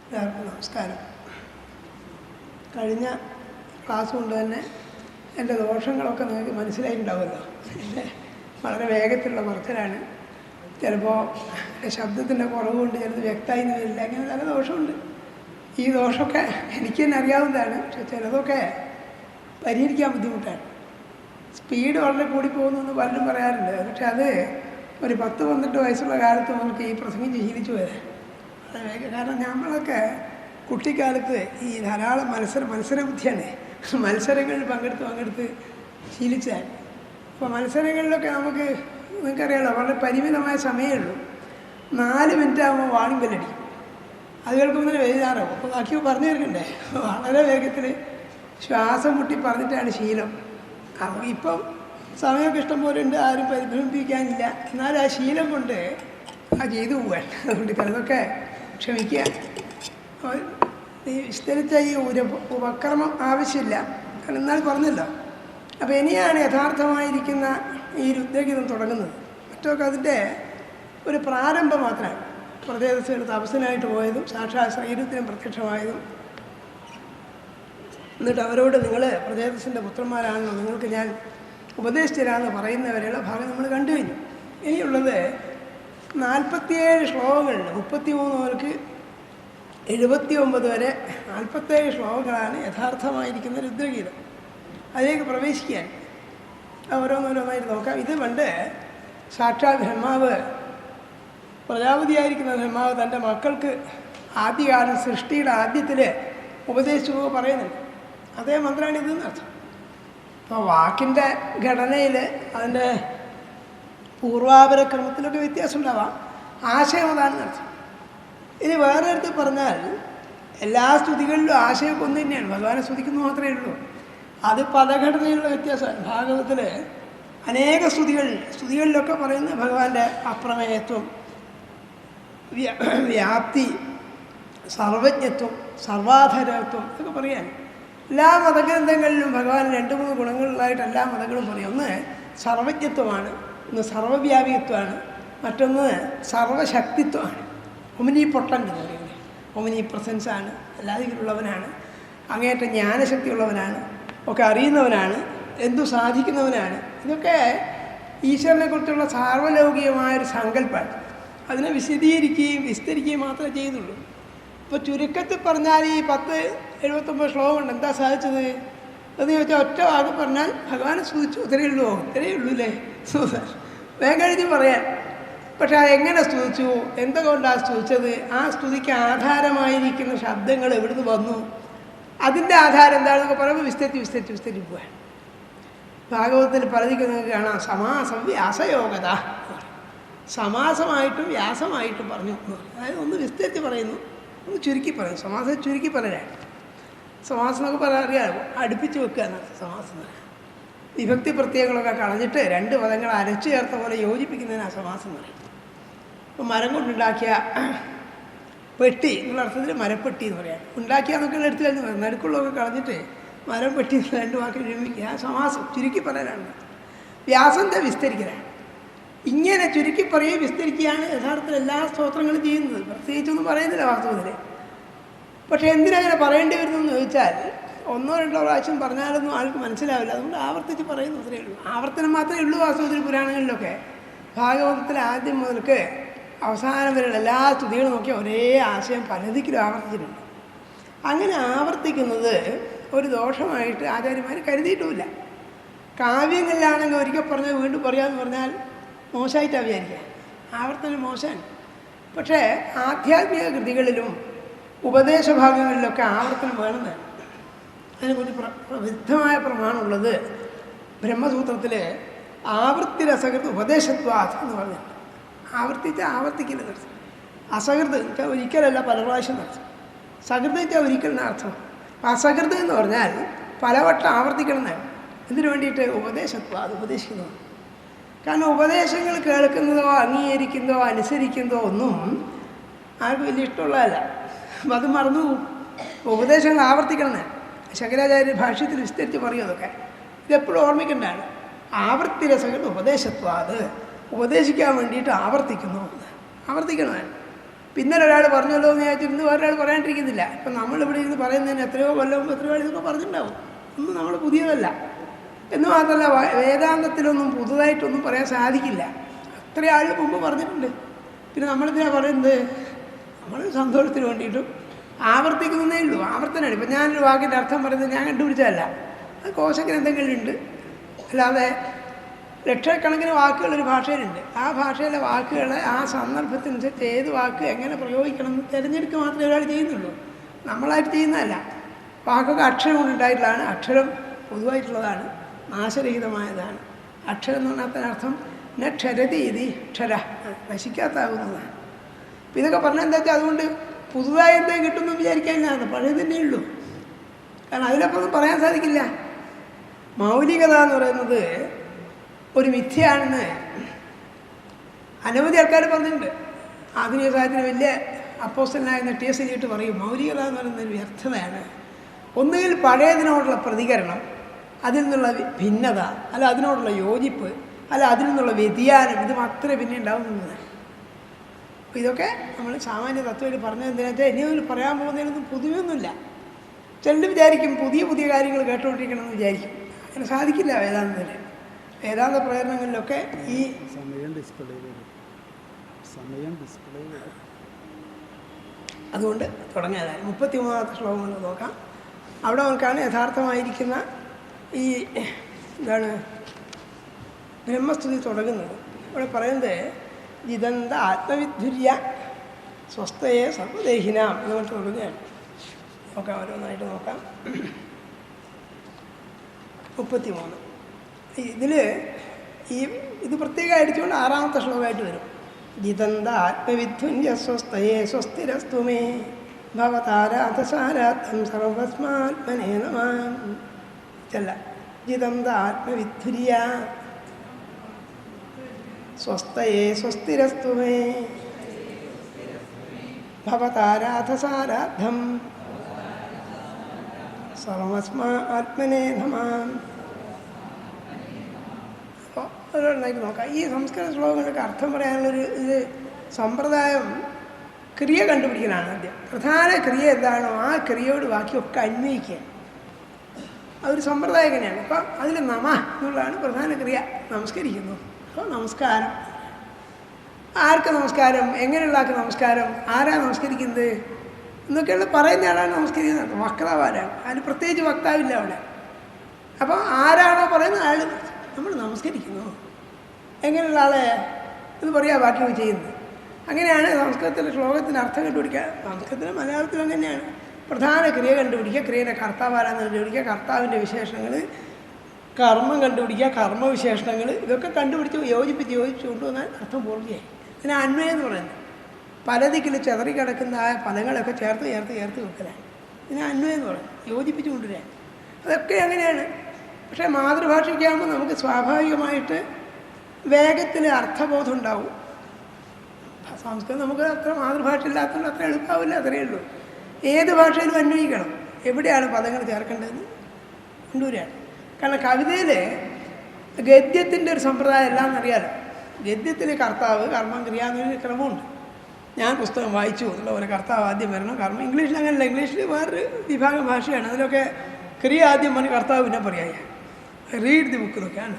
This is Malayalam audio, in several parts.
എല്ലാവർക്കും നമസ്കാരം. കഴിഞ്ഞ ക്ലാസ് കൊണ്ട് തന്നെ എൻ്റെ ദോഷങ്ങളൊക്കെ നിങ്ങൾക്ക് മനസ്സിലായിട്ടുണ്ടാവുമല്ലോ. എൻ്റെ വളരെ വേഗത്തിലുള്ള പറച്ചിലാണ്. ചിലപ്പോൾ ശബ്ദത്തിൻ്റെ കുറവ് കൊണ്ട് ചിലത് വ്യക്തമായി വരില്ല. അങ്ങനെ നല്ല ദോഷമുണ്ട്. ഈ ദോഷമൊക്കെ എനിക്ക് തന്നെ അറിയാവുന്നതാണ്. പക്ഷെ ചിലതൊക്കെ പരിഹരിക്കാൻ ബുദ്ധിമുട്ടാണ്. സ്പീഡ് വളരെ കൂടിപ്പോകുന്നു പലരും പറയാറുണ്ട്. പക്ഷെ അത് ഒരു 10-12 വയസ്സുള്ള കാലത്ത് നമുക്ക് ഈ പ്രസംഗിച്ച് ശീലിച്ചു വരാം. കാരണം നമ്മളൊക്കെ കുട്ടിക്കാലത്ത് ഈ ധാരാളം മത്സരബുദ്ധിയാണ്. മത്സരങ്ങളിൽ പങ്കെടുത്ത് ശീലിച്ചാൽ. അപ്പോൾ മത്സരങ്ങളിലൊക്കെ നമുക്ക് നിങ്ങൾക്കറിയാമല്ലോ, വളരെ പരിമിതമായ സമയമേ ഉള്ളൂ. 4 മിനിറ്റ് ആകുമ്പോൾ വാണിംഗ് ബെല്ലടിക്കും. അത് കേൾക്കുമ്പോൾ വേദനാറാവും. അപ്പോൾ ബാക്കി പറഞ്ഞു തീർക്കണ്ടേ. വളരെ വേഗത്തിൽ ശ്വാസം മുട്ടി പറഞ്ഞിട്ടാണ് ശീലം. അപ്പോൾ ഇപ്പം സമയമൊക്കെ ഇഷ്ടം പോലെ ഉണ്ട്, ആരും പരിഭ്രമിപ്പിക്കാനില്ല. എന്നാൽ ആ ശീലം കൊണ്ട് ചെയ്തു പോകാൻ. അതുകൊണ്ട് ചിലതൊക്കെ ക്ഷമിക്കുക. ഈ വിസ്തരിച്ച ഈ ഉപക്രമം ആവശ്യമില്ല. കാരണം എന്നാൽ പറഞ്ഞല്ലോ. അപ്പോൾ ഇനിയാണ് യഥാർത്ഥമായിരിക്കുന്ന ഈ രുദ്രഗീതം തുടങ്ങുന്നത്. മറ്റൊക്കെ അതിൻ്റെ ഒരു പ്രാരംഭം മാത്രമാണ്. പ്രതേജസ്സുകൾ തപസ്സിനായിട്ട് പോയതും സാക്ഷാത് ശ്രീരുദ്രം പ്രത്യക്ഷമായതും. എന്നിട്ട് അവരോട് നിങ്ങൾ പ്രതേജസ്സിൻ്റെ പുത്രന്മാരാണല്ലോ, നിങ്ങൾക്ക് ഞാൻ ഉപദേശിച്ചരാന്ന് പറയുന്നവരെയുള്ള ഭാഗം നമ്മൾ കണ്ടു കഴിഞ്ഞു. ഇനിയുള്ളത് 47 ശ്ലോകങ്ങളുണ്ട്. 33 മുതൽക്ക് 79 വരെ 47 ശ്ലോകങ്ങളാണ് യഥാർത്ഥമായിരിക്കുന്ന രുദ്രഗീതം. അതിലേക്ക് പ്രവേശിക്കാൻ ഓരോന്നോരോന്നായിട്ട് നോക്കാം. ഇത് പണ്ട് സാക്ഷാത് ബ്രഹ്മാവ്, പ്രജാപതിയായിരിക്കുന്ന ബ്രഹ്മാവ് തൻ്റെ മക്കൾക്ക് ആദ്യകാലം സൃഷ്ടിയുടെ ആദ്യത്തിൽ ഉപദേശിച്ചു പറയുന്നുണ്ട്. അതേ മന്ത്രമാണ് ഇതെന്ന് അർത്ഥം. അപ്പോൾ വാക്കിൻ്റെ ഘടനയിൽ അതിൻ്റെ പൂർവാപരക്രമത്തിലൊക്കെ വ്യത്യാസം ഉണ്ടാവാം. ആശയം അതാണെന്ന് അർത്ഥം. ഇനി വേറെ അടുത്ത് പറഞ്ഞാൽ എല്ലാ സ്തുതികളിലും ആശയമൊക്കെ ഒന്ന് തന്നെയാണ്. ഭഗവാനെ സ്തുതിക്കുന്നു മാത്രമേ ഉള്ളൂ. അത് പദഘടനയിലുള്ള വ്യത്യാസമാണ്. ഭാഗവതത്തിൽ അനേക സ്തുതികളിലൊക്കെ പറയുന്ന ഭഗവാന്റെ അപ്രമേയത്വം, വ്യാപ്തി, സർവജ്ഞത്വം, സർവാധാരത്വം ഇതൊക്കെ പറയാൻ എല്ലാ മതഗ്രന്ഥങ്ങളിലും ഭഗവാൻ 2-3 ഗുണങ്ങളിലായിട്ട് എല്ലാ മതങ്ങളും പറയും. ഒന്ന് സർവജ്ഞത്വമാണ്, ഒന്ന് സർവവ്യാപിത്വമാണ്, മറ്റൊന്ന് സർവശക്തിത്വമാണ്. ഒമിനി പൊട്ടൻ്റ് എന്ന് പറയുന്നത്. ഒമിനി പ്രസൻസാണ്, എല്ലാതിലുള്ളവനാണ്, അങ്ങേയറ്റം ജ്ഞാനശക്തിയുള്ളവനാണ്, ഒക്കെ അറിയുന്നവനാണ്, എന്തു സാധിക്കുന്നവനാണ്. ഇതൊക്കെ ഈശ്വരനെക്കുറിച്ചുള്ള സാർവലൗകികമായൊരു സങ്കല്പമാണ്. അതിനെ വിശദീകരിക്കുകയും വിസ്തരിക്കുകയും മാത്രമേ ചെയ്യുന്നുള്ളൂ. ഇപ്പോൾ ചുരുക്കത്തിൽ പറഞ്ഞാൽ ഈ 10-79 ശ്ലോകമുണ്ട്. എന്താ സാധിച്ചത് എന്ന് ചോദിച്ചാൽ ഒറ്റ വാക്ക് പറഞ്ഞാൽ ഭഗവാനെ സ്തുതിച്ചു. ഇത്രയേ ഉള്ളൂ അല്ലേ? വേഗം കഴിഞ്ഞ് പറയാൻ. പക്ഷെ അതെങ്ങനെ സ്തുതിച്ചു, എന്തുകൊണ്ടാണ് സ്തുതിച്ചത്, ആ സ്തുതിക്ക് ആധാരമായിരിക്കുന്ന ശബ്ദങ്ങൾ എവിടുന്ന് വന്നു, അതിൻ്റെ ആധാരം എന്താണെന്നൊക്കെ പറയുമ്പോൾ വിസ്തരിച്ച് പോകാൻ. ഭാഗവതത്തിൽ പറഞ്ഞിരിക്കുന്നത് കാണാം. സമാസം വ്യാസയോഗത, സമാസമായിട്ടും വ്യാസമായിട്ടും പറഞ്ഞു. അതായത് ഒന്ന് വിസ്തരിച്ച് പറയുന്നു, ഒന്ന് ചുരുക്കി പറയും. സമാസം ചുരുക്കി പറയാൻ. സമാസം എന്നൊക്കെ പറയാൻ അറിയാമോ? അടുപ്പിച്ച് വെക്കുക എന്നാണ് സമാസം. വിഭക്തി പ്രത്യയങ്ങളൊക്കെ കളഞ്ഞിട്ട് 2 പദങ്ങൾ അരച്ചു ചേർത്ത പോലെ യോജിപ്പിക്കുന്നതിനാണ് സമാസം എന്ന് പറയുന്നത്. ഇപ്പം മരം കൊണ്ടുണ്ടാക്കിയ പെട്ടി എന്നുള്ള അർത്ഥത്തിൽ മരപ്പെട്ടി എന്ന് പറയാം. ഉണ്ടാക്കിയ എന്നൊക്കെ എടുത്തു കഴിഞ്ഞ് നടുക്കുള്ളതൊക്കെ കളഞ്ഞിട്ട് മരം പെട്ടി 2 വാക്ക് എഴുതിക്കുക. സമാസം ചുരുക്കി പറയാനാണ്. വ്യാസത്തെ വിസ്തരിക്കലാണ്. ഇങ്ങനെ ചുരുക്കി പറയുകയും വിസ്തരിക്കുകയാണ് യഥാർത്ഥത്തിൽ എല്ലാ സ്തോത്രങ്ങളും ചെയ്യുന്നത്. പ്രത്യേകിച്ചൊന്നും പറയുന്നില്ല വാസ്തവത്തിൽ. പക്ഷേ എന്തിനങ്ങനെ പറയേണ്ടി വരുന്നു എന്ന് ചോദിച്ചാൽ 1-2 പ്രാവശ്യം പറഞ്ഞാലൊന്നും ആൾക്ക് മനസ്സിലാവില്ല. അതുകൊണ്ട് ആവർത്തിച്ച് പറയുന്നു, അത്രയേ ഉള്ളൂ. ആവർത്തനം മാത്രമേ ഉള്ളൂ വാസ്തവത്തിൽ പുരാണങ്ങളിലൊക്കെ. ഭാഗവതത്തിൽ ആദ്യം മുതൽക്ക് അവസാനം വരെയുള്ള എല്ലാ സ്തുതികളും നോക്കിയാൽ ഒരേ ആശയം പലതിക്കിലും ആവർത്തിച്ചിട്ടുണ്ട്. അങ്ങനെ ആവർത്തിക്കുന്നത് ഒരു ദോഷമായിട്ട് ആചാര്യന്മാർ കരുതിയിട്ടുമില്ല. കാവ്യങ്ങളിലാണെങ്കിൽ ഒരിക്കൽ പറഞ്ഞാൽ വീണ്ടും പറയാമെന്ന് പറഞ്ഞാൽ മോശമായിട്ടാണ് വിചാരിക്കുക. ആവർത്തനം മോശമാണ്. പക്ഷേ ആധ്യാത്മിക കൃതികളിലും ഉപദേശഭാഗങ്ങളിലൊക്കെ ആവർത്തനം വേണമെന്നാണ്. അതിനെക്കുറിച്ച് പ്രസിദ്ധമായ പ്രമാണമുള്ളത് ബ്രഹ്മസൂത്രത്തിൽ ആവൃത്തി രസകൃത് ഉപദേശത്വാത് എന്ന് പറഞ്ഞിട്ടുണ്ട്. ആവർത്തിക്കുന്നത് അർത്ഥം. അസകൃത് വെച്ചാൽ ഒരിക്കലല്ല, പല പ്രാവശ്യം നടത്തും. സകൃത് വെച്ചാൽ ഒരിക്കലിന് അർത്ഥം. അസകൃത് എന്ന് പറഞ്ഞാൽ പലവട്ടം ആവർത്തിക്കണം എന്നാണ്. ഇതിനു വേണ്ടിയിട്ട് ഉപദേശത്വാത്, ഉപദേശിക്കുന്നു. കാരണം ഉപദേശങ്ങൾ കേൾക്കുന്നതോ അംഗീകരിക്കുന്നതോ അനുസരിക്കുന്നതോ ഒന്നും ആർക്കും വലിയ ഇഷ്ടമുള്ളതല്ല. അപ്പം അത് മറന്നു പോകും. ഉപദേശങ്ങൾ ആവർത്തിക്കണം. ശങ്കരാചാര്യ ഭാഷ്യത്തിൽ വിസ്തരിച്ച് പറയും അതൊക്കെ. ഇതെപ്പോഴും ഓർമ്മിക്കേണ്ടതാണ്. ആവർത്തി രസങ്ങൾ ഉപദേശത്വാത്, ഉപദേശിക്കാൻ വേണ്ടിയിട്ട് ആവർത്തിക്കണം. പിന്നലെ ഒരാൾ പറഞ്ഞല്ലോ എന്ന് വിചാരിച്ചിരുന്ന് വേറൊരാൾ പറയാണ്ടിരിക്കുന്നില്ല. ഇപ്പം നമ്മളിവിടെ ഇരുന്ന് പറയുന്നതിന് എത്രയോ കൊല്ലം മുമ്പ് എത്രയോ ഇതൊക്കെ പറഞ്ഞിട്ടുണ്ടാവും. ഒന്നും നമ്മൾ പുതിയതല്ല. എന്ന് മാത്രമല്ല വേദാന്തത്തിലൊന്നും പുതുതായിട്ടൊന്നും പറയാൻ സാധിക്കില്ല. അത്ര ആൾ മുമ്പ് പറഞ്ഞിട്ടുണ്ട്. പിന്നെ നമ്മളിതിനാണ് പറയുന്നത്, നമ്മൾ സന്തോഷത്തിന് വേണ്ടിയിട്ടും ആവർത്തിക്കുന്നതേ ഉള്ളൂ. ആവർത്തനമാണ്. ഇപ്പം ഞാനൊരു വാക്കിൻ്റെ അർത്ഥം പറയുന്നത് ഞാൻ കണ്ടുപിടിച്ചതല്ല, അത് കോശഗ്രന്ഥങ്ങളിലുണ്ട്. അല്ലാതെ ലക്ഷക്കണക്കിന് വാക്കുകളൊരു ഭാഷയിലുണ്ട്. ആ ഭാഷയിലെ വാക്കുകളെ ആ സന്ദർഭത്തിനനുസരിച്ച് ഏത് വാക്ക് എങ്ങനെ പ്രയോഗിക്കണം എന്ന് തിരഞ്ഞെടുക്കുക മാത്രമേ ഒരാൾ ചെയ്യുന്നുള്ളൂ. നമ്മളായിട്ട് ചെയ്യുന്നതല്ല. വാക്കൊക്കെ അക്ഷരം കൊണ്ടുണ്ടായിട്ടുള്ളതാണ്. അക്ഷരം പൊതുവായിട്ടുള്ളതാണ്, നാശരഹിതമായതാണ്. അക്ഷരം എന്ന് പറഞ്ഞാൽ അർത്ഥം ന ക്ഷരതി ഇതി ക്ഷര, നശിക്കാത്താകുന്നതാണ്. അപ്പം ഇതൊക്കെ പറഞ്ഞാൽ എന്താ വെച്ചാൽ അതുകൊണ്ട് പുതുതായി എന്തെങ്കിലും കിട്ടുമെന്ന് വിചാരിക്കാനില്ല, പഴയത് തന്നെ ഉള്ളൂ. കാരണം അതിലപ്പോൾ ഒന്നും പറയാൻ സാധിക്കില്ല. മൗലികത എന്ന് പറയുന്നത് ഒരു മിഥ്യയാണെന്ന് അനവധി ആൾക്കാർ പറഞ്ഞിട്ടുണ്ട്. ആധുനിക സാഹിത്യത്തിന് വലിയ അപ്പോസ്റ്റലനായിരുന്ന ടി.എസ്. എലിയട്ട് പറയും, മൗലികത എന്ന് പറയുന്നത് വ്യർത്ഥതയാണ്. ഒന്നുകിൽ പഴയതിനോടുള്ള പ്രതികരണം, അതിൽ നിന്നുള്ള ഭിന്നത, അല്ല അതിനോടുള്ള യോജിപ്പ്, അല്ല അതിൽ നിന്നുള്ള വ്യതിയാനം, ഇത് മാത്രമേ പിന്നെ ഉണ്ടാവുന്നതാണ്. അപ്പോൾ ഇതൊക്കെ നമ്മൾ സാമാന്യ തത്വത്തിൽ പറഞ്ഞത് എന്തിനാ വെച്ചാൽ ഇനി അതിൽ പറയാൻ പോകുന്നതിനൊന്നും പുതുമയൊന്നുമില്ല. ചിലർ വിചാരിക്കും പുതിയ പുതിയ കാര്യങ്ങൾ കേട്ടുകൊണ്ടിരിക്കണമെന്ന് വിചാരിക്കും. അങ്ങനെ സാധിക്കില്ല. വേദാന്ത പ്രകടനങ്ങളിലൊക്കെ ഈ അതുകൊണ്ട് തുടങ്ങിയതാണ്. 33-ാമത്തെ ശ്ലോകം കൊണ്ട് നോക്കാം. അവിടെ നമുക്കാണ് യഥാർത്ഥമായിരിക്കുന്ന ഈ എന്താണ് ബ്രഹ്മസ്തുതി തുടങ്ങുന്നത്. ഇവിടെ പറയുന്നത് ജിതന്ത ആത്മവിദ്ധുര്യ സ്വസ്ഥയെ സർവദേഹിനാം എന്നുകൊണ്ട് തുടങ്ങുകയാണ്. നോക്കാം, ഓരോന്നായിട്ട് നോക്കാം. 33 ഇതിൽ ഇത് പ്രത്യേകം അടിച്ചുകൊണ്ട് 6-ാമത്തെ ശ്ലോകമായിട്ട് വരും. ജിതന്ത ആത്മവിദ്ധുര്യ സ്വസ്ഥയെ സ്വസ്ഥിരസ്തുമേ ഭവതാരാധസാരാധം സർവസ്മാത്മനേ നമഃ. ചെല്ല ജിതന്ത ആത്മവിദ്ധുര്യ സ്വസ്ഥയെ സ്വസ്ഥിരസ്തുമേ ഭവതാരാധസാരാധം സർവസ്മാത്മനേ നമഃ. അപ്പോൾ ഓരോന്നായിട്ട് നോക്കാം. ഈ സംസ്കൃത ശ്ലോകങ്ങൾക്ക് അർത്ഥം പറയാനുള്ളൊരു ഇത് സമ്പ്രദായം ക്രിയ കണ്ടുപിടിക്കലാണ് ആദ്യം. പ്രധാന ക്രിയ എന്താണോ ആ ക്രിയയോട് ബാക്കിയൊക്കെ അന്വയിക്കുക. അതൊരു സമ്പ്രദായം തന്നെയാണ്. അപ്പം അതിൽ നമ എന്നുള്ളതാണ് പ്രധാന ക്രിയ. നമസ്കരിക്കുന്നു. അപ്പോൾ നമസ്കാരം. ആർക്ക് നമസ്കാരം, എങ്ങനെയുള്ള ആൾക്ക് നമസ്കാരം, ആരാ നമസ്കരിക്കുന്നത് എന്നൊക്കെയുള്ള പറയുന്ന ആളാണ് നമസ്കരിക്കുന്നത്. വക്താവ് ആരാണ്, അതിന് പ്രത്യേകിച്ച് വക്താവില്ല അവിടെ. അപ്പോൾ ആരാണോ പറയുന്ന ആൾ നമ്മൾ നമസ്കരിക്കുന്നു. എങ്ങനെയുള്ള ആളെ ഇത് പറയാ ബാക്കി ചെയ്യുന്നത്. അങ്ങനെയാണ് സംസ്കൃതത്തിലെ ശ്ലോകത്തിന് അർത്ഥം കണ്ടുപിടിക്കുക. സംസ്കൃതത്തിലെ മലയാളത്തിൽ അങ്ങനെയാണ്. പ്രധാന ക്രിയ കണ്ടുപിടിക്കുക, ക്രിയയുടെ കർത്താവാരാന്ന് കണ്ടുപിടിക്കുക, കർത്താവിൻ്റെ വിശേഷണങ്ങൾ, കർമ്മം കണ്ടുപിടിക്കുക, കർമ്മവിശേഷണങ്ങൾ, ഇതൊക്കെ കണ്ടുപിടിച്ച് യോജിപ്പിച്ച് കൊണ്ടുവന്നാൽ അർത്ഥം പൂർത്തിയായി. ഇതിന് അന്വയം എന്ന് പറയുന്നത് പലതിക്കിൽ ചെതറിക്കിടക്കുന്ന ആ പദങ്ങളൊക്കെ ചേർത്ത് വെക്കലാണ്. ഇതിന് അന്വയം എന്ന് പറയുന്നത് യോജിപ്പിച്ച് കൊണ്ടുവരാൻ. അതൊക്കെ അങ്ങനെയാണ്. പക്ഷേ മാതൃഭാഷയ്ക്കാകുമ്പോൾ നമുക്ക് സ്വാഭാവികമായിട്ട് വേഗത്തിൽ അർത്ഥബോധം ഉണ്ടാവും. സംസ്കൃതം നമുക്ക് അത്ര മാതൃഭാഷ ഇല്ലാത്തതുകൊണ്ട് അത്ര എളുപ്പമാവില്ല, അത്രയേ ഉള്ളൂ. ഏത് ഭാഷയിലും അന്വയിക്കണം, എവിടെയാണ് പദങ്ങൾ ചേർക്കേണ്ടതെന്ന് കൊണ്ടുവരികയാണ്. കാരണം കവിതയിൽ ഗദ്യത്തിൻ്റെ ഒരു സമ്പ്രദായം എല്ലാം എന്നറിയാലോ. ഗദ്യത്തിൽ കർത്താവ്, കർമ്മം, ക്രിയ എന്നൊരു ക്രമമുണ്ട്. ഞാൻ പുസ്തകം വായിച്ചു എന്നുള്ള പോലെ കർത്താവ് ആദ്യം വരണം, കർമ്മം. ഇംഗ്ലീഷിൽ അങ്ങനെയല്ല. ഇംഗ്ലീഷിൽ വേറൊരു വിഭാഗം ഭാഷയാണ്. അതിലൊക്കെ ക്രിയ ആദ്യം പറഞ്ഞ് കർത്താവ് പിന്നെ പറയാ റീഡ് ദി ബുക്ക് എന്നൊക്കെയാണ്.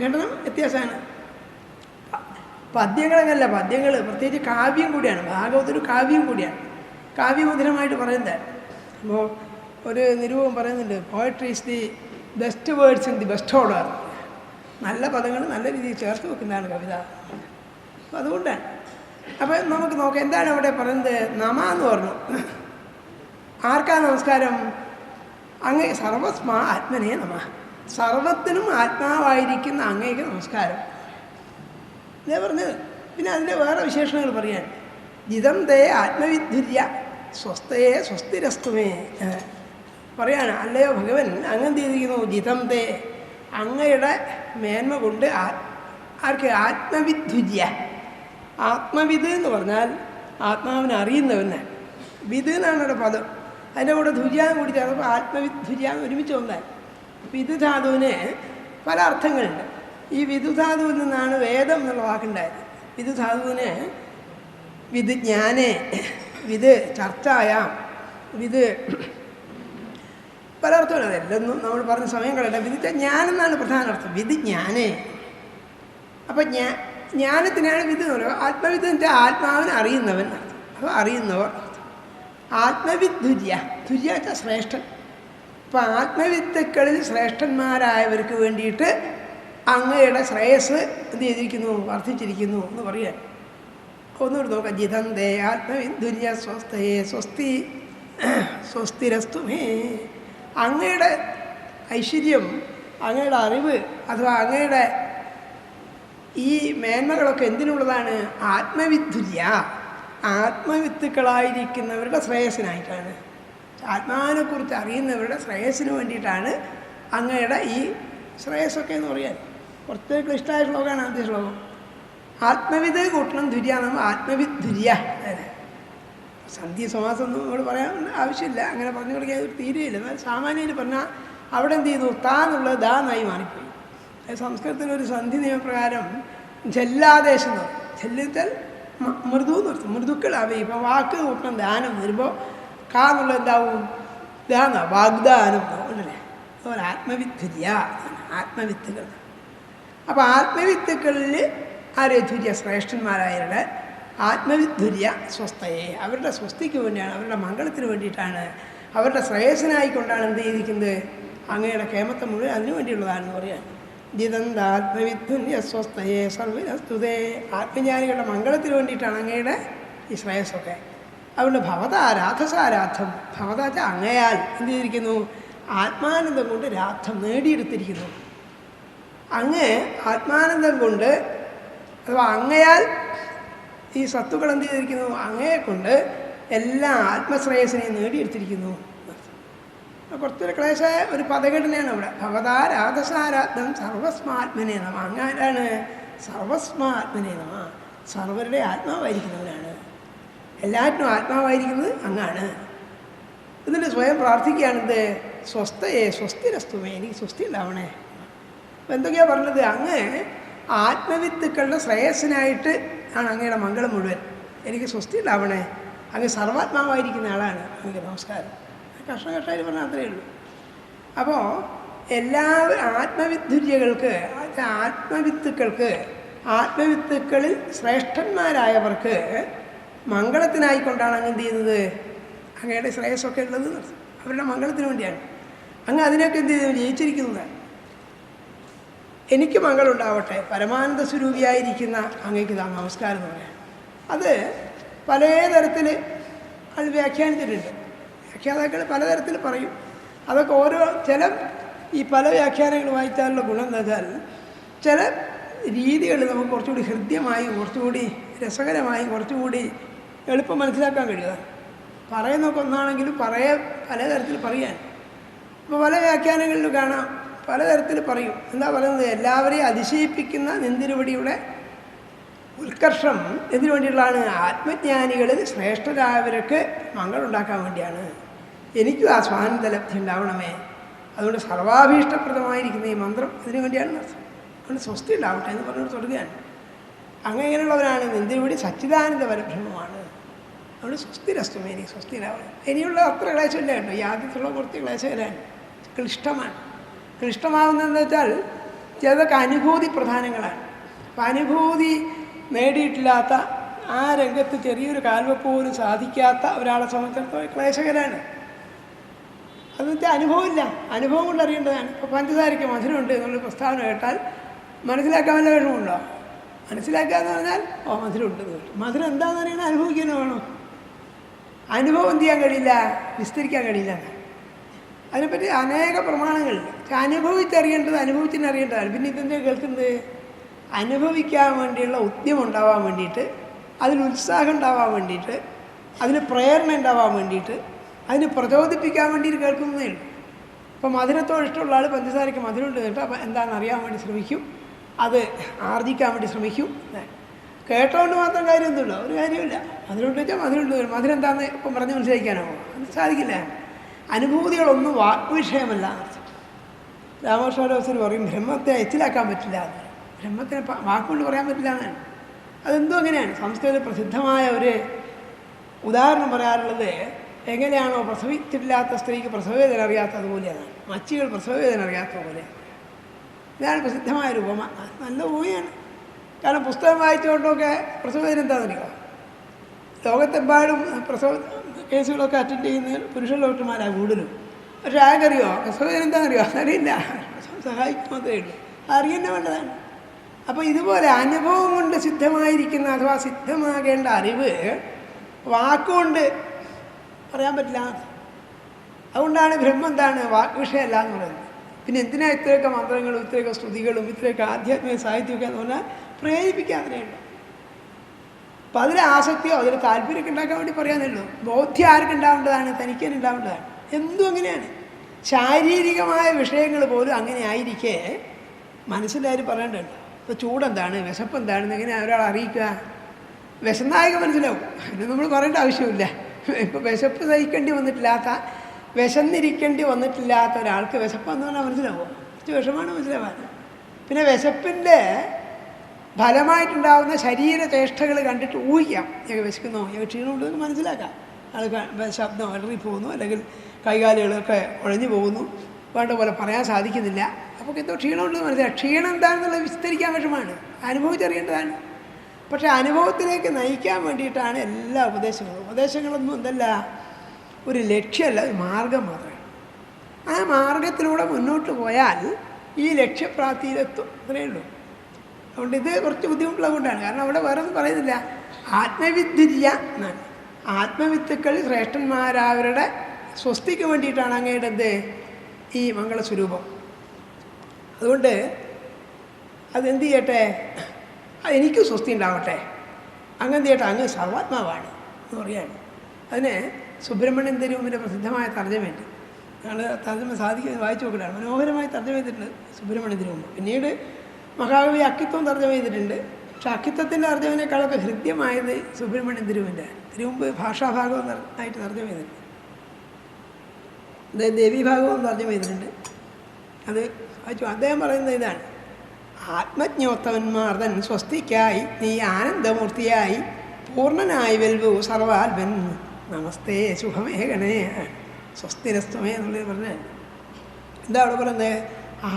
ഘടനം വ്യത്യാസമാണ്. പദ്യങ്ങളങ്ങനല്ല. പദ്യങ്ങൾ പ്രത്യേകിച്ച് കാവ്യം കൂടിയാണ്. ഭാഗവതൊരു കാവ്യം കൂടിയാണ്. കാവ്യമധുരമായിട്ട് പറയുന്നത്. അപ്പോൾ ഒരു നിരൂപം പറയുന്നുണ്ട്, poetry is the best words in the best order. നല്ല പദങ്ങൾ നല്ല രീതിയിൽ ചേർത്ത് വെക്കുന്നതാണ് കവിത. അപ്പോൾ അതുകൊണ്ടാണ്. അപ്പോൾ നമുക്ക് നോക്കാം എന്താണ് അവിടെ പറയുന്നത്. നമ എന്ന് പറഞ്ഞു. ആർക്കാ നമസ്കാരം? അങ്ങേ സർവസ്മാ ആത്മനേ നമ. സർവത്തിനും ആത്മാവായിരിക്കുന്ന അങ്ങേക്ക് നമസ്കാരം ഇതേ പറഞ്ഞത്. പിന്നെ അതിൻ്റെ വേറെ വിശേഷണങ്ങൾ പറയാൻ. ജിതം തേ ആത്മവിദ്ധുര്യ സ്വസ്ഥയെ സ്വസ്ഥിരസ്തുമേ പറയാണ്. അല്ലയോ ഭഗവൻ, അങ്ങെന്ത് ചെയ്തിരിക്കുന്നു? ജിതം തേ, അങ്ങയുടെ മേന്മ കൊണ്ട് ആർക്ക്? ആത്മവിദ്ധുര്യ. ആത്മവിധ് എന്ന് പറഞ്ഞാൽ ആത്മാവിനെ അറിയുന്നവന്. വിധ് എന്നാണ് അവിടെ പദം. അതിൻ്റെ കൂടെ ധുര്യാന്ന് കൂടി ചേർന്നപ്പോൾ ആത്മവിദ്ധുര്യാന്ന് ഒരുമിച്ച് ഒന്നായി. വിധു ധാതുവിന് പല അർത്ഥങ്ങളുണ്ട്. ഈ വിധു ധാതുവിൽ നിന്നാണ് വേദം എന്നുള്ള വാക്കുണ്ടായത്. വിധു ധാതുവിന് വിത് ജ്ഞാനേ, വിത് ചർച്ചായാം, വിത് പല അർത്ഥമാണ്. അതെല്ലൊന്നും നമ്മൾ പറഞ്ഞ സമയം കളയണ്ട. വിധിച്ച ജ്ഞാനെന്നാണ് പ്രധാന അർത്ഥം. വിധി ജ്ഞാനേ. അപ്പം ജ്ഞാനത്തിനാണ് വിധി എന്ന് പറയുക. ആത്മവിത്ത് എന്ന് വെച്ചാൽ ആത്മാവിനെ അറിയുന്നവൻ അർത്ഥം. അപ്പോൾ അറിയുന്നവർ അർത്ഥം. ആത്മവിത്ത് തുര്യ, തുര്യ വെച്ചാൽ ശ്രേഷ്ഠൻ. അപ്പം ആത്മവിത്തുക്കളിൽ ശ്രേഷ്ഠന്മാരായവർക്ക് വേണ്ടിയിട്ട് അങ്ങയുടെ ശ്രേയസ് എന്ത് ചെയ്തിരിക്കുന്നു, വർദ്ധിച്ചിരിക്കുന്നു എന്ന് പറയാൻ. ഒന്നുകൂടി നോക്കാം. ജിതന്തേ ആത്മവിദ്ദുര്യ സ്വസ്ഥയെ സ്വസ്തി സ്വസ്തിരസ്തുമേ. അങ്ങയുടെ ഐശ്വര്യം, അങ്ങയുടെ അറിവ് അഥവാ അങ്ങയുടെ ഈ മേന്മകളൊക്കെ എന്തിനുള്ളതാണ്? ആത്മവിദ്ദുര്യ, ആത്മവിത്തുക്കളായിരിക്കുന്നവരുടെ ശ്രേയസ്സിനായിട്ടാണ്. ആത്മാവിനെക്കുറിച്ച് അറിയുന്നവരുടെ ശ്രേയസ്സിന് വേണ്ടിയിട്ടാണ് അങ്ങയുടെ ഈ ശ്രേയസ്സൊക്കെ എന്ന് പറയാൻ. കുറച്ച് ക്ലിഷ്ടമായ ശ്ലോകമാണ് ആദ്യ ശ്ലോകം. ആത്മവിത് കൂട്ടണം ധുര്യ നമ്മൾ ആത്മവിദ്ദുര്യ. സന്ധി സമാസം നമ്മൾ പറയാൻ ആവശ്യമില്ല, അങ്ങനെ പറഞ്ഞു കൊടുക്കാൻ തീരെയില്ല. എന്നാൽ സാമാന്യന് പറഞ്ഞാൽ അവിടെ എന്ത് ചെയ്തു, താ എന്നുള്ളത് ദാ എന്നായി മാറിപ്പോയി. സംസ്കൃതത്തിലൊരു സന്ധി നിയമപ്രകാരം ജല്ലാദേശം എന്ന് പറയും. ജല്ലിച്ചാൽ മൃദു എന്ന് പറയും, മൃദുക്കളാവേ. ഇപ്പം വാക്ക് കൂട്ടണം ദാനം വരുമ്പോൾ കാ എന്നുള്ളത് എന്താവും, ദാന വാഗ്ദാനം അല്ലേ. അതുപോലെ ആത്മവിദ്ദുര്യ, ആത്മവിത്തുകൾ. അപ്പോൾ ആത്മവിത്തുക്കളിൽ ആരെ ധുര്യ, ശ്രേഷ്ഠന്മാരായവരുടെ ആത്മവിദ്ദുര്യ സ്വസ്ഥയെ, അവരുടെ സ്വസ്തിക്ക് വേണ്ടിയാണ്, അവരുടെ മംഗളത്തിന് വേണ്ടിയിട്ടാണ്, അവരുടെ ശ്രേയസ്സിനായിക്കൊണ്ടാണ് എന്ത് ചെയ്തിരിക്കുന്നത്, അങ്ങയുടെ കേമത്തെ മുഴുവൻ അതിനു വേണ്ടിയുള്ളതാണെന്ന് പറയാൻ. ജിതന്ത ആത്മവിദ്ദുര്യ സ്വസ്ഥയെ സർവസ്തുതേ, ആത്മജ്ഞാനികളുടെ മംഗളത്തിന് വേണ്ടിയിട്ടാണ് അങ്ങയുടെ ഈ ശ്രേയസ്സൊക്കെ. അതുകൊണ്ട് ഭവത രാധസാരാധം, ഭവത അങ്ങയാൽ എന്ത് ചെയ്തിരിക്കുന്നു, ആത്മാനന്ദം കൊണ്ട് രാധം നേടിയെടുത്തിരിക്കുന്നു. അങ്ങ് ആത്മാനന്ദം കൊണ്ട് അഥവാ അങ്ങയാൽ ഈ സത്തുക്കൾ എന്ത് ചെയ്തിരിക്കുന്നു, അങ്ങയെ കൊണ്ട് എല്ലാ ആത്മശ്രേയസിനെയും നേടിയെടുത്തിരിക്കുന്നു. കുറച്ചൊരു ക്ലേശ ഒരു പദഘടനയാണ് അവിടെ. ഭവതാ രാധസാരാധം സർവസ്മാത്മനെ നമ. അങ്ങാരാണ് സർവസ്മാത്മനെ നമ, സർവരുടെ ആത്മാവായിരിക്കുന്നവനാണ്. എല്ലാറ്റിനും ആത്മാവായിരിക്കുന്നത് അങ്ങാണ്. എന്നിട്ട് സ്വയം പ്രാർത്ഥിക്കുകയാണെന്ത്, സ്വസ്ഥയെ സ്വസ്തിരസ്തുമേ, എനിക്ക് സ്വസ്തി ഉണ്ടാവണേ. അപ്പം എന്തൊക്കെയാണ് പറഞ്ഞത്, അങ്ങ് ആത്മവിത്തുക്കളുടെ ശ്രേയസ്സിനായിട്ട് ആണ് അങ്ങയുടെ മംഗളം മുഴുവൻ. എനിക്ക് സ്വസ്തി ഉണ്ടാവണേ, അങ്ങ് സർവാത്മാവായിരിക്കുന്ന ആളാണ്, അങ്ങ് നമസ്കാരം. കഷ്ണകഷ്ടായിട്ട് പറഞ്ഞാൽ അത്രയേ ഉള്ളൂ. അപ്പോൾ എല്ലാവരും ആത്മവിദ്ദുര്യകൾക്ക്, ആത്മവിത്തുക്കൾക്ക്, ആത്മവിത്തുക്കളിൽ ശ്രേഷ്ഠന്മാരായവർക്ക് മംഗളത്തിനായിക്കൊണ്ടാണ് അങ്ങ് എന്ത് ചെയ്യുന്നത്, അങ്ങയുടെ ശ്രേയസ്സൊക്കെ ഉള്ളത് അവരുടെ മംഗളത്തിന് വേണ്ടിയാണ്. അങ്ങ് അതിനൊക്കെ എന്ത് ചെയ്തു, ജയിച്ചിരിക്കുന്നതാണ്. എനിക്ക് മംഗളുണ്ടാവട്ടെ, പരമാനന്ദ സ്വരൂപിയായിരിക്കുന്ന അങ്ങേക്ക് താ നമസ്കാരം എന്ന് പറയാം. അത് പലതരത്തിൽ അത് വ്യാഖ്യാനിച്ചിട്ടുണ്ട്. വ്യാഖ്യാതാക്കൾ പലതരത്തിൽ പറയും. അതൊക്കെ ഓരോ ചില ഈ പല വ്യാഖ്യാനങ്ങൾ വായിച്ചാലുള്ള ഗുണം എന്താ വെച്ചാൽ, ചില രീതികൾ നമുക്ക് കുറച്ചുകൂടി ഹൃദ്യമായും കുറച്ചുകൂടി രസകരമായും കുറച്ചുകൂടി എളുപ്പം മനസ്സിലാക്കാൻ കഴിയുക. പറയുന്നൊക്കെ ഒന്നാണെങ്കിലും പലതരത്തിൽ പറയാൻ. ഇപ്പോൾ പല വ്യാഖ്യാനങ്ങളിലും കാണാം, പലതരത്തിൽ പറയും. എന്താ പറയുന്നത്, എല്ലാവരെയും അതിശയിപ്പിക്കുന്ന നിന്തിരുവടിയുടെ ഉത്കർഷം എന്തിനു വേണ്ടിയുള്ളതാണ്, ആത്മജ്ഞാനികളിൽ ശ്രേഷ്ഠരായവർക്ക് മംഗളുണ്ടാക്കാൻ വേണ്ടിയാണ്. എനിക്കും ആ സ്വാനന്ദലബ്ധി ഉണ്ടാവണമേ, അതുകൊണ്ട് സർവാഭീഷ്ടപ്രദമായിരിക്കുന്ന ഈ മന്ത്രം അതിനു വേണ്ടിയാണ് അർത്ഥം. അതുകൊണ്ട് സ്വസ്തി ഉണ്ടാവട്ടെ എന്ന് പറഞ്ഞുകൊണ്ട് തുടങ്ങുകയാണ്. അങ്ങനെയുള്ളവരാണ് നിന്തിരുവടി സച്ചിദാനന്ദ പരബ്രഹ്മമാണ്. അതുകൊണ്ട് സ്വസ്തിരസ്തുമേ, എനിക്ക് സ്വസ്തി ഉണ്ടാവണം. ഇനിയുള്ള അത്ര ക്ലേശമില്ല കേട്ടോ. ഈ ആദ്യത്തുള്ള കുറച്ച് ക്ലേശകരാണ്, ക്ലിഷ്ടമാണ്. ക്ലിഷ്ടമാവുന്നതെന്ന് വെച്ചാൽ ചിലതൊക്കെ അനുഭൂതി പ്രധാനങ്ങളാണ്. അപ്പം അനുഭൂതി നേടിയിട്ടില്ലാത്ത, ആ രംഗത്ത് ചെറിയൊരു കാൽവെപ്പ് പോലും സാധിക്കാത്ത ഒരാളെ സംബന്ധിച്ചിടത്തോളം ക്ലേശകരാണ്. അതെന്ന് വെച്ചാൽ അനുഭവമില്ല, അനുഭവം കൊണ്ട് അറിയേണ്ടതാണ്. ഇപ്പോൾ പഞ്ചസാരയ്ക്ക് മധുരമുണ്ട് എന്നുള്ള പ്രസ്താവന കേട്ടാൽ മനസ്സിലാക്കാൻ വല്ല വിഷമമുണ്ടോ? മനസ്സിലാക്കുക എന്ന് പറഞ്ഞാൽ മധുരമുണ്ട് എന്ന് കേട്ടു. മധുരം എന്താണെന്ന് അറിയണം, അനുഭവിക്കാനോ വേണോ? അനുഭവം എന്ത് ചെയ്യാൻ കഴിയില്ല, വിസ്തരിക്കാൻ കഴിയില്ല. അതിനെപ്പറ്റി അനേക പ്രമാണങ്ങളുണ്ട്. പക്ഷെ അനുഭവിച്ചറിയേണ്ടത് അനുഭവിച്ചിട്ടറിയേണ്ടതാണ്. പിന്നെ ഇതെന്താ കേൾക്കുന്നത്, അനുഭവിക്കാൻ വേണ്ടിയുള്ള ഉദ്യമം ഉണ്ടാവാൻ വേണ്ടിയിട്ട്, അതിന് ഉത്സാഹം ഉണ്ടാവാൻ വേണ്ടിയിട്ട്, അതിന് പ്രേരണ ഉണ്ടാവാൻ വേണ്ടിയിട്ട്, അതിന് പ്രചോദിപ്പിക്കാൻ വേണ്ടിയിട്ട് കേൾക്കുന്നതേ ഉള്ളൂ. അപ്പോൾ മധുരത്തോട് ഇഷ്ടമുള്ള ആൾ പഞ്ചസാരയ്ക്ക് മധുരമുണ്ട് കേട്ടോ, അപ്പോൾ എന്താണെന്ന് അറിയാൻ വേണ്ടി ശ്രമിക്കും, അത് ആർജിക്കാൻ വേണ്ടി ശ്രമിക്കും. കേട്ടോണ്ട് മാത്രം കാര്യമൊന്നുമില്ല, ഒരു കാര്യമില്ല. മധുരമുണ്ട് വെച്ചാൽ മധുരമുണ്ട്, മധുരം എന്താണെന്ന് ഇപ്പം പറഞ്ഞ് മനസ്സിലാക്കാനാവോ? അത് സാധിക്കില്ല. അനുഭൂതികളൊന്നും വാഗ്വിഷയമല്ല. രാമകൃഷ്ണോത്സവർ പറയും ബ്രഹ്മത്തെ എച്ചിലാക്കാൻ പറ്റില്ല. ബ്രഹ്മത്തിനെ വാക്കുകൊണ്ട് പറയാൻ പറ്റില്ല എന്നാണ്. അതെന്തോ അങ്ങനെയാണ്. സംസ്കൃതത്തിൽ പ്രസിദ്ധമായ ഒരു ഉദാഹരണം പറയാറുള്ളത്, എങ്ങനെയാണോ പ്രസവിച്ചിട്ടില്ലാത്ത സ്ത്രീക്ക് പ്രസവവേദന അറിയാത്തതുപോലെയാണ് മച്ചികൾ പ്രസവവേദന അറിയാത്തതുപോലെ. ഇതാണ് പ്രസിദ്ധമായ ഒരു ഉപമ. നല്ല ഉപമയാണ്. കാരണം പുസ്തകം വായിച്ചുകൊണ്ടൊക്കെ പ്രസവവേദന എന്താണെന്നറിയോ? ലോകത്തെമ്പാടും പ്രസവ കേസുകളൊക്കെ അറ്റൻഡ് ചെയ്യുന്ന പുരുഷ ഡോക്ടർമാരാണ് കൂടുതലും. പക്ഷെ ആർക്കറിയോ പ്രസവവേദന എന്താണെന്നറിയോ? അറിയില്ല. സഹായിക്കും മാത്രമേ ഉള്ളൂ. അറിയുന്ന വേണ്ടതാണ്. അപ്പോൾ ഇതുപോലെ അനുഭവം കൊണ്ട് സിദ്ധമായിരിക്കുന്ന അഥവാ സിദ്ധമാകേണ്ട അറിവ് വാക്കുകൊണ്ട് പറയാൻ പറ്റില്ല. അതുകൊണ്ടാണ് ബ്രഹ്മം എന്താണ് വാക്വിഷയമല്ല എന്ന് പറയുന്നത്. പിന്നെ എന്തിനാ ഇത്രയൊക്കെ മന്ത്രങ്ങളും ഇത്രയൊക്കെ സ്തുതികളും ഇത്രയൊക്കെ ആധ്യാത്മിക സാഹിത്യമൊക്കെ എന്ന് പറഞ്ഞാൽ പ്രേരിപ്പിക്കാതിനെയുണ്ട്. അപ്പം അതിൽ ആസക്തിയോ അതിൽ താല്പര്യമൊക്കെ ഉണ്ടാക്കാൻ വേണ്ടി പറയാനുള്ളൂ. ബോധ്യം ആർക്കുണ്ടാവേണ്ടതാണ്? തനിക്ക് ഉണ്ടാവേണ്ടതാണ്. എന്തും അങ്ങനെയാണ്. ശാരീരികമായ വിഷയങ്ങൾ പോലും അങ്ങനെ ആയിരിക്കെ മനസ്സിലാരും പറയേണ്ടതുണ്ട്. ഇപ്പോൾ ചൂടെന്താണ്, വിശപ്പെന്താണെന്ന് എങ്ങനെ ഒരാൾ അറിയിക്കുക? വിശന്നായക മനസ്സിലാവും. അതിന് നമ്മൾ പറയേണ്ട ആവശ്യമില്ല. ഇപ്പോൾ വിശപ്പ് സഹിക്കേണ്ടി വന്നിട്ടില്ലാത്ത, വിശന്നിരിക്കേണ്ടി വന്നിട്ടില്ലാത്ത ഒരാൾക്ക് വിശപ്പെന്ന് പറഞ്ഞാൽ മനസ്സിലാവും. കുറച്ച് വിഷമാണ് മനസ്സിലാവാൻ. പിന്നെ വിശപ്പിൻ്റെ ഫലമായിട്ടുണ്ടാകുന്ന ശരീരചേഷ്ടകൾ കണ്ടിട്ട് ഊഹിക്കാം. ഞങ്ങൾ വിശക്കുന്നോ, ഞങ്ങൾ ക്ഷീണമുണ്ടെന്ന് മനസ്സിലാക്കാം. ആൾ ശബ്ദം അലറി പോകുന്നു, അല്ലെങ്കിൽ കൈകാലുകളൊക്കെ ഉഴഞ്ഞു പോകുന്നു, വേണ്ട പോലെ പറയാൻ സാധിക്കുന്നില്ല. അപ്പോൾ എന്തോ ക്ഷീണമുണ്ടെന്ന് മനസ്സിലാക്കാം. ക്ഷീണം എന്താണെന്നുള്ളത് വിസ്തരിക്കാൻ വിഷമാണ്, അനുഭവിച്ചറിയേണ്ടതാണ്. പക്ഷേ അനുഭവത്തിലേക്ക് നയിക്കാൻ വേണ്ടിയിട്ടാണ് എല്ലാ ഉപദേശങ്ങളും. ഉപദേശങ്ങളൊന്നും എന്തല്ല, ഒരു ലക്ഷ്യമല്ല, ഒരു മാർഗം മാത്രമാണ്. ആ മാർഗത്തിലൂടെ മുന്നോട്ട് പോയാൽ ഈ ലക്ഷ്യപ്രാപ്തിയിലെത്തും. അത്രയേ ഉള്ളൂ. അതുകൊണ്ട് ഇത് കുറച്ച് ബുദ്ധിമുട്ടുള്ളത് കൊണ്ടാണ്. കാരണം അവിടെ വേറെ ഒന്നും പറയുന്നില്ല. ആത്മവിദ്യ എന്നാണ്. ആത്മവിത്തുക്കൾ ശ്രേഷ്ഠന്മാരവരുടെ സ്വസ്തിക്ക് വേണ്ടിയിട്ടാണ് അങ്ങയുടെ എന്ത് ഈ മംഗളസ്വരൂപം. അതുകൊണ്ട് അതെന്ത് ചെയ്യട്ടെ, എനിക്ക് സ്വസ്തി ഉണ്ടാവട്ടെ, അങ്ങ് എന്ത് ചെയ്യട്ടെ, അങ്ങ് സർവാത്മാവാണ് എന്ന് പറയാണ്. അതിന് സുബ്രഹ്മണ്യൻ തിരുമുമ്പിൻ്റെ പ്രസിദ്ധമായ തർജ്ജമയുണ്ട്. ഞങ്ങൾ തർജ്ജമ സാധിക്കുന്നത് വായിച്ചു നോക്കിയിട്ടാണ്. മനോഹരമായി തർജ്ജമ ചെയ്തിട്ടുണ്ട് സുബ്രഹ്മണ്യൻ തിരുമുമ്പ്. പിന്നീട് മഹാകവി അക്കിത്വം തർജ്ജമ ചെയ്തിട്ടുണ്ട്. പക്ഷെ അക്കിത്വത്തിൻ്റെ തർജ്ജമനേക്കാളൊക്കെ ഹൃദ്യമായത് സുബ്രഹ്മണ്യൻ തിരുമുമ്പിൻ്റെ. തിരുമുമ്പ് ഭാഷാഭാഗം ആയിട്ട് തർജ്ജമ ചെയ്തിട്ടുണ്ട്. അദ്ദേഹം ദേവീഭാഗവും തർജ്ജമ ചെയ്തിട്ടുണ്ട്. അത് വായിച്ചു. അദ്ദേഹം പറയുന്നത് ഇതാണ്: ആത്മജ്ഞോത്തവന്മാർ തൻ സ്വസ്തിക്കായി നീ ആനന്ദമൂർത്തിയായി പൂർണ്ണനായി വെൽവു സർവാത്മൻ നമസ്തേ ശുഭമേഘണേ സ്വസ്തിരസ്തമേ എന്നുള്ളത് പറഞ്ഞാൽ എന്താ അവിടെ പറയുന്നത്?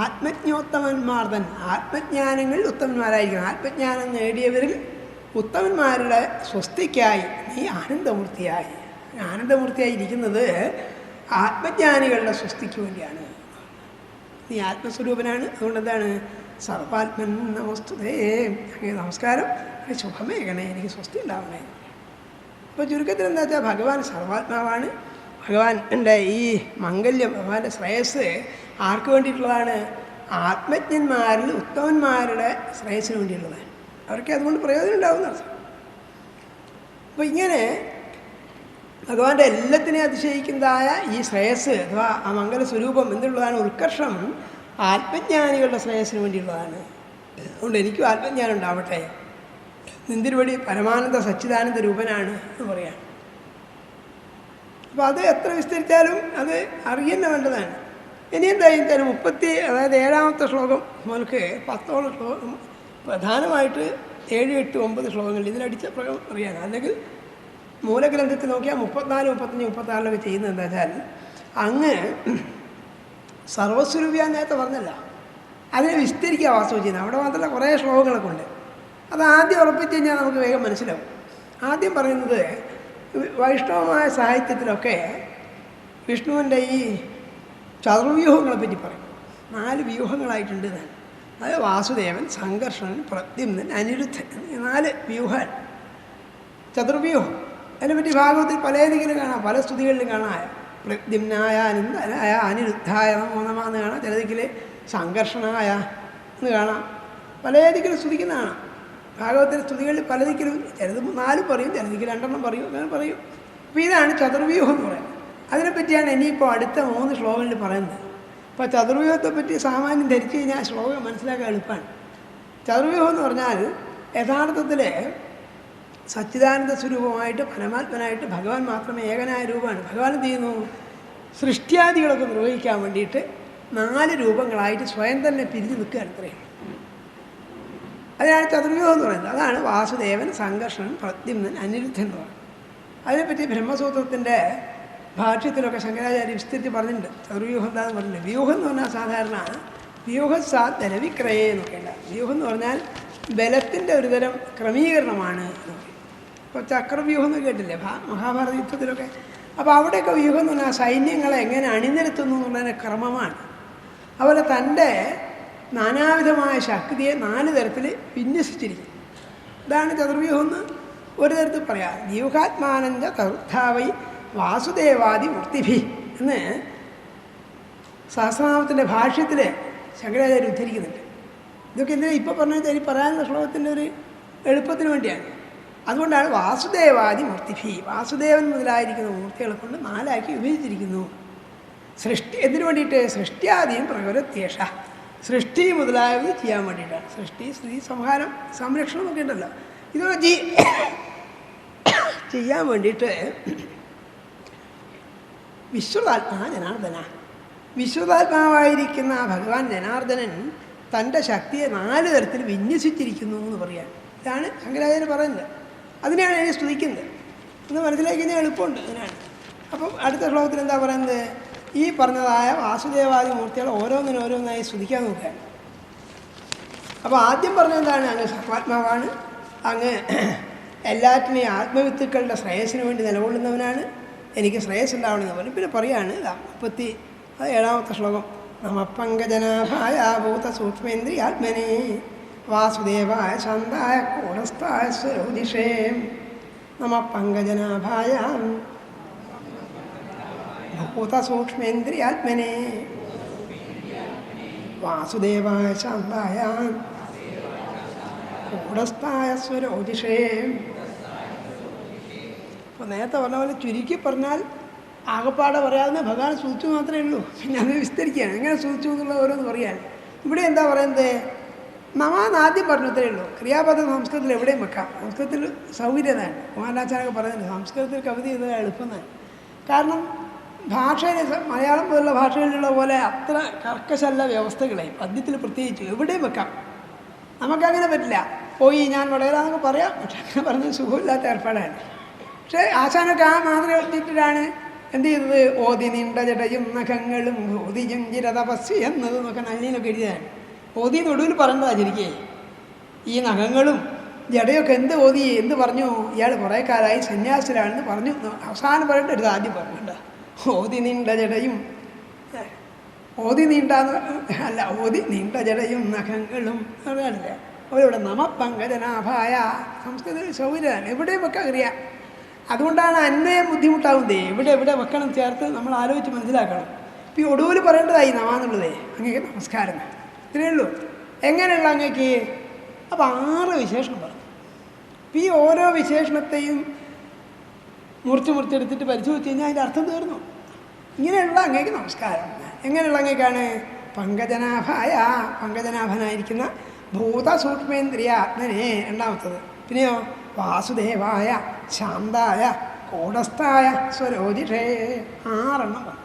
ആത്മജ്ഞോത്തമന്മാർ തൻ, ആത്മജ്ഞാനങ്ങളിൽ ഉത്തമന്മാരായിരിക്കണം. ആത്മജ്ഞാനം നേടിയവരിൽ ഉത്തമന്മാരുടെ സ്വസ്തിക്കായി നീ ആനന്ദമൂർത്തിയായി. ആനന്ദമൂർത്തിയായി ഇരിക്കുന്നത് ആത്മജ്ഞാനികളുടെ സ്വസ്തിക്ക് വേണ്ടിയാണ്. നീ ആത്മസ്വരൂപനാണ്. അതുകൊണ്ട് എന്താണ്? സർവാത്മൻ നമസ്തുതേ, അങ്ങനെ നമസ്കാരം, ശുഭമേഘണേ, എനിക്ക് സ്വസ്തി ഉണ്ടാവണേ. അപ്പോൾ ചുരുക്കത്തിൽ എന്താ വെച്ചാൽ ഭഗവാൻ സർവാത്മാവാണ്. ഭഗവാൻ്റെ ഈ മംഗല്യം, ഭഗവാന്റെ ശ്രേയസ് ആർക്ക് വേണ്ടിയിട്ടുള്ളതാണ്? ആത്മജ്ഞന്മാരിൽ ഉത്തമന്മാരുടെ ശ്രേയസ്സിന് വേണ്ടിയുള്ളതാണ്. അവർക്ക് അതുകൊണ്ട് പ്രയോജനം ഉണ്ടാവുന്ന അർത്ഥം. അപ്പോൾ ഇങ്ങനെ ഭഗവാന്റെ എല്ലാത്തിനെയും അതിശയിക്കുന്നതായ ഈ ശ്രേയസ് അഥവാ ആ മംഗലസ്വരൂപം എന്നുള്ളതാണ് ഉത്കർഷം ആത്മജ്ഞാനികളുടെ ശ്രേയസ്സിന് വേണ്ടിയുള്ളതാണ്. അതുകൊണ്ട് എനിക്കും ആത്മജ്ഞാനം ഉണ്ടാവട്ടെ. നിന്തിരുവടി പരമാനന്ദ സച്ചിദാനന്ദ രൂപനാണ് എന്ന് പറയാം. അപ്പോൾ അത് എത്ര വിസ്തരിച്ചാലും അത് അറിയുന്ന വേണ്ടതാണ്. ഇനി എന്തായാലും 7ാമത്തെ ശ്ലോകം മുതൽക്ക് 10ഓളം ശ്ലോകം, പ്രധാനമായിട്ട് 7, 8, 9 ശ്ലോകങ്ങൾ ഇതിലടിച്ച പ്രകാരം അറിയാൻ. അല്ലെങ്കിൽ മൂലഗ്രന്ഥത്തിൽ നോക്കിയാൽ 34, 35, 36 ചെയ്യുന്നത് എന്താ വെച്ചാൽ, അങ്ങ് സർവസ്വരൂപിയാ നേരത്തെ പറഞ്ഞല്ല, അതിനെ വിസ്തരിക്കുക വാസ്തവം ചെയ്യുന്നത്. അവിടെ മാത്രമല്ല, കുറേ ശ്ലോകങ്ങളൊക്കെ ഉണ്ട്. അത് ആദ്യം ഉറപ്പിച്ച് കഴിഞ്ഞാൽ നമുക്ക് വേഗം മനസ്സിലാവും. ആദ്യം പറയുന്നത് വൈഷ്ണവമായ സാഹിത്യത്തിലൊക്കെ വിഷ്ണുവിൻ്റെ ഈ ചതുർവ്യൂഹങ്ങളെ പറ്റി പറയും. 4 വ്യൂഹങ്ങളായിട്ടുണ്ട് എന്നാണ്. അത് വാസുദേവൻ, സംഘർഷണൻ, പ്രദ്യുമ്നൻ, അനിരുദ്ധൻ, 4 വ്യൂഹം, ചതുർവ്യൂഹം. അതിനെപ്പറ്റി ഭാഗവത്തിൽ പലതിലും കാണാം, പല സ്തുതികളിലും കാണാം. പ്രദ്യുമ്നായ, അനന്തനായ, അനിരുദ്ധായ മൂന്നമാന്ന് കാണാം. ചിലതിൽ സംഘർഷണായ എന്ന് കാണാം. പലതിലും സ്തുതിക്കുന്ന കാണാം. ഭാഗവത്തിൻ്റെ സ്തുതികളിൽ പലതിലും ചിലത് 4 പറയും, ചിലതിക്ക് 2 പറയും, അങ്ങനെ പറയും. അപ്പോൾ ഇതാണ് ചതുർവ്യൂഹം എന്ന് പറയുന്നത്. അതിനെപ്പറ്റിയാണ് ഇനിയിപ്പോൾ അടുത്ത 3 ശ്ലോകങ്ങളിൽ പറയുന്നത്. അപ്പോൾ ചതുർവ്യൂഹത്തെപ്പറ്റി സാമാന്യം ധരിച്ചു കഴിഞ്ഞാൽ ശ്ലോകം മനസ്സിലാക്കാൻ എളുപ്പമാണ്. ചതുർവ്യൂഹം എന്ന് പറഞ്ഞാൽ യഥാർത്ഥത്തിൽ സച്ചിദാനന്ദ സ്വരൂപമായിട്ട് പരമാത്മനായിട്ട് ഭഗവാൻ മാത്രമേ ഏകനായ രൂപമാണ്. ഭഗവാൻ എന്ത് ചെയ്യുന്നു? സൃഷ്ടിയാദികളൊക്കെ നിർവഹിക്കാൻ വേണ്ടിയിട്ട് 4 രൂപങ്ങളായിട്ട് സ്വയം തന്നെ പിരിഞ്ഞു നിൽക്കുകയാണ്. ഇത്രയും അതിനാണ് ചതുർവ്യൂഹം എന്ന് പറയുന്നത്. അതാണ് വാസുദേവൻ, സംഘർഷണൻ, പ്രദ്യുമ്നൻ, അനിരുദ്ധൻ എന്ന് പറയുന്നത്. അതിനെപ്പറ്റി ബ്രഹ്മസൂത്രത്തിൻ്റെ ഭാഷ്യത്തിലൊക്കെ ശങ്കരാചാര്യ വിസ്തരിച്ച് പറഞ്ഞിട്ടുണ്ട്. ചതുർവ്യൂഹം എന്താണെന്ന് പറഞ്ഞിട്ടുണ്ട്. വ്യൂഹം എന്ന് പറഞ്ഞാൽ സാധാരണ വ്യൂഹസാ ബലവിക്രയേ എന്നൊക്കെയുണ്ട്. വ്യൂഹം എന്ന് പറഞ്ഞാൽ ബലത്തിൻ്റെ ഒരുതരം ക്രമീകരണമാണ് എന്ന് പറയും. ഇപ്പോൾ ചക്രവ്യൂഹം എന്ന് കേട്ടില്ലേ മഹാഭാരത യുദ്ധത്തിലൊക്കെ. അപ്പോൾ അവിടെയൊക്കെ വ്യൂഹം എന്ന് പറഞ്ഞാൽ സൈന്യങ്ങളെ എങ്ങനെ അണിനിരത്തുന്നു എന്നുള്ളതിൻ്റെ ക്രമമാണ്. അതുപോലെ തൻ്റെ നാനാവിധമായ ശക്തിയെ 4 തരത്തിൽ വിന്യസിച്ചിരിക്കും. ഇതാണ് ചതുർവ്യൂഹം എന്ന് ഒരു തരത്തിൽ പറയാം. വ്യൂഹാത്മാനഞ്ച തറുദ്ധാവൈ വാസുദേവാദി മൂർത്തിഭി എന്ന് സഹസ്രനാമത്തിൻ്റെ ഭാഷ്യത്തിൽ ശങ്കരാചാര്യ ഉദ്ധരിക്കുന്നുണ്ട്. ഇതൊക്കെ എന്തിനാ ഇപ്പോൾ പറഞ്ഞാൽ ഈ പറയാനുള്ള ശ്ലോകത്തിൻ്റെ ഒരു എളുപ്പത്തിന് വേണ്ടിയാണ്. അതുകൊണ്ടാണ് വാസുദേവാദി മൂർത്തിഭി, വാസുദേവൻ മുതലായിരിക്കുന്ന മൂർത്തികളെ കൊണ്ട് 4 ആക്കി വിഭജിച്ചിരിക്കുന്നു. സൃഷ്ടി എന്തിനു വേണ്ടിയിട്ട്? സൃഷ്ടിയാദിയും പ്രകൃത്യേഷ, സൃഷ്ടി മുതലായത് ചെയ്യാൻ വേണ്ടിയിട്ടാണ്. സൃഷ്ടി, സ്ഥിതി, സംഹാരം, സംരക്ഷണം ഒക്കെ ഉണ്ടല്ലോ, ഇതൊക്കെ ചെയ്യാൻ വേണ്ടിയിട്ട് വിശ്വതാത്മാ ജനാർദ്ദന, വിശ്വതാത്മാവായിരിക്കുന്ന ഭഗവാൻ ജനാർദ്ദനൻ തൻ്റെ ശക്തിയെ 4 തരത്തിൽ വിന്യസിച്ചിരിക്കുന്നു എന്ന് പറയാൻ. ഇതാണ് ശങ്കരാചാര്യ പറയുന്നത്. അതിനെയാണ് അതിനെ സ്തുതിക്കുന്നത്. ഒന്ന് മനസ്സിലാക്കുന്നതിന് എളുപ്പമുണ്ട്. അതിനാണ്. അപ്പം അടുത്ത ശ്ലോകത്തിൽ എന്താ പറയുന്നത്? ഈ പറഞ്ഞതായ വാസുദേവാദി മൂർത്തികളെ ഓരോന്നിനോരോന്നായി സ്തുതിക്കാൻ നോക്കുകയാണ്. അപ്പോൾ ആദ്യം പറഞ്ഞത് എന്താണ്? അങ്ങ് സർവാത്മാവാണ്, അങ്ങ് എല്ലാറ്റിനെയും ആത്മവിത്തുക്കളുടെ ശ്രേയസ്സിന് വേണ്ടി നിലകൊള്ളുന്നവനാണ്, എനിക്ക് ശ്രേയസ് ഉണ്ടാവണമെന്ന് പറഞ്ഞു. പിന്നെ പറയാണ് 37ാമത്തെ ശ്ലോകം, നമ പങ്കജനാഭായ ഭൂത സൂക്ഷ്മേന്ദ്രിയാത്മനെ വാസുദേവായ ശാന്തായ കൂടസ്ഥായ സ്വരോദിഷേ നമ പങ്കജനാഭായ ഭൂതസൂക്ഷ്മേന്ദ്രിയാത്മനെ വാസുദേവായ ശാന്തായ കൂടസ്ഥായ സ്വരോദിഷേ. അപ്പോൾ നേരത്തെ പറഞ്ഞ പോലെ ചുരുക്കി പറഞ്ഞാൽ ആകപ്പാടെ പറയാവുന്ന ഭഗവാൻ സ്തുതിച്ചു മാത്രമേ ഉള്ളൂ. പിന്നെ അത് വിസ്തരിക്കുകയാണ് എങ്ങനെ സ്തുതിച്ചു എന്നുള്ള ഓരോന്ന് പറയുകയാണ്. ഇവിടെ എന്താ പറയുന്നത്? നമാന്ന് ആദ്യം പറഞ്ഞത്രേ ഉള്ളൂ. ക്രിയാപദം സംസ്കൃതത്തിൽ എവിടെയും വെക്കാം. സംസ്കൃതത്തിൽ സൗകര്യതാണ്. കുമാരനാച്ചാനൊക്കെ പറയുന്നത് സംസ്കൃതത്തിൽ കവിത ചെയ്തത് എളുപ്പമാണ്. കാരണം ഭാഷയിൽ മലയാളം പോലുള്ള ഭാഷകളിലുള്ള പോലെ അത്ര കർക്കശല്ല വ്യവസ്ഥകളെ പദ്യത്തിൽ പ്രത്യേകിച്ച് എവിടെയും വെക്കാം. നമുക്കങ്ങനെ പറ്റില്ല. പോയി ഞാൻ വളരാന്നൊക്കെ പറയാം, പക്ഷെ അങ്ങനെ പറഞ്ഞത് സുഖമില്ലാത്ത ഏർപ്പാടാണ്. പക്ഷേ ആശാനൊക്കെ ആ മാതൃക വെച്ചിട്ടാണ് എന്ത് ചെയ്തത്? ഓതി നീണ്ട ജടയും നഖങ്ങളും ഓതിയും ചിരതപസ്വി എന്നതെന്നൊക്കെ നല്ലിനൊക്കെ എഴുതിയതാണ്. ഓതി നൊടുവിൽ പറഞ്ഞതാ ശരിക്കേ. ഈ നഖങ്ങളും ജടയൊക്കെ എന്ത് പറഞ്ഞു? ഇയാൾ കുറേ കാലമായി സന്യാസിലാണെന്ന് പറഞ്ഞു. അവസാനം പറയേണ്ട ഒരു ആദ്യം പറഞ്ഞിട്ടുണ്ടോ? ഓതി നീണ്ട ജടയും ഓതി നീണ്ട ജടയും നഖങ്ങളും അറിയാനില്ല. അവരിവിടെ നമ പങ്കജനാഭായ സംസ്കൃതത്തിൽ സൗകര്യമാണ്. എവിടെയും വെക്കാൻ അറിയാം. അതുകൊണ്ടാണ് അന്വയം ബുദ്ധിമുട്ടാവുന്നതേ. എവിടെ വെക്കണം ചേർത്ത് നമ്മൾ ആലോചിച്ച് മനസ്സിലാക്കണം. ഇപ്പോൾ ഈ ഒടുവിൽ പറയേണ്ടതായി നമാന്നുള്ളതേ. അങ്ങേക്ക് നമസ്കാരം, ഇത്രയേ ഉള്ളൂ. എങ്ങനെയുള്ള അങ്ങേക്ക്? അപ്പോൾ 6 വിശേഷണം പറഞ്ഞു. അപ്പോൾ ഈ ഓരോ വിശേഷണത്തെയും മുറിച്ചെടുത്തിട്ട് പരിശോധിച്ച് കഴിഞ്ഞാൽ അതിൻ്റെ അർത്ഥം തീർന്നു. ഇങ്ങനെയുള്ള അങ്ങേക്ക് നമസ്കാരം. എങ്ങനെയുള്ള അങ്ങേക്കാണ്? പങ്കജനാഭായ, പങ്കജനാഭനായിരിക്കുന്ന ഭൂതസൂക്ഷ്മേന്ദ്രിയ ആത്മനെ. രണ്ടാമത്തത്. പിന്നെയോ വാസുദേവായ ശാന്തായ കൂടസ്ഥായ സ്വരോജിഷേ. 6 പറഞ്ഞു.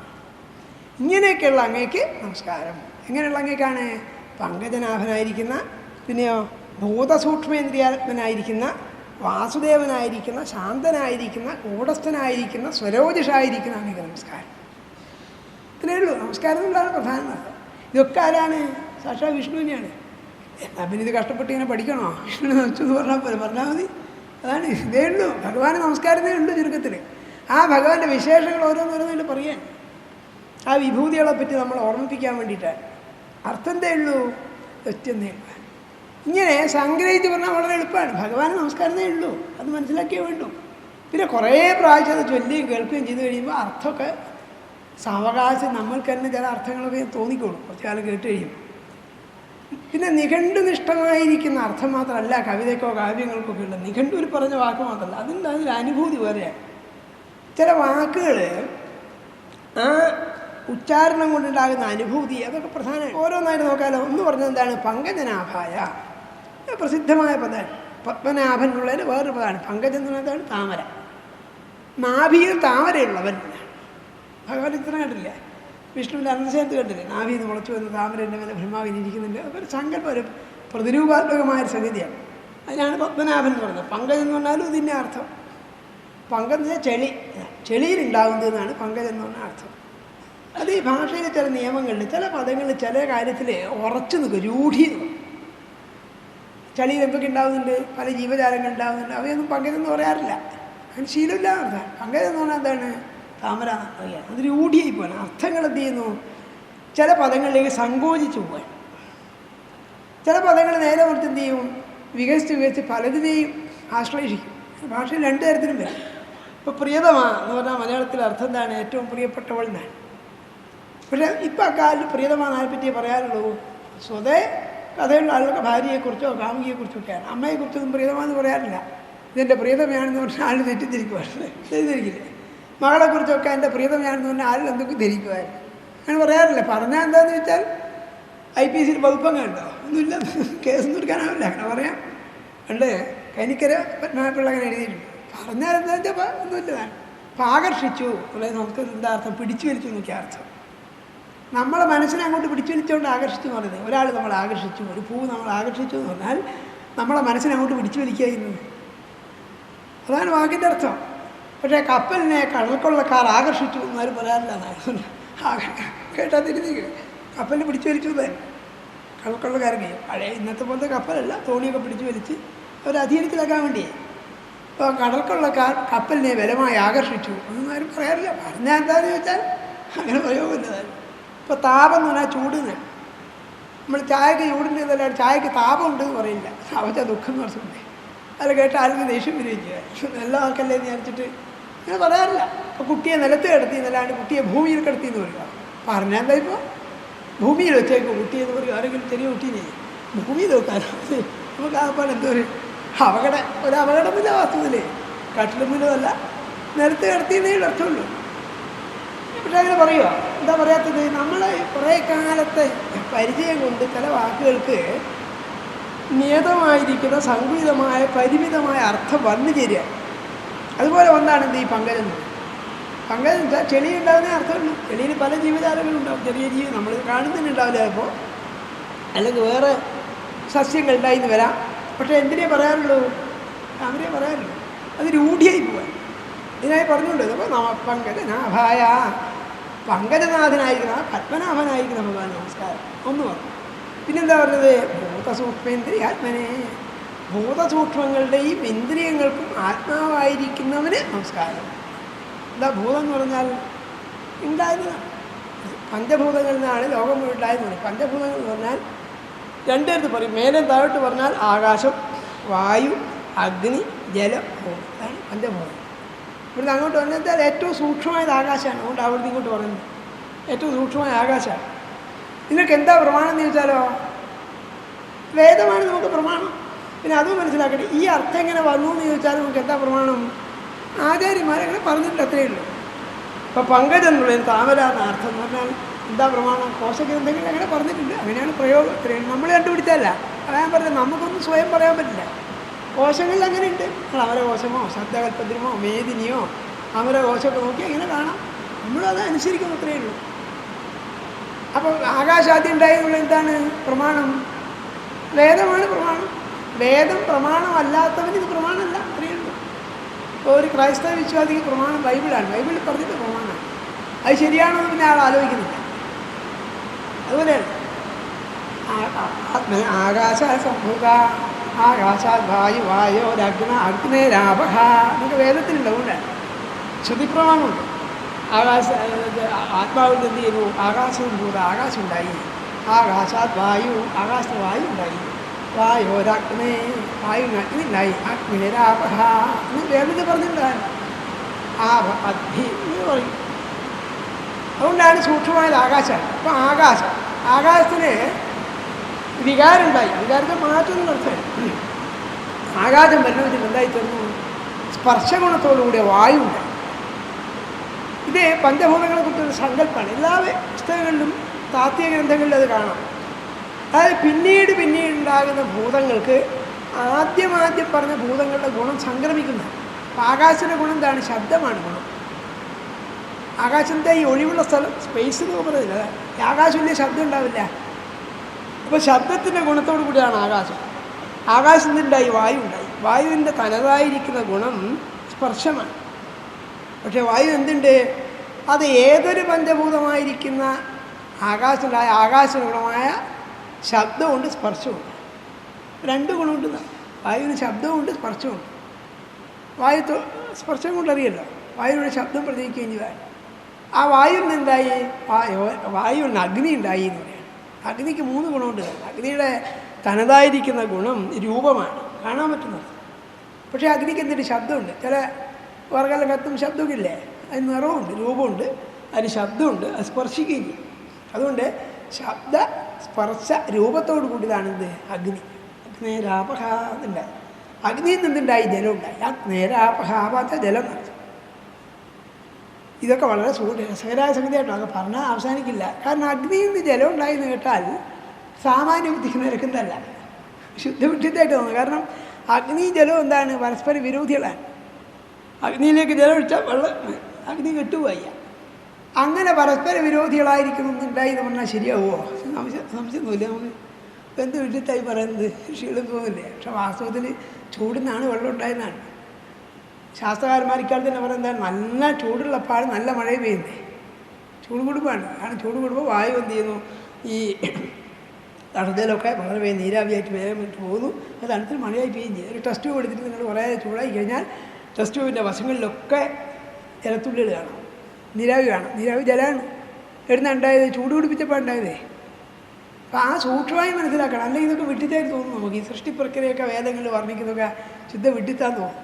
ഇങ്ങനെയൊക്കെയുള്ള അങ്ങേക്ക് നമസ്കാരം. എങ്ങനെയുള്ള അങ്ങേക്കാണ്? പങ്കജനാഭനായിരിക്കുന്ന, പിന്നെയോ ഭൂതസൂക്ഷ്മേന്ദ്രിയാത്മനായിരിക്കുന്ന, വാസുദേവനായിരിക്കുന്ന, ശാന്തനായിരിക്കുന്ന, കൂടസ്ഥനായിരിക്കുന്ന, സ്വരോജിഷായിരിക്കുന്ന അങ്ങേക്ക് നമസ്കാരം. ഇത്രയേ ഉള്ളൂ. നമസ്കാരം എന്നുള്ളതാണ് പ്രധാനം. ഇതൊക്കെ ആരാണ്? സാക്ഷാൽ വിഷ്ണുവിനെയാണ്. എന്നാൽ പിന്നെ ഇത് കഷ്ടപ്പെട്ട് ഇങ്ങനെ പഠിക്കണോ? വിഷ്ണു നമിച്ചു എന്ന് പറഞ്ഞാൽ മതി. അതാണ്, ഇതേ ഉള്ളൂ. ഭഗവാന് നമസ്കാരമേ ഉള്ളൂ ചുരുക്കത്തിൽ. ആ ഭഗവാന്റെ വിശേഷങ്ങൾ ഓരോന്നോരോന്നായിട്ട് പറയാൻ, ആ വിഭൂതികളെ പറ്റി നമ്മൾ ഓർമ്മിപ്പിക്കാൻ വേണ്ടിയിട്ടാണ്. അർത്ഥം എന്തേ ഉള്ളൂ? ഒറ്റന്നേ ഉള്ളൂ. ഇങ്ങനെ സംഗ്രഹിച്ച് പറഞ്ഞാൽ വളരെ എളുപ്പമാണ്. ഭഗവാന് നമസ്കാരമേ ഉള്ളൂ, അത് മനസ്സിലാക്കിയേ വേണ്ടു. പിന്നെ കുറേ പ്രാവശ്യം അത് ചൊല്ലുകയും കേൾക്കുകയും ചെയ്ത് കഴിയുമ്പോൾ അർത്ഥമൊക്കെ സാവകാശം നമ്മൾക്ക് തന്നെ ചില അർത്ഥങ്ങളൊക്കെ തോന്നിക്കോളും കുറച്ച് കാലം കേട്ട് കഴിയുമ്പോൾ. പിന്നെ നിഘണ്ടുനിഷ്ഠമായിരിക്കുന്ന അർത്ഥം മാത്രമല്ല കവിതയ്ക്കോ കാവ്യങ്ങൾക്കൊക്കെ ഉള്ളത്. നിഘണ്ടുവിൽ പറഞ്ഞ വാക്ക് മാത്രമല്ല, അതിൻ്റെ അനുഭൂതി വേറെയാണ്. ചില വാക്കുകൾ ആ ഉച്ചാരണം കൊണ്ടുണ്ടാകുന്ന അനുഭൂതി, അതൊക്കെ പ്രധാനമാണ്. ഓരോന്നായിട്ട് നോക്കാമല്ലോ. ഒന്ന് പറഞ്ഞത് എന്താണ്? പങ്കജനാഭായ, പ്രസിദ്ധമായ പദമാണ്. പത്മനാഭൻ എന്നുള്ളതിന് വേറൊരു പദമാണ്. പങ്കജം എന്ന് പറയുന്നതാണ് താമര. നാഭിയിൽ താമരയുള്ളവൻ. ഭഗവാൻ ഇത്ര കണ്ടില്ല. വിഷ്ണുവിൻ്റെ അനന്തശേനത്ത് കണ്ടില്ലേ? നാഭിയിൽ നിന്ന് മുളച്ചു വന്ന് താമരൻ്റെ മേലെ ബ്രഹ്മാവിനിരിക്കുന്നുണ്ട്. അതൊരു സങ്കല്പം, ഒരു പ്രതിരൂപാത്മകമായൊരു സംഗതിയാണ്. അതിനാണ് പത്മനാഭൻ എന്ന് പറയുന്നത്. പങ്കജം എന്ന് പറഞ്ഞാലും ഇതിൻ്റെ അർത്ഥം. പങ്കം എന്ന് വെച്ചാൽ ചെളിയിലുണ്ടാകുന്നതെന്നാണ് പങ്കജം എന്ന് പറഞ്ഞ അർത്ഥം. അത് ഈ ഭാഷയിലെ ചില നിയമങ്ങളിൽ, ചില പദങ്ങളിൽ, ചില കാര്യത്തിൽ ഉറച്ചു നിൽക്കും, രൂഢി. ചളിയിൽ എന്തൊക്കെ ഉണ്ടാകുന്നുണ്ട്, പല ജീവജാലങ്ങൾ ഉണ്ടാകുന്നുണ്ട്, അവയൊന്നും പങ്കജം എന്ന് പറയാറില്ല. അങ്ങനെ ശീലമില്ല അർത്ഥം. പങ്കജം എന്ന് പറഞ്ഞാൽ എന്താണ്? താമര അറിയാം. അത് രൂഢിയായി പോകാൻ അർത്ഥങ്ങൾ എന്ത് ചെയ്യുന്നു? ചില പദങ്ങളിലേക്ക് സങ്കോചിച്ചു പോകാൻ. ചില പദങ്ങൾ നേരെ മറിച്ച് എന്ത് ചെയ്യും? വികസിച്ച് പലതിനെയും ആശ്ലേഷിക്കും. ഭാഷയിൽ രണ്ട് തരത്തിലും വരും. ഇപ്പോൾ പ്രിയതമാ എന്ന് പറഞ്ഞാൽ മലയാളത്തിൽ അർത്ഥം എന്താണ്? ഏറ്റവും പ്രിയപ്പെട്ടവൾ എന്നാണ്. പക്ഷേ ഇപ്പം അക്കാലത്ത് പ്രിയതമാനെ പറ്റിയേ പറയാറുള്ളൂ. സ്വതേ കഥയുള്ള ആളുകളൊക്കെ ഭാര്യയെക്കുറിച്ചോ കാമുകിയെക്കുറിച്ചൊക്കെയാണ്. അമ്മയെക്കുറിച്ചൊന്നും പ്രിയതമാന്ന് പറയാറില്ല. ഇതെൻ്റെ പ്രിയതമയാണെന്ന് പറഞ്ഞാൽ ആൾ തെറ്റിദ്ധരിക്കുവായിരുന്നു, തെറ്റിദ്ധരിക്കില്ലേ? മകളെക്കുറിച്ചൊക്കെ എൻ്റെ പ്രിയതമയാണെന്ന് പറഞ്ഞാൽ ആളിൽ എന്തൊക്കെ ധരിക്കുമായിരുന്നു. അങ്ങനെ പറയാറില്ല. പറഞ്ഞാൽ എന്താണെന്ന് വെച്ചാൽ IPC വകുപ്പങ്ങ ഉണ്ടോ? ഒന്നുമില്ല, കേസൊന്നും എടുക്കാനാവില്ല. അങ്ങനെ പറയാം. ഉണ്ട്, കനിക്കര പത്മനാഭപിള്ള അങ്ങനെ എഴുതിയിട്ടുണ്ട്. പറഞ്ഞാൽ എന്താ വെച്ചാൽ ഒന്നുമില്ല. അപ്പം ആകർഷിച്ചു അതായത് നമുക്ക് എന്താ അർത്ഥം? പിടിച്ചു വലിച്ചു നോക്കിയ അർത്ഥം. നമ്മളെ മനസ്സിനെ അങ്ങോട്ട് പിടിച്ചു വലിച്ചുകൊണ്ട് ആകർഷിച്ചു എന്ന് പറയുന്നത്. ഒരാൾ നമ്മൾ ആകർഷിച്ചു, ഒരു പൂവ് നമ്മൾ ആകർഷിച്ചു എന്ന് പറഞ്ഞാൽ നമ്മളെ മനസ്സിനെ അങ്ങോട്ട് പിടിച്ചു വലിക്കുകയായിരുന്നു. അതാണ് വാക്കിൻ്റെ അർത്ഥം. പക്ഷേ കപ്പലിനെ കടൽക്കൊള്ളക്കാർ ആകർഷിച്ചു എന്നാലും പറയാറില്ല. കേട്ടാൽ തിരിഞ്ഞിരിക്കും. കപ്പലിൽ പിടിച്ചു വലിച്ചു തന്നെ കടൽക്കൊള്ളക്കാർക്ക്. പഴയ ഇന്നത്തെ പോലത്തെ കപ്പലല്ല, തോണിയൊക്കെ പിടിച്ചു വലിച്ച് അവർ അധീനത്തിലാക്കാൻ വേണ്ടിയേ. അപ്പോൾ കടൽക്കൊള്ളക്കാർ കപ്പലിനെ ബലമായി ആകർഷിച്ചു ഒന്നും ആരും പറയാറില്ല. പറഞ്ഞാൽ എന്താണെന്ന് ചോദിച്ചാൽ അങ്ങനെ പ്രയോഗമില്ലതായിരുന്നു. ഇപ്പോൾ താപം എന്ന് പറഞ്ഞാൽ ചൂടുന്ന്. നമ്മൾ ചായക്ക് ചൂടിൻ്റെതല്ലാണ്ട് ചായക്ക് താപം ഉണ്ടെന്ന് പറയില്ല. അവച്ച ദുഃഖം എന്ന് പറഞ്ഞിട്ടുണ്ട്. അത് കേട്ട് ആൾക്ക് ദേഷ്യം വിരിയിക്കുക. എല്ലാ ആൾക്കല്ലേ എന്ന് വിചാരിച്ചിട്ട് അങ്ങനെ പറയാറില്ല. ഇപ്പോൾ കുട്ടിയെ നിലത്ത് കിടത്തി എന്നല്ലാണ്ട് കുട്ടിയെ ഭൂമിയിൽ കിടത്തി എന്ന് പറയുക. പറഞ്ഞാൽ എന്താ? ഇപ്പോൾ ഭൂമിയിൽ വെച്ചേക്കും കുട്ടി എന്ന് പറയും. ആരെങ്കിലും ചെറിയ കുട്ടീനെ ഭൂമിയിൽ വെക്കാനോ? നമുക്ക് ആപ്പാട് എന്തോ ഒരു അപകടമില്ല വാസ്തുവില്ലേ. കട്ടിലുമ്പിലല്ല, നിലത്ത് കിടത്തിയെന്നേ അർത്ഥമുള്ളൂ. പക്ഷെ അങ്ങനെ പറയുക. എന്താ പറയാത്തത്? നമ്മളെ കുറേ കാലത്തെ പരിചയം കൊണ്ട് ചില വാക്കുകൾക്ക് നിയതമായിരിക്കുന്ന സങ്കുചിതമായ പരിമിതമായ അർത്ഥം വന്നു ചേരുക. അതുപോലെ ഒന്നാണ് എന്ത് ഈ പങ്കജം. പങ്കജം വെച്ചാൽ ചെളി ഉണ്ടാകുന്ന അർത്ഥമുള്ളൂ. ചെളിയിൽ പല ജീവജാലങ്ങളുണ്ടാവും. ചെറിയ ജീവി നമ്മൾ കാണുന്നതിനുണ്ടാവില്ല ചിലപ്പോൾ, അല്ലെങ്കിൽ വേറെ സസ്യങ്ങൾ ഉണ്ടായിന്ന് വരാം. പക്ഷേ എന്തിനേ പറയാറുള്ളൂ? അവരെ പറയാറുള്ളൂ. അത് രൂഢിയായി പോകാൻ. ഇതിനായി പറഞ്ഞുകൊണ്ട് അപ്പോൾ പങ്കജനാഭായ, പങ്കജനാഥനായിരിക്കുന്ന പത്മനാഭനായിരിക്കുന്ന ഭഗവാൻ നമസ്കാരം ഒന്ന് പറഞ്ഞു. പിന്നെന്താ പറഞ്ഞത്? ഭൂതസൂക്ഷ്മേന്ദ്രിയാത്മനെ, ഭൂതസൂക്ഷ്മങ്ങളുടെയും ഇന്ദ്രിയങ്ങൾക്കും ആത്മാവായിരിക്കുന്നവന് നമസ്കാരം. എന്താ ഭൂതം എന്ന് പറഞ്ഞാൽ? ഉണ്ടായിരുന്നതാണ്. പഞ്ചഭൂതങ്ങളിൽ നിന്നാണ് ലോകം മുഴുവൻ ഉണ്ടായെന്ന് പറയും. പഞ്ചഭൂതങ്ങൾ എന്ന് പറഞ്ഞാൽ രണ്ടിടത്ത് പറയും. മേലെ താഴോട്ട് പറഞ്ഞാൽ ആകാശം, വായു, അഗ്നി, ജലം, ഭൂമി. അതാണ് പഞ്ചഭൂതം. ഇവിടുന്ന് അങ്ങോട്ട് പറഞ്ഞാൽ ഏറ്റവും സൂക്ഷ്മമായത് ആകാശമാണ്. അതുകൊണ്ട് അവിടുന്ന് ഇങ്ങോട്ട് പറയുന്നത് ഏറ്റവും സൂക്ഷ്മമായ ആകാശമാണ്. ഇതിനൊക്കെ എന്താ പ്രമാണം എന്ന് ചോദിച്ചാലോ? വേദമാണ് നമുക്ക് പ്രമാണം. പിന്നെ അതും മനസ്സിലാക്കട്ടെ. ഈ അർത്ഥം എങ്ങനെ വന്നു എന്ന് ചോദിച്ചാൽ നമുക്ക് എന്താ പ്രമാണം? ആചാര്യന്മാരങ്ങനെ പറഞ്ഞിട്ടുണ്ട്, അത്രയേ ഉള്ളൂ. ഇപ്പോൾ പങ്കജം എന്നുള്ളത് താമര എന്ന അർത്ഥം എന്ന് പറഞ്ഞാൽ എന്താ പ്രമാണം? കോശഗ്രന്ഥങ്ങൾ അങ്ങനെ പറഞ്ഞിട്ടുണ്ട്. അങ്ങനെയാണ് പ്രയോഗം. ഇത്രയും നമ്മൾ കണ്ടുപിടിച്ചതല്ല. പറയാൻ പറ്റില്ല, നമുക്കൊന്നും സ്വയം പറയാൻ പറ്റില്ല. കോശങ്ങളിൽ അങ്ങനെ ഉണ്ട്. അമരകോശമോ ശബ്ദകൽപ്പദ്രമോ മേദിനിയോ അമരകോശമൊക്കെ നോക്കി അങ്ങനെ കാണാം. നമ്മളത് അനുസരിക്കുന്നു, അത്രയേ ഉള്ളൂ. അപ്പം ആകാശാദ്യം ഉണ്ടായതുള്ള എന്താണ് പ്രമാണം? വേദമാണ് പ്രമാണം. വേദം പ്രമാണമല്ലാത്തവന് ഇത് പ്രമാണമല്ല, അത്രയേ ഉള്ളൂ. ഇപ്പോൾ ഒരു ക്രൈസ്തവ വിശ്വാസിക്ക് പ്രമാണം ബൈബിളാണ്. ബൈബിളിൽ പറഞ്ഞിട്ട് പ്രമാണമാണ്. അത് ശരിയാണോ എന്ന് പിന്നെ ആൾ ആലോചിക്കുന്നില്ല. അതുപോലെയാണ് ആകാശ സംഭുക, ആകാശാത് വായു, വായോരഗ്ന അഗ്നേരാപഹ എന്നൊക്കെ വേദത്തിലുണ്ട്. അതുകൊണ്ടാണ് ശ്രുതിപ്രമാണമുണ്ട്. ആത്മാവിൽ എന്ത് ചെയ്യുന്നു? ആകാശം ഭൂത, ആകാശം ഉണ്ടായി. ആകാശാത് വായു, ആകാശത്ത് വായു ഉണ്ടായി. വായോരഗ്നേ, വായുവിന് അഗ്നി ഉണ്ടായി. അഗ്നേരാപഹ എന്ന് വേദത്തിൽ പറഞ്ഞിട്ടുണ്ടാണ്. അദ്ധി എന്ന് പറയും. അതുകൊണ്ടാണ് സൂക്ഷ്മമായത് ആകാശമാണ്. അപ്പോൾ ആകാശത്തിന് വികാരം ഉണ്ടായി. വികാരത്തെ മാറ്റുന്ന അർത്ഥമാണ്. ആകാശം വരുന്നതിന് എന്തായി തീർന്നു? സ്പർശഗുണത്തോടുകൂടിയ വായു ഉണ്ടായി. ഇത് പഞ്ചഭൂതങ്ങളെ കുറിച്ചൊരു സങ്കല്പമാണ്. എല്ലാ പുസ്തകങ്ങളിലും താത്വിക ഗ്രന്ഥങ്ങളിലും അത് കാണാം. അതായത് പിന്നീട് ഉണ്ടാകുന്ന ഭൂതങ്ങൾക്ക് ആദ്യം പറഞ്ഞ ഭൂതങ്ങളുടെ ഗുണം സംക്രമിക്കുന്ന. അപ്പോൾ ആകാശത്തിൻ്റെ ഗുണം എന്താണ്? ശബ്ദമാണ് ഗുണം. ആകാശത്തെ ഈ ഒഴിവുള്ള സ്ഥലം, സ്പേസ് എന്ന് പറയുന്നില്ല. ആകാശം വലിയ ശബ്ദം ഉണ്ടാവില്ല. അപ്പോൾ ശബ്ദത്തിൻ്റെ ഗുണത്തോടു കൂടിയാണ് ആകാശം. ആകാശത്തിനുണ്ടായി വായു ഉണ്ടായി. വായുവിൻ്റെ തനതായിരിക്കുന്ന ഗുണം സ്പർശമാണ്. പക്ഷേ വായു എന്തുണ്ട്? അത് ഏതൊരു പഞ്ചഭൂതമായിരിക്കുന്ന ആകാശമുണ്ടായ ആകാശഗുണമായ ശബ്ദമുണ്ട്, സ്പർശമുണ്ട്. രണ്ട് ഗുണമുണ്ട്. വായുവിന് ശബ്ദമുണ്ട്, സ്പർശമുണ്ട്. വായു സ്പർശം കൊണ്ടറിയല്ലോ, വായുവിൻ്റെ ശബ്ദം പ്രതീക്കുകയും ചെയ്താൽ ആ വായുവിൽ നിന്നുണ്ടായി വായുവിന് അഗ്നി ഉണ്ടായി എന്ന് പറയുന്നത്. അഗ്നിക്ക് 3 ഗുണമുണ്ട്. അഗ്നിയുടെ തനതായിരിക്കുന്ന ഗുണം രൂപമാണ്, കാണാൻ പറ്റുന്നത്. പക്ഷേ അഗ്നിക്ക് എന്തൊരു ശബ്ദമുണ്ട്. ചില വർഗ്ഗം കത്തും ശബ്ദമൊക്കെ ഇല്ലേ, അതിന് നിറവുണ്ട്, രൂപമുണ്ട്, അതിന് ശബ്ദമുണ്ട്, അത് സ്പർശിക്കുകയും ചെയ്യും. അതുകൊണ്ട് ശബ്ദ സ്പർശ രൂപത്തോട് കൂടിയതാണിത് അഗ്നി. അഗ്നേരാപഹാന്നില്ല, അഗ്നിയിൽ നിന്നുണ്ടായി ജലം ഉണ്ടായി. അഗ്നേരാപഹാവാത്ത ജലം നടത്തും. ഇതൊക്കെ വളരെ രസകരമായ സംഗതിയായിട്ടോ, അത് പറഞ്ഞാൽ അവസാനിക്കില്ല. കാരണം അഗ്നിയിൽ നിന്ന് ജലം ഉണ്ടായി എന്ന് കേട്ടാൽ സാമാന്യ ബുദ്ധിക്ക് നിരക്കുന്നതല്ല, ശുദ്ധബുദ്ധിയായിട്ട് തോന്നുന്നു. കാരണം അഗ്നി ജലം എന്താണ്? പരസ്പര വിരോധികളാണ്. അഗ്നിയിലേക്ക് ജലം ഒഴിച്ചാൽ അഗ്നി കെട്ടുപോയ. അങ്ങനെ പരസ്പര വിരോധികളായിരിക്കുന്നുണ്ടായി എന്ന് പറഞ്ഞാൽ ശരിയാവുമോ? സംശയമൊന്നുമില്ല. നമുക്ക് എന്ത് വിഡിത്തായി പറയുന്നത് ക്ഷീണം തോന്നില്ലേ? പക്ഷെ വാസ്തവത്തിൽ ചൂടിന്നാണ് വെള്ളം ഉണ്ടായതാണ്. ശാസ്ത്രകാരന്മാരിക്കാൾ തന്നെ പറയുന്നത് നല്ല ചൂടുള്ളപ്പാട് നല്ല മഴ പെയ്യുന്നേ, ചൂട് കൂടുമ്പാണ്. കാരണം ചൂട് കൂടുമ്പോൾ വായു എന്ത് ചെയ്യുന്നു? ഈ തണുതലൊക്കെ വളരെ വേഗം നീരാവിയായിട്ട് വേഗം പോകുന്നു. അത് തണുത്തിൽ മഴയായി പെയ്യും ചെയ്യും. ഒരു ടെസ്റ്റ് ട്യൂബ് എടുത്തിട്ട് നിങ്ങൾ കുറേ ചൂടായി കഴിഞ്ഞാൽ ടെസ്റ്റ് ട്യൂബിൻ്റെ വശങ്ങളിലൊക്കെ ജലത്തുള്ളികൾ കാണാം, നീരാവി കാണാം. നീരാവി ജലമാണ്. എവിടുന്നാണ് ഉണ്ടായത്? ചൂട് പിടിപ്പിച്ചപ്പോൾ ഉണ്ടായതേ. അപ്പോൾ ആ സൂക്ഷ്മമായി മനസ്സിലാക്കണം. അല്ലെങ്കിൽ ഇതൊക്കെ വിട്ടിട്ടായിട്ട് തോന്നുന്നു നമുക്ക്. ഈ സൃഷ്ടി പ്രക്രിയയൊക്കെ വേദങ്ങളിൽ വർണ്ണിക്കുന്നതൊക്കെ ശുദ്ധ വിട്ടിത്താൻ തോന്നും,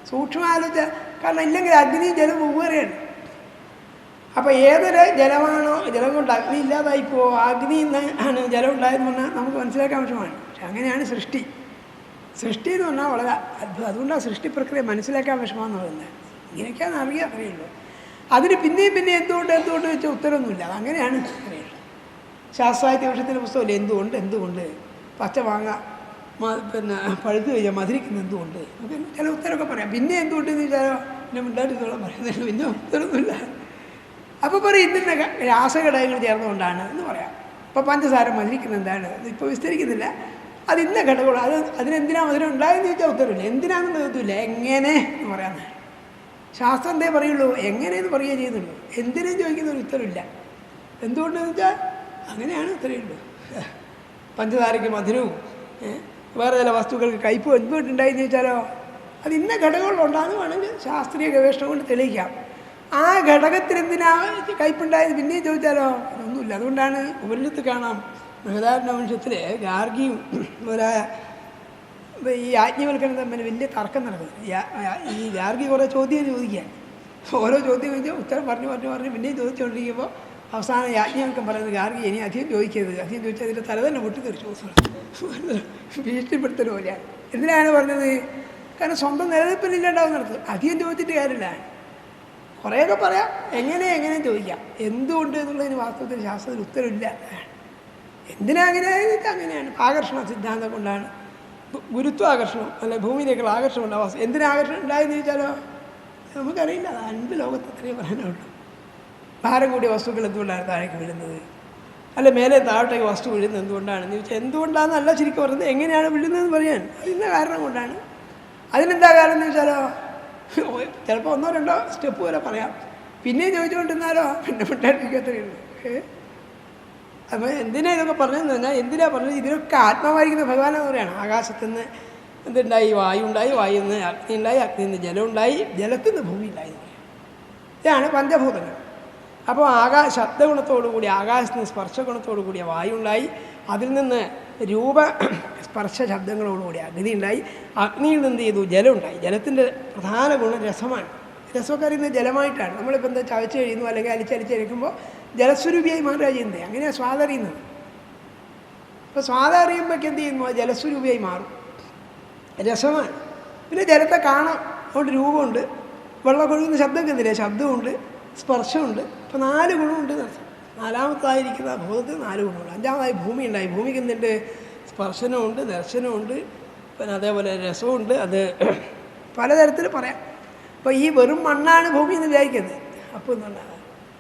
സൂക്ഷ്മ ആലോചിച്ച. കാരണം ഇല്ലെങ്കിൽ അഗ്നിയും ജലം വെവ്വേറെയാണ്. അപ്പോൾ ഏതൊരു ജലമാണോ, ജലം കൊണ്ട് അഗ്നി ഇല്ലാതായിപ്പോ അഗ്നിയിൽ നിന്ന് ആണ് ജലം ഉണ്ടായതെന്ന് പറഞ്ഞാൽ നമുക്ക് മനസ്സിലാക്കാൻ ആവശ്യമാണ്. പക്ഷെ അങ്ങനെയാണ് സൃഷ്ടി. സൃഷ്ടി എന്ന് പറഞ്ഞാൽ വളരെ അത്ഭുതം. അതുകൊണ്ടാണ് സൃഷ്ടി പ്രക്രിയ മനസ്സിലാക്കാൻ വിഷമമെന്ന് പറയുന്നത്. ഇങ്ങനെയൊക്കെയാണ് അറിയാൻ അറിയുള്ളൂ. അതിന് പിന്നെയും എന്തുകൊണ്ട് വെച്ചാൽ ഉത്തരവൊന്നുമില്ല. അങ്ങനെയാണ് അറിയുള്ളൂ. ശാസ്ത്രാഹിത്യ വിഷയത്തിൻ്റെ പുസ്തകമില്ല, എന്തുകൊണ്ട് പച്ച മാങ്ങ പിന്നെ പഴുത്ത് കഴിഞ്ഞാൽ മധുരിക്കുന്ന എന്തുകൊണ്ട്, നമുക്ക് ചില ഉത്തരമൊക്കെ പറയാം. പിന്നെ എന്തുകൊണ്ടെന്ന് വെച്ചാലോ പിന്നെ മിണ്ടാട്ടിത്തോളം പറയുന്നില്ല, പിന്നെ ഉത്തരമൊന്നുമില്ല. അപ്പോൾ പറയും ഇതിൻ്റെ രാസഘടകങ്ങൾ ചേർന്നുകൊണ്ടാണ് എന്ന് പറയാം. ഇപ്പോൾ പഞ്ചസാര മധുരിക്കുന്നത് എന്താണ് ഇപ്പോൾ വിസ്തരിക്കുന്നില്ല. അത് ഇന്ന ഘടകമുള്ള അതിനെന്തിനാ മധുരം ഉണ്ടായെന്ന് ചോദിച്ചാൽ ഉത്തരവില്ല. എന്തിനാണെന്ന് ചോദിച്ചില്ല, എങ്ങനെ എന്ന് പറയാമെന്ന്. ശാസ്ത്രം എന്തേ പറയുള്ളൂ, എങ്ങനെയെന്ന് പറയുകയേ ചെയ്യുന്നുള്ളൂ. എന്തിനേയും ചോദിക്കുന്ന ഒരു ഉത്തരവില്ല. എന്തുകൊണ്ടെന്ന് വെച്ചാൽ അങ്ങനെയാണ് ഉത്തരവുള്ളൂ. പഞ്ചസാരയ്ക്ക് മധുരവും വേറെ ചില വസ്തുക്കൾക്ക് കയ്പും എന്തുകൊണ്ടുണ്ടായെന്ന് ചോദിച്ചാലോ അത് ഇന്ന ഘടകങ്ങളുണ്ടാകുന്ന വേണമെങ്കിൽ ശാസ്ത്രീയ ഗവേഷണം കൊണ്ട് തെളിയിക്കാം. ആ ഘടകത്തിനെന്തിനാ കയ്പുണ്ടായത് പിന്നെയും ചോദിച്ചാലോ ഒന്നുമില്ല. അതുകൊണ്ടാണ് ഉപനിഷത്ത് കാണാം, ബൃഹദാരണ്യവംശത്തിൽ ഗാർഗിയും ഈ യാജ്ഞവൽക്കരണം തമ്മിൽ വലിയ തർക്കം നടക്കുന്നത്. ഈ ഗാർഗി കുറേ ചോദ്യം ചോദിക്കാൻ, ഓരോ ചോദ്യം ചോദിച്ചാൽ ഉത്തരം പറഞ്ഞു പിന്നെയും ചോദിച്ചുകൊണ്ടിരിക്കുമ്പോൾ അവസാനം യാജ്ഞവൽക്കം പറയുന്നത് ഗാർഗി ഇനി അധികം ചോദിക്കരുത്, അധികം ചോദിച്ചാൽ അതിൻ്റെ തല തന്നെ പൊട്ടിത്തെറിച്ചു ഭീഷണിപ്പെടുത്തൽ പോലെയാണ്. എന്തിനാണ് പറഞ്ഞത്? കാരണം സ്വന്തം നിലനിൽപ്പിനില്ലാണ്ടാവും നടത്തും. അധികം ചോദിച്ചിട്ട് കാര്യമില്ല. കുറേയൊക്കെ പറയാം, എങ്ങനെയും ചോദിക്കാം. എന്തുകൊണ്ട് എന്നുള്ളതിന് വാസ്തവത്തിൽ ശാസ്ത്രത്തിൽ ഉത്തരവില്ല. എന്തിനാ അങ്ങനെയാണ്. ആകർഷണ സിദ്ധാന്തം കൊണ്ടാണ്. ഗുരുത്വാകർഷണം അല്ലെ ഭൂമിയിലേക്കുള്ള ആകർഷണം ഉണ്ടാവും. എന്തിനാ ആകർഷണം ഉണ്ടായെന്ന് ചോദിച്ചാലോ നമുക്കറിയില്ല. അത് 5 ലോകത്ത് അത്രയും പറയാനുള്ളൂ. ഭാരം കൂടിയ വസ്തുക്കൾ എന്തുകൊണ്ടാണ് താഴേക്ക് വീഴുന്നത്, അല്ല മേലെ താഴോട്ടേക്ക് വസ്തു വീഴുന്നത് എന്തുകൊണ്ടാണെന്ന് ചോദിച്ചാൽ എന്തുകൊണ്ടാണെന്നല്ല ശരിക്കും പറയുന്നത്, എങ്ങനെയാണ് വീഴുന്നതെന്ന് പറയാൻ അതിൻ്റെ കാരണം കൊണ്ടാണ്. അതിനെന്താ കാരണം എന്ന് വെച്ചാലോ ചിലപ്പോൾ 1-2 സ്റ്റെപ്പ് വരെ പറയാം. പിന്നെയും ചോദിച്ചുകൊണ്ടിരുന്നാലോ പിന്നെ മിണ്ടാണ്ടിരിക്കത്രയുള്ളൂ. അപ്പോൾ എന്തിനാ ഇതൊക്കെ പറഞ്ഞതെന്ന് പറഞ്ഞാൽ എന്തിനാ പറഞ്ഞത്? ഇതിനൊക്കെ ആത്മാവായിരിക്കുന്ന ഭഗവാനെന്ന് പറയുകയാണ്. ആകാശത്തു നിന്ന് എന്തുണ്ടായി? വായു ഉണ്ടായി, വായുവിൽ നിന്ന് അഗ്നി ഉണ്ടായി, അഗ്നിയിൽ നിന്ന് ജലം ഉണ്ടായി, ജലത്തിൽ നിന്ന് ഭൂമി ഉണ്ടായി എന്ന് പറയാം. ഇതാണ് പഞ്ചഭൂതങ്ങൾ. അപ്പോൾ ശബ്ദഗുണത്തോടുകൂടി ആകാശത്ത് നിന്ന് സ്പർശഗുണത്തോടു കൂടിയ വായു ഉണ്ടായി, അതിൽ നിന്ന് രൂപ സ്പർശ ശബ്ദങ്ങളോടുകൂടി അഗ്നി ഉണ്ടായി, അഗ്നിയിൽ നിന്ന് ചെയ്തു ജലം ഉണ്ടായി. ജലത്തിൻ്റെ പ്രധാന ഗുണം രസമാണ്. രസമൊക്കെ അറിയുന്നത് ജലമായിട്ടാണ്. നമ്മളിപ്പോൾ എന്താ ചവച്ച് കഴിയുന്നു അല്ലെങ്കിൽ അലിച്ചരിക്കുമ്പോൾ ജലസ്വരൂപിയായി മാറുക ചെയ്യുന്നത്. അങ്ങനെയാണ് സ്വാദറിയുന്നത്. അപ്പോൾ സ്വാദറിയുമ്പോഴേക്ക് എന്ത് ചെയ്യുന്നു? ജലസ്വരൂപിയായി മാറും. രസമാണ്. പിന്നെ ജലത്തെ കാണാം, അതുകൊണ്ട് രൂപമുണ്ട്. വെള്ളം കൊഴുകുന്ന ശബ്ദം കേൾക്കുന്നില്ലേ? ശബ്ദമുണ്ട്, സ്പർശമുണ്ട്. ഇപ്പോൾ 4 ഗുണമുണ്ട് എന്നർത്ഥം. 4ാമത്തായിരിക്കുന്ന ഭൂതത്തിൽ 4 ഗുണമുണ്ട്. 5ാമതായി ഭൂമി ഉണ്ടായി. ഭൂമിക്ക് എന്തുണ്ട്? സ്പർശനമുണ്ട്, ദർശനമുണ്ട്, പിന്നെ അതേപോലെ രസമുണ്ട്. അത് പലതരത്തിൽ പറയാം. അപ്പോൾ ഈ വെറും മണ്ണാണ് ഭൂമി എന്ന് വിചാരിക്കുന്നത്. അപ്പോൾ എന്തുണ്ടാകുക?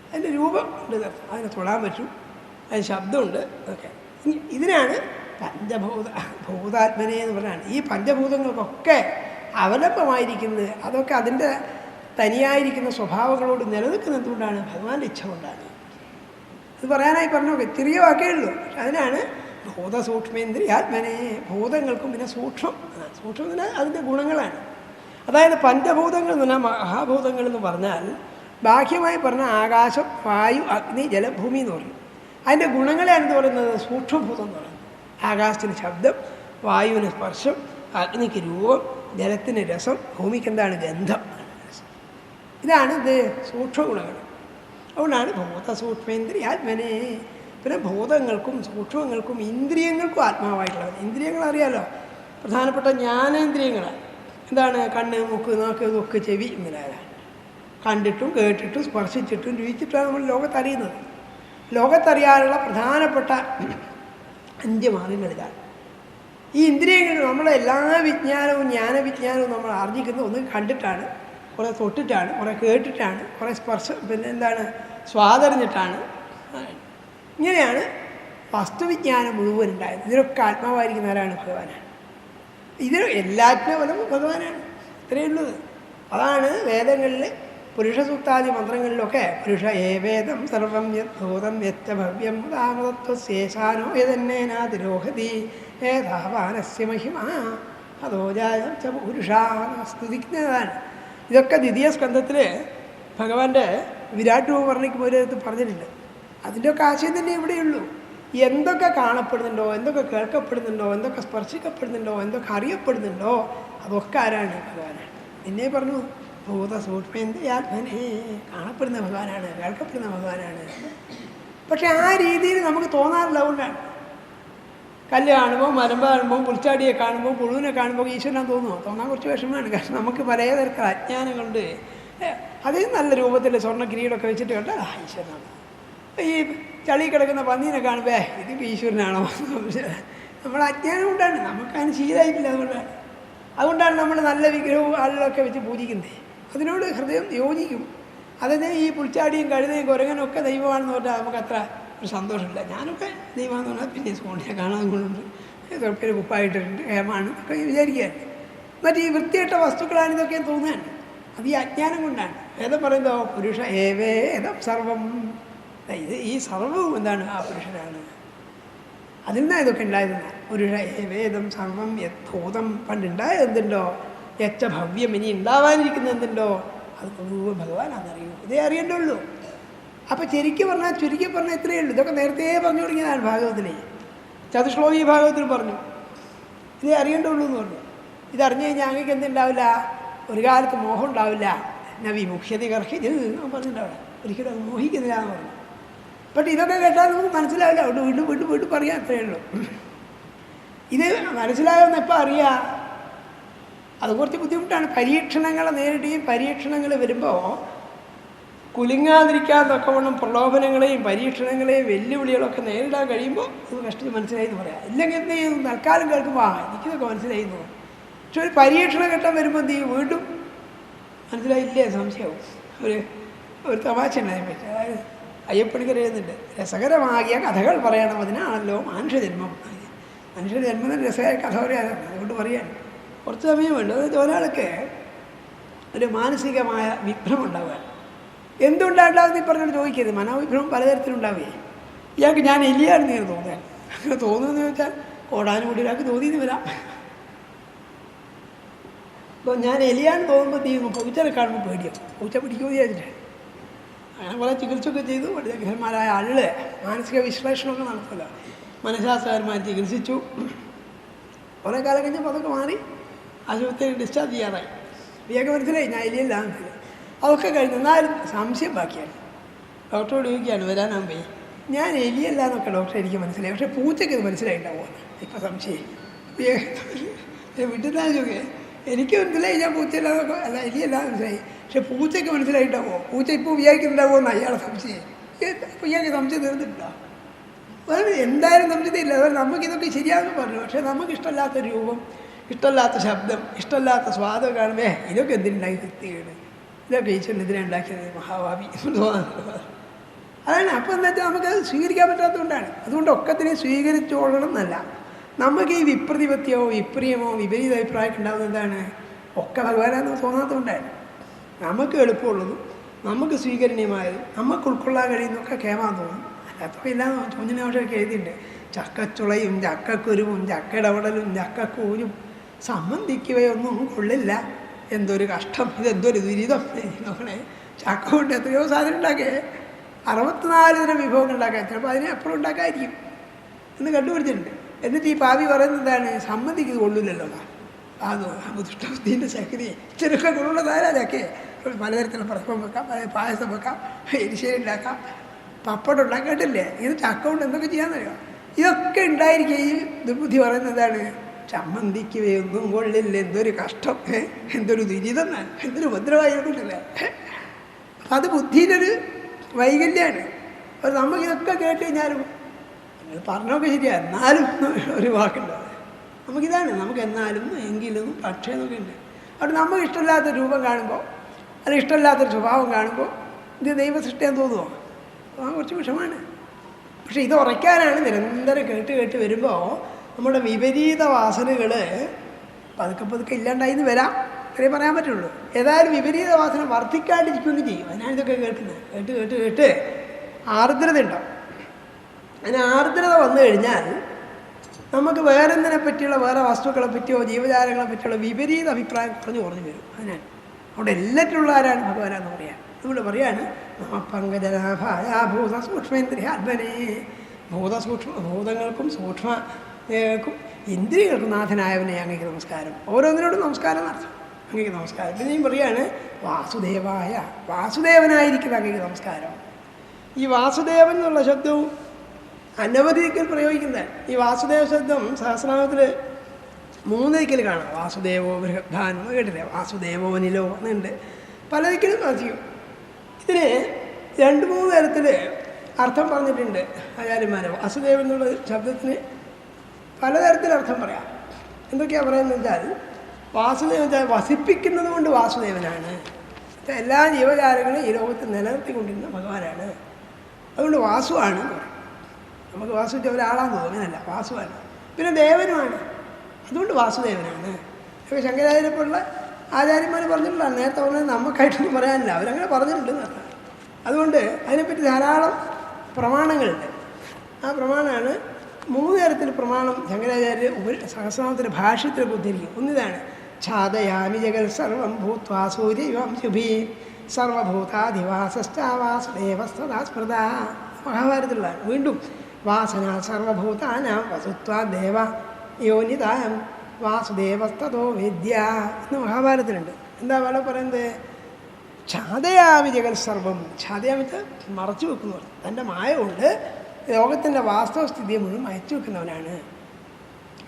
അതിൻ്റെ രൂപം ഉണ്ട്, അതിനെ തൊടാൻ പറ്റും, അതിന് ശബ്ദമുണ്ട്. ഓക്കെ, ഇതിനാണ് ഭൂതാത്മനെ എന്ന് പറഞ്ഞാണ്. ഈ പഞ്ചഭൂതങ്ങൾക്കൊക്കെ അവലംബമായിരിക്കുന്നത്, അതൊക്കെ അതിൻ്റെ തനിയായിരിക്കുന്ന സ്വഭാവങ്ങളോട് നിലനിൽക്കുന്നത് കൊണ്ടാണ്, ഭഗവാന്റെ ഇച്ഛ കൊണ്ടാണ്. ഇത് പറയാനായി പറഞ്ഞു ചെറിയ വാക്കേ ഉള്ളൂ. അതിനാണ് ഭൂതസൂക്ഷ്മേന്ദ്രിയാത്മനെ. ഭൂതങ്ങൾക്കും പിന്നെ സൂക്ഷ്മം അതിൻ്റെ ഗുണങ്ങളാണ്. അതായത് പഞ്ചഭൂതങ്ങൾ എന്ന് പറഞ്ഞാൽ മഹാഭൂതങ്ങൾ എന്ന് പറഞ്ഞാൽ ബാഹ്യമായി പറഞ്ഞാൽ ആകാശം, വായു, അഗ്നി, ജലഭൂമി എന്ന് പറയും. അതിൻ്റെ ഗുണങ്ങളെയാണെന്ന് പറയുന്നത് സൂക്ഷ്മഭൂതം എന്ന് പറയുന്നത്. ആകാശത്തിന് ശബ്ദം, വായുവിന് സ്പർശം, അഗ്നിക്ക് രൂപം, ജലത്തിന് രസം, ഭൂമിക്ക് എന്താണ് ഗന്ധം. ഇതാണ് ഇത് സൂക്ഷ്മ ഗുണങ്ങൾ. അതുകൊണ്ടാണ് ഭൂതസൂക്ഷ്മേന്ദ്രിയാത്മനെ. പിന്നെ ഭൂതങ്ങൾക്കും സൂക്ഷ്മങ്ങൾക്കും ഇന്ദ്രിയങ്ങൾക്കും ആത്മാവായിട്ടുള്ളത്. ഇന്ദ്രിയങ്ങൾ അറിയാലോ, പ്രധാനപ്പെട്ട ജ്ഞാനേന്ദ്രിയങ്ങളാണ്. എന്താണ്? കണ്ണ്, മൂക്ക്, നാക്ക്, തൊക്ക്, ചെവി എന്നിവയാണ്. കണ്ടിട്ടും കേട്ടിട്ടും സ്പർശിച്ചിട്ടും രുചിച്ചിട്ടാണ് നമ്മൾ ലോകത്തറിയുന്നത്. ലോകത്തറിയാനുള്ള പ്രധാനപ്പെട്ട 5 മാർഗങ്ങളിതാണ്. ഈ ഇന്ദ്രിയങ്ങൾ നമ്മളെ എല്ലാ വിജ്ഞാനവും ജ്ഞാനവിജ്ഞാനവും നമ്മൾ ആർജിക്കുന്നത് ഒന്ന് കണ്ടിട്ടാണ്, കുറേ തൊട്ടിട്ടാണ്, കുറേ കേട്ടിട്ടാണ്, കുറേ പിന്നെ എന്താണ് സ്വാദറിഞ്ഞിട്ടാണ്. ഇങ്ങനെയാണ് വസ്തുവിജ്ഞാനം മുഴുവൻ ഉണ്ടായത്. ഇതിനൊക്കെ ആത്മാവായിരിക്കുന്നവരാണ് ഭഗവാനാണ്. ഇത് എല്ലാറ്റിനും ഫലം ഭഗവാനാണ്. ഇത്രയേ ഉള്ളത്. അതാണ് വേദങ്ങളിൽ പുരുഷസൂക്താദി മന്ത്രങ്ങളിലൊക്കെ പുരുഷ ഏവേദം സർവം യദ്ഭൂതം യച്ച ഭവ്യം താമതത്വശേഷാനോ യതന്നേനാതിരോഹതി ഏതാവാനസ്യ മഹിമ അതോജായ ച പുരുഷ സ്തുതിക്കുന്നതാണ്. ഇതൊക്കെ ദ്വിതീയ സ്കന്ധത്തിൽ ഭഗവാന്റെ വിരാട് രൂപം വർണ്ണിക്കുമ്പോൾ പറഞ്ഞിട്ടുണ്ട്. അതിൻ്റെയൊക്കെ ആശയം തന്നെ ഇവിടെയുള്ളൂ. എന്തൊക്കെ കാണപ്പെടുന്നുണ്ടോ, എന്തൊക്കെ കേൾക്കപ്പെടുന്നുണ്ടോ, എന്തൊക്കെ സ്പർശിക്കപ്പെടുന്നുണ്ടോ, എന്തൊക്കെ അറിയപ്പെടുന്നുണ്ടോ, അതൊക്കെ ആരാണ്? ഭഗവാനാണ്. എന്നെ പറഞ്ഞു ഭൂതസൂക്ഷ്മേന്ദ്രിയാത്മനെ. കാണപ്പെടുന്ന ഭഗവാനാണ്, കേൾക്കപ്പെടുന്ന ഭഗവാനാണ്. പക്ഷെ ആ രീതിയിൽ നമുക്ക് തോന്നാറില്ല. അതുകൊണ്ടാണ് കല്ല് കാണുമ്പോൾ, മരമ്പ കാണുമ്പോൾ, പുൽച്ചാടിയെ കാണുമ്പോൾ, പുഴുവിനെ കാണുമ്പോൾ ഈശ്വരനാന്ന് തോന്നുമോ? തോന്നാൻ കുറച്ച് വിഷമമാണ്. കാരണം നമുക്ക് പലതരത്തിൽ അജ്ഞാനം കൊണ്ട് അതേ നല്ല രൂപത്തിൽ സ്വർണ്ണ കിരീടമൊക്കെ വെച്ചിട്ട് കണ്ട ഈശ്വരനാണ്. ഈ ചളി കിടക്കുന്ന പന്നീനെ കാണുമ്പോൾ ഇതിപ്പോൾ ഈശ്വരനാണോ? നമ്മൾ അജ്ഞാനം കൊണ്ടാണ്, നമുക്കതിന് ശീലമായിട്ടില്ല. അതുകൊണ്ടാണ് നമ്മൾ നല്ല വിഗ്രഹവും ആളുകളൊക്കെ വെച്ച് പൂജിക്കുന്നത്. അതിനോട് ഹൃദയം യോജിക്കും. അതായത് ഈ പുൽച്ചാടിയും കഴുതയും കുരങ്ങനും ഒക്കെ ദൈവമാണെന്ന് പറഞ്ഞാൽ നമുക്ക് അത്ര ഒരു സന്തോഷമില്ല. ഞാനൊക്കെ ദൈവമാണെന്ന് പറഞ്ഞാൽ പിന്നെ സ്കൂളിനെ കാണാൻ കൊണ്ടുണ്ട്, തൊക്കെ കുപ്പായിട്ടിട്ടുണ്ട്, ഹേമാണ് ഒക്കെ വിചാരിക്കുകയാണ്. മറ്റേ ഈ വൃത്തികെട്ട വസ്തുക്കളാണ് ഇതൊക്കെ തോന്നുകയാണ്. അത് ഈ അജ്ഞാനം കൊണ്ടാണ്. വേദം പറയുന്നതോ പുരുഷ ഏവേദം സർവം. ഇത് ഈ സർവവും എന്താണ്? ആ പുരുഷനാണ്. അതിൽ നിന്നാണ് ഇതൊക്കെ ഉണ്ടായിരുന്ന. പുരുഷ ഏവേദം സർവം യദ്ഭൂതം. പണ്ടുണ്ടായത് എന്തുണ്ടോ, യച്ച ഭവ്യം, ഇനി ഉണ്ടാവാനിരിക്കുന്നത് എന്തുണ്ടോ, അത് മുഴുവൻ ഭഗവാനാണെന്നറിയൂ. ഇതേ അറിയേണ്ടുള്ളൂ. അപ്പോൾ ചുരുക്കി പറഞ്ഞാൽ ഇത്രയേ ഉള്ളൂ. ഇതൊക്കെ നേരത്തെ പറഞ്ഞു തുടങ്ങിയതാണ് ഭാഗവതത്തിലെ. ചതുശ്ലോകി ഭാഗവത്തിൽ പറഞ്ഞു ഇതേ അറിയേണ്ടുള്ളൂ എന്ന് പറഞ്ഞു. ഇതറിഞ്ഞു കഴിഞ്ഞാൽ അങ്ങേക്ക് എന്തുണ്ടാവില്ല? ഒരു കാലത്ത് മോഹം ഉണ്ടാവില്ല. വിമുഖ്യത കർഹിച്ച് പറഞ്ഞിട്ടുണ്ടാവില്ല. ഒരിക്കലും അത് മോഹിക്കുന്നില്ല എന്ന് പറഞ്ഞു. പക്ഷെ ഇതൊക്കെ കേട്ടാൽ നമുക്ക് മനസ്സിലാവില്ല. അവിടെ വീണ്ടും പറയാൻ അത്രയേ ഉള്ളൂ. ഇത് മനസ്സിലാകുന്ന എപ്പോൾ അറിയാം? അത് കുറച്ച് ബുദ്ധിമുട്ടാണ്. പരീക്ഷണങ്ങളെ നേരിടുകയും പരീക്ഷണങ്ങൾ വരുമ്പോൾ കുലുങ്ങാതിരിക്കാതൊക്കെ വേണം. പ്രലോഭനങ്ങളെയും പരീക്ഷണങ്ങളെയും വെല്ലുവിളികളൊക്കെ നേരിടാൻ കഴിയുമ്പോൾ ഇത് കഷ്ടിച്ച് മനസ്സിലായി എന്ന് പറയാം. ഇല്ലെങ്കിൽ എന്ത് ചെയ്യും? തൽക്കാലം കേൾക്കുമ്പോൾ എനിക്കിതൊക്കെ മനസ്സിലായിരുന്നു. പക്ഷെ ഒരു പരീക്ഷണ ഘട്ടം വരുമ്പോൾ എന്ത് ചെയ്യും? വീണ്ടും മനസ്സിലായില്ലേ സംശയവും. ഒരു തമാശ ഉണ്ടായപ്പറ്റി, അതായത് അയ്യപ്പണിക്കർ എഴുതുന്നുണ്ട്, രസകരമാകിയ കഥകൾ പറയണം, അതിനാണല്ലോ മനുഷ്യജന്മം. മനുഷ്യജന്മത്തിന് രസകര കഥ പറയാനാണ്. അതുകൊണ്ട് പറയാൻ കുറച്ച് സമയം വേണ്ട. അതായത് ഒരാൾക്ക് ഒരു മാനസികമായ വിഭ്രമം ഉണ്ടാവുക. എന്തുകൊണ്ടാണ്ടാവുന്ന ഈ പറഞ്ഞാൽ ചോദിക്കരുത്. മനോവിഭ്രമം പലതരത്തിലുണ്ടാവുകയെ. ഇയാൾക്ക് ഞാൻ എലിയാണെന്ന് ഇങ്ങനെ തോന്നാൻ. അങ്ങനെ തോന്നുന്നതെന്ന് ചോദിച്ചാൽ ഓടാനും ഒരാൾക്ക് തോന്നിയെന്ന് വരാം. അപ്പോൾ ഞാൻ എലിയാന്ന് തോന്നുമ്പോൾ തീരുന്നു. പൂച്ചനെ കാണുമ്പോൾ പേടിയാണ്. പൂച്ച പിടിക്കുമെന്ന് വിചാരിച്ചിട്ട് അങ്ങനെ കുറേ ചികിത്സയൊക്കെ ചെയ്തു. വിദഗ്ധന്മാരായ ആളുകൾ മാനസിക വിശ്ലേഷണമൊക്കെ നടത്തില്ല. മനഃശാസ്ത്രകാരന്മാർ ചികിത്സിച്ചു. കുറേ കാലം കഴിഞ്ഞപ്പോൾ അതൊക്കെ മാറി ആശുപത്രിയിൽ ഡിസ്ചാർജ് ചെയ്യാറായി. ഇയാൾക്ക് മനസ്സിലായി ഞാൻ എലിയല്ല. അതൊക്കെ കഴിഞ്ഞ് എന്നാലും സംശയം ബാക്കിയാണ്. ഡോക്ടറോട് ചോദിക്കുകയാണ് വരാനാകുമ്പോൾ ഞാൻ എലിയല്ല എന്നൊക്കെ ഡോക്ടർ എനിക്ക് മനസ്സിലായി. പക്ഷേ പൂച്ചയ്ക്ക് ഇത് മനസ്സിലായിട്ടുണ്ടാവുമെന്ന് ഇപ്പം സംശയം. വീട്ടിൽ തന്നെ ചോദിക്കേ എനിക്ക് മനസ്സിലായി ഞാൻ പൂച്ചയില്ലാതൊക്കെ അല്ല എലിയല്ല മനസ്സിലായി. പക്ഷെ പൂച്ചയ്ക്ക് മനസ്സിലായിട്ടാവോ? പൂച്ച ഇപ്പോൾ വിചാരിക്കുന്നുണ്ടാവോ എന്ന് അയാളെ സംശയം. അപ്പോൾ ഇയാൾക്ക് സംശയം തീർന്നിട്ടുണ്ടോ? അതായത് എന്തായാലും സംശയത്തില്ല. അതായത് നമുക്കിതൊക്കെ ശരിയാണെന്ന് പറഞ്ഞു. പക്ഷേ നമുക്കിഷ്ടമല്ലാത്ത രൂപം, ഇഷ്ടമല്ലാത്ത ശബ്ദം, ഇഷ്ടമല്ലാത്ത സ്വാദം കാണുമ്പോൾ ഇതൊക്കെ എന്തിനുണ്ടാക്കി വൃത്തികേട്, ഇതൊക്കെ ഈശ്വരനെതിരെ ഉണ്ടാക്കിയത് മഹാഭാവി എന്ന് തോന്നുന്നത്. അതാണ്. അപ്പോൾ എന്താ വെച്ചാൽ നമുക്കത് സ്വീകരിക്കാൻ പറ്റാത്തതുകൊണ്ടാണ്. അതുകൊണ്ട് ഒക്കത്തിനെ സ്വീകരിച്ചോളണം എന്നല്ല. നമുക്ക് ഈ വിപ്രതിപത്തിയോ വിപ്രിയമോ വിപരീത അഭിപ്രായമൊക്കെ ഉണ്ടാകുന്നത് എന്താണ്? ഒക്കെ ഭഗവാനാന്ന് തോന്നാത്തതുകൊണ്ടാണ്. നമുക്ക് എളുപ്പമുള്ളതും നമുക്ക് സ്വീകരണീയമായതും നമുക്ക് ഉൾക്കൊള്ളാൻ കഴിയുന്നതൊക്കെ കേമാൻ തോന്നും. അല്ലാത്തപ്പോൾ ഇല്ലാന്ന് ചോദ്യനെ ഭാഷയൊക്കെ എഴുതിയിട്ടുണ്ട്. ചക്കച്ചുളയും ചക്കക്കുരുവും ചക്കടവടലും ചക്കക്കൂരും സംബന്ധിക്കുകയൊന്നും കൊള്ളില്ല, എന്തൊരു കഷ്ടം, ഇതെന്തൊരു ദുരിതം. നോക്കണേ, ചക്ക കൊണ്ട് എത്രയോ സാധനം ഉണ്ടാക്കേ, 64 തരം വിഭവങ്ങൾ ഉണ്ടാക്കാൻ, ചിലപ്പോൾ അതിനെ അപ്പുറം ഉണ്ടാക്കാതിരിക്കും എന്ന് കണ്ടുപിടിച്ചിട്ടുണ്ട്. എന്നിട്ട് ഈ പാവി പറയുന്നത് എന്താണ്? സംബന്ധിക്കുന്നത് കൊള്ളില്ലല്ലോ. അത് ദുഷ്ടബുദ്ധീൻ്റെ ശക്തി ചെറുക്കെ കൊള്ളുള്ള ധാരാളൊക്കെ പലതരത്തിലുള്ള പ്രശ്നം വെക്കാം, പായസം വെക്കാം, എരിശ്ശേരി ഉണ്ടാക്കാം, പപ്പടം ഉണ്ടാക്കിയിട്ടില്ലേ. ഇത് ചക്ക കൊണ്ട് എന്തൊക്കെ ചെയ്യാമെന്നറിയോ? ഇതൊക്കെ ഉണ്ടായിരിക്കുക. ഈ ദുർബുദ്ധി പറയുന്നത് എന്താണ്? ചമ്മന്തിക്കുകയൊന്നും കൊള്ളില്ല, എന്തൊരു കഷ്ടം, എന്തൊരു ദുരിതം, എന്തൊരു ഭദ്രമായിരുന്നില്ലേ. അത് ബുദ്ധിയുടെ ഒരു വൈകല്യമാണ്. അപ്പോൾ നമുക്കിതൊക്കെ കേട്ട് കഴിഞ്ഞാലും പറഞ്ഞൊക്കെ ശരിയാ, എന്നാലും ഒരു വാക്കുണ്ടാവും. നമുക്കിതാണ്, നമുക്ക് എന്നാലും എങ്കിലും പക്ഷേ എന്നൊക്കെ ഉണ്ട്. അവിടെ നമുക്ക് ഇഷ്ടമില്ലാത്ത രൂപം കാണുമ്പോൾ, അല്ലെങ്കിൽ ഇഷ്ടമില്ലാത്തൊരു സ്വഭാവം കാണുമ്പോൾ ഇത് ദൈവസൃഷ്ടിയാന്ന് തോന്നുമോ? കുറച്ച് വിഷമാണ്. പക്ഷെ ഇത് ഉറയ്ക്കാനാണ് നിരന്തരം കേട്ട് കേട്ട് വരുമ്പോൾ നമ്മുടെ വിപരീത വാസനകൾ പതുക്കെ പതുക്കെ ഇല്ലാണ്ടായിന്ന് വരാം, ഇത്രയും പറയാൻ പറ്റുള്ളൂ. ഏതായാലും വിപരീത വാസന വർദ്ധിക്കാണ്ടിരിക്കുകയും ചെയ്യും. അതിനാണ് ഇതൊക്കെ കേൾക്കുന്നത്. കേട്ട് കേട്ട് കേട്ട് ആർദ്രത ഉണ്ടാവും. അതിന് ആർദ്രത വന്നു കഴിഞ്ഞാൽ നമുക്ക് വേറെന്തിനെ പറ്റിയുള്ള, വേറെ വസ്തുക്കളെ പറ്റിയോ ജീവജാലങ്ങളെ പറ്റിയുള്ള വിപരീത അഭിപ്രായം കുറഞ്ഞു വരും. അതിനാണ് അവിടെ എല്ലാറ്റിലുള്ള ആരാണ്? ഭഗവാനാന്ന് പറയാൻ. നമ്മൾ പറയാണ് പങ്കജനാഭായാഭൂത സൂക്ഷ്മേന്ദ്രിയാത്മനെ, ഭൂതങ്ങൾക്കും സൂക്ഷ്മക്കും ഇന്ദ്രിയങ്ങൾക്കും നാഥനായവനെ അങ്ങേക്ക് നമസ്കാരം. ഓരോന്നിനോടും നമസ്കാരം നടത്തും. അങ്ങേക്ക് നമസ്കാരം. പിന്നെയും പറയാണ് വാസുദേവായ, വാസുദേവനായിരിക്കുന്ന അങ്ങേക്ക് നമസ്കാരം. ഈ വാസുദേവൻ എന്നുള്ള ശബ്ദവും അനവധി ദിക്കിൽ പ്രയോഗിക്കുന്നതാണ്. ഈ വാസുദേവ ശബ്ദം സഹസ്രനാമത്തിൽ 3 ദിക്കിൽ കാണാം. വാസുദേവോ ബൃഹദ്ധാനോ കേട്ടില്ലേ? വാസുദേവോ നിലോ എന്നുണ്ട്. പല ദിക്കിലും വാസിക്കും. ഇതിന് 2-3 തരത്തിൽ അർത്ഥം പറഞ്ഞിട്ടുണ്ട് ആചാര്യന്മാർ. വാസുദേവൻ എന്നുള്ള ശബ്ദത്തിന് പലതരത്തിൽ അർത്ഥം പറയാം. എന്തൊക്കെയാണ് പറയുന്നത് വെച്ചാൽ, വാസുദേവൻ വെച്ചാൽ വസിപ്പിക്കുന്നത് കൊണ്ട് വാസുദേവനാണ്. എല്ലാ ജീവജാലങ്ങളും ഈ ലോകത്ത് നിലനിർത്തിക്കൊണ്ടിരുന്ന ഭഗവാനാണ്. അതുകൊണ്ട് വാസുവാണ്. നമുക്ക് വാസുവിച്ച ഒരാളാന്ന് തോന്നുന്നു, അങ്ങനല്ല, വാസുവാണ്. പിന്നെ ദേവനുമാണ്, അതുകൊണ്ട് വാസുദേവനാണ്. ഇപ്പോൾ ശങ്കരാചാര്യപ്പോലുള്ള ആചാര്യന്മാർ പറഞ്ഞിട്ടുള്ളതാണ്. നേരത്തെ പറഞ്ഞത് നമുക്കായിട്ടൊന്നും പറയാനില്ല, അവരങ്ങനെ പറഞ്ഞിട്ടുണ്ടെന്ന് പറഞ്ഞാൽ. അതുകൊണ്ട് അതിനെപ്പറ്റി ധാരാളം പ്രമാണങ്ങളുണ്ട്. ആ പ്രമാണമാണ് 3 തരത്തിൽ പ്രമാണം ശങ്കരാചാര്യ സഹസ്രനാമത്തിൻ്റെ ഭാഷ്യത്തിൽ ഉദ്ധരിക്കും. ഒന്നിതാണ് ഛാദയാമി ജഗൽ സർവം ഭൂത്വാ സൂര്യവം ശുഭി സർവഭൂതാധിവാസശ്ചാവാസുദേവസ്തദാ സ്മൃത. മഹാഭാരതത്തിലുള്ളതാണ്. വീണ്ടും വാസന സർവഭൂതാനാം വസുത്വാ ദേവ യോനിതാം വാസുദേവസ്തോ വിദ്യ എന്ന് മഹാഭാരതത്തിലുണ്ട്. എന്താ വേണം പറയുന്നത്? ഛാദയാമി ജഗൽ സർവം. ഛാദയാമിത്ത് മറച്ചു വെക്കുന്നു. തൻ്റെ മായ കൊണ്ട് ലോകത്തിൻ്റെ വാസ്തവസ്ഥിതിയെ മുഴുവൻ മയച്ചു വെക്കുന്നവനാണ്.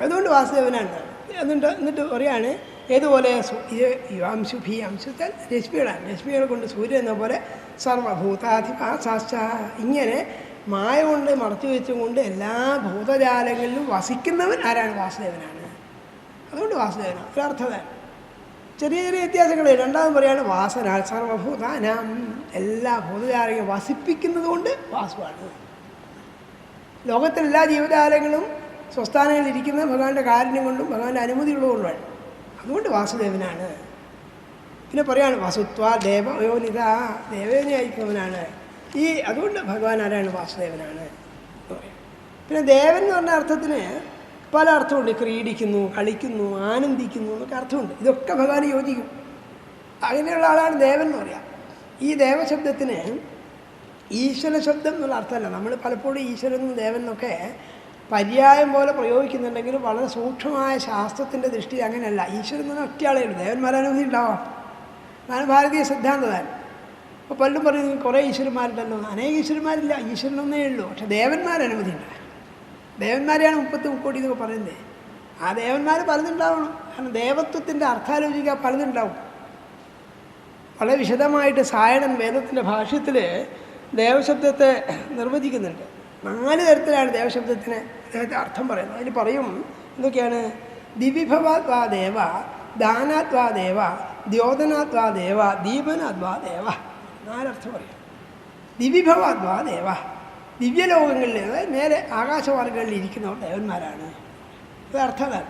അതുകൊണ്ട് വാസുദേവനാണ്. എന്നിട്ട് പറയാണ് ഏതുപോലെ അംശുഭി, അംശത്താൽ രശ്മികളാണ്. രശ്മികളെ കൊണ്ട് സൂര്യൻ എന്ന പോലെ സർവഭൂതാധിവാസാശ്ച. ഇങ്ങനെ മായ കൊണ്ട് മറച്ചു വെച്ചുകൊണ്ട് എല്ലാ ഭൂതജാലങ്ങളിലും വസിക്കുന്നവൻ ആരാണ്? വാസുദേവനാണ്. അതുകൊണ്ട് വാസുദേവനാണ്. ഒരർത്ഥതാണ്. ചെറിയ ചെറിയ വ്യത്യാസങ്ങൾ. രണ്ടാമത് പറയാണ് വാസന സർവഭൂതാനാം. എല്ലാ ഭൂതജാലങ്ങളും വസിപ്പിക്കുന്നത് കൊണ്ട് വാസുവാണ്. ലോകത്തിലെല്ലാ ജീവജാലങ്ങളും സ്വസ്ഥാനങ്ങളിൽ ഇരിക്കുന്നത് ഭഗവാന്റെ കാരുണ്യം കൊണ്ടും ഭഗവാന്റെ അനുമതിയുള്ളതുകൊണ്ടുമാണ്. അതുകൊണ്ട് വാസുദേവനാണ്. പിന്നെ പറയാണ് വസുത്വ ദേവയോനിത, ദേവയോനിയായിരിക്കുന്നവനാണ്. അതുകൊണ്ട് ഭഗവാൻ ആരാണ്? വാസുദേവനാണ് എന്ന് പറയും. പിന്നെ ദേവൻ എന്ന് പറഞ്ഞ അർത്ഥത്തിന് പല അർത്ഥമുണ്ട്. ക്രീഡിക്കുന്നു, കളിക്കുന്നു, ആനന്ദിക്കുന്നു എന്നൊക്കെ അർത്ഥമുണ്ട്. ഇതൊക്കെ ഭഗവാൻ യോജിക്കും. അങ്ങനെയുള്ള ആളാണ് ദേവൻ എന്ന് പറയാം. ഈ ദേവശബ്ദത്തിന് ഈശ്വര ശബ്ദം എന്നുള്ള അർത്ഥമല്ല. നമ്മൾ പലപ്പോഴും ഈശ്വരനും ദേവൻ എന്നൊക്കെ പര്യായം പോലെ പ്രയോഗിക്കുന്നുണ്ടെങ്കിലും വളരെ സൂക്ഷ്മമായ ശാസ്ത്രത്തിൻ്റെ ദൃഷ്ടിയിൽ അങ്ങനെയല്ല. ഈശ്വരൻ എന്ന് പറഞ്ഞാൽ ഒറ്റയാളേ ഉള്ളൂ. ദേവന്മാരനുമതി ഉണ്ടാവാം. അതാണ് ഭാരതീയ സിദ്ധാന്തതാണ്. അപ്പോൾ പലരും പറയുന്നത് കുറേ ഈശ്വരന്മാരുണ്ടല്ലോ. അനേക ഈശ്വരന്മാരില്ല, ഈശ്വരനൊന്നേ ഉള്ളൂ. പക്ഷെ ദേവന്മാരനുമതി ഉണ്ട്. ദേവന്മാരെയാണ് 30 കോടി എന്നൊക്കെ പറയുന്നത്. ആ ദേവന്മാർ പലതുണ്ടാവണം. കാരണം ദേവത്വത്തിൻ്റെ അർത്ഥാലോചിക്കാൻ പലതുണ്ടാവും. വളരെ വിശദമായിട്ട് സായണൻ വേദത്തിൻ്റെ ഭാഷ്യത്തിൽ ദേവശബ്ദത്തെ നിർവചിക്കുന്നുണ്ട്. 4 തരത്തിലാണ് ദേവശബ്ദത്തിന് അദ്ദേഹത്തെ അർത്ഥം പറയുന്നത്. അതിൽ പറയും എന്തൊക്കെയാണ്? ദിവിഭവാത്വാ ദേവ, ദാനാത്വാ ദേവ, ദ്യോതനാത്വാ ദേവ, ദീപനാത്വാ ദേവ. 4 അർത്ഥം പറയും. ദിവിഭവാത്മാ ദേവ, ദിവ്യലോകങ്ങളിൽ അതായത് മേലെ ആകാശമാർഗങ്ങളിൽ ഇരിക്കുന്നവർ ദേവന്മാരാണ്. അത് അർത്ഥമാണ്.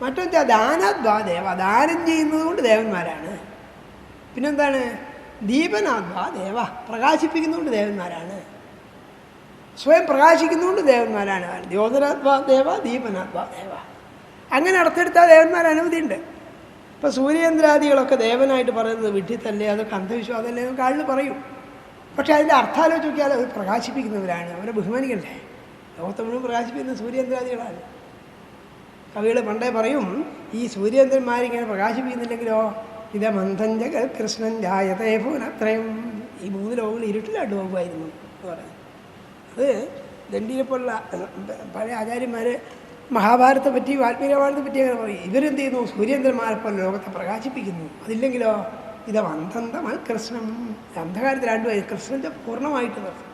മറ്റൊന്ന് ദാനാത്മാ ദേവ, ദാനം ചെയ്യുന്നത് കൊണ്ട് ദേവന്മാരാണ്. പിന്നെന്താണ്? ദീപനാത്മാ ദേവ, പ്രകാശിപ്പിക്കുന്നതുകൊണ്ട് ദേവന്മാരാണ്. സ്വയം പ്രകാശിക്കുന്നതുകൊണ്ട് ദേവന്മാരാണ്. ദ്യോതനാത്മാ ദേവ, ദീപനാത്മാ ദേവ. അങ്ങനെ അർത്ഥമെടുത്താൽ ദേവന്മാർ അനവധിയുണ്ട്. ഇപ്പോൾ സൂര്യേന്ദ്രാദികളൊക്കെ ദേവനായിട്ട് പറയുന്നത് വിഡ്ഢിത്തല്ലേ, അതൊക്കെ അന്ധവിശ്വാസമല്ലേ എന്നൊക്കെ ആളിൽ പറയും. പക്ഷേ അതിൻ്റെ അർത്ഥാലോചിച്ച് നോക്കിയാൽ അവർ പ്രകാശിപ്പിക്കുന്നവരാണ്. അവരെ ബഹുമാനിക്കണ്ടേ? ലോകത്തെ മുഴുവൻ പ്രകാശിപ്പിക്കുന്ന സൂര്യേന്ദ്രാദികളാണ്. കവികൾ പണ്ടേ പറയും, ഈ സൂര്യേന്ദ്രന്മാരിങ്ങനെ പ്രകാശിപ്പിക്കുന്നില്ലെങ്കിലോ ഇത മന്ഥഞ്ചകൽ കൃഷ്ണൻ ജായതേ ഭുവനത്രയം, ഈ 3 ലോകങ്ങൾ ഇരുട്ടിലായിട്ട് പോകുമായിരുന്നു എന്ന് പറയും. അത് ദണ്ഡിയെപ്പോലുള്ള പഴയ ആചാര്യന്മാർ മഹാഭാരതത്തെ പറ്റി വാൽമീകഭാരതത്തെ പറ്റി അങ്ങനെ പറയും. ഇവരെന്ത് ചെയ്യുന്നു? സൂര്യേന്ദ്രന്മാരെപ്പോലെ ലോകത്തെ പ്രകാശിപ്പിക്കുന്നു. അതില്ലെങ്കിലോ ഇത് അന്ധന്തമൽ കൃഷ്ണൻ, അന്ധകാരത്തിൽ രണ്ടുമായി കൃഷ്ണൻ്റെ പൂർണ്ണമായിട്ട് നിർത്തും.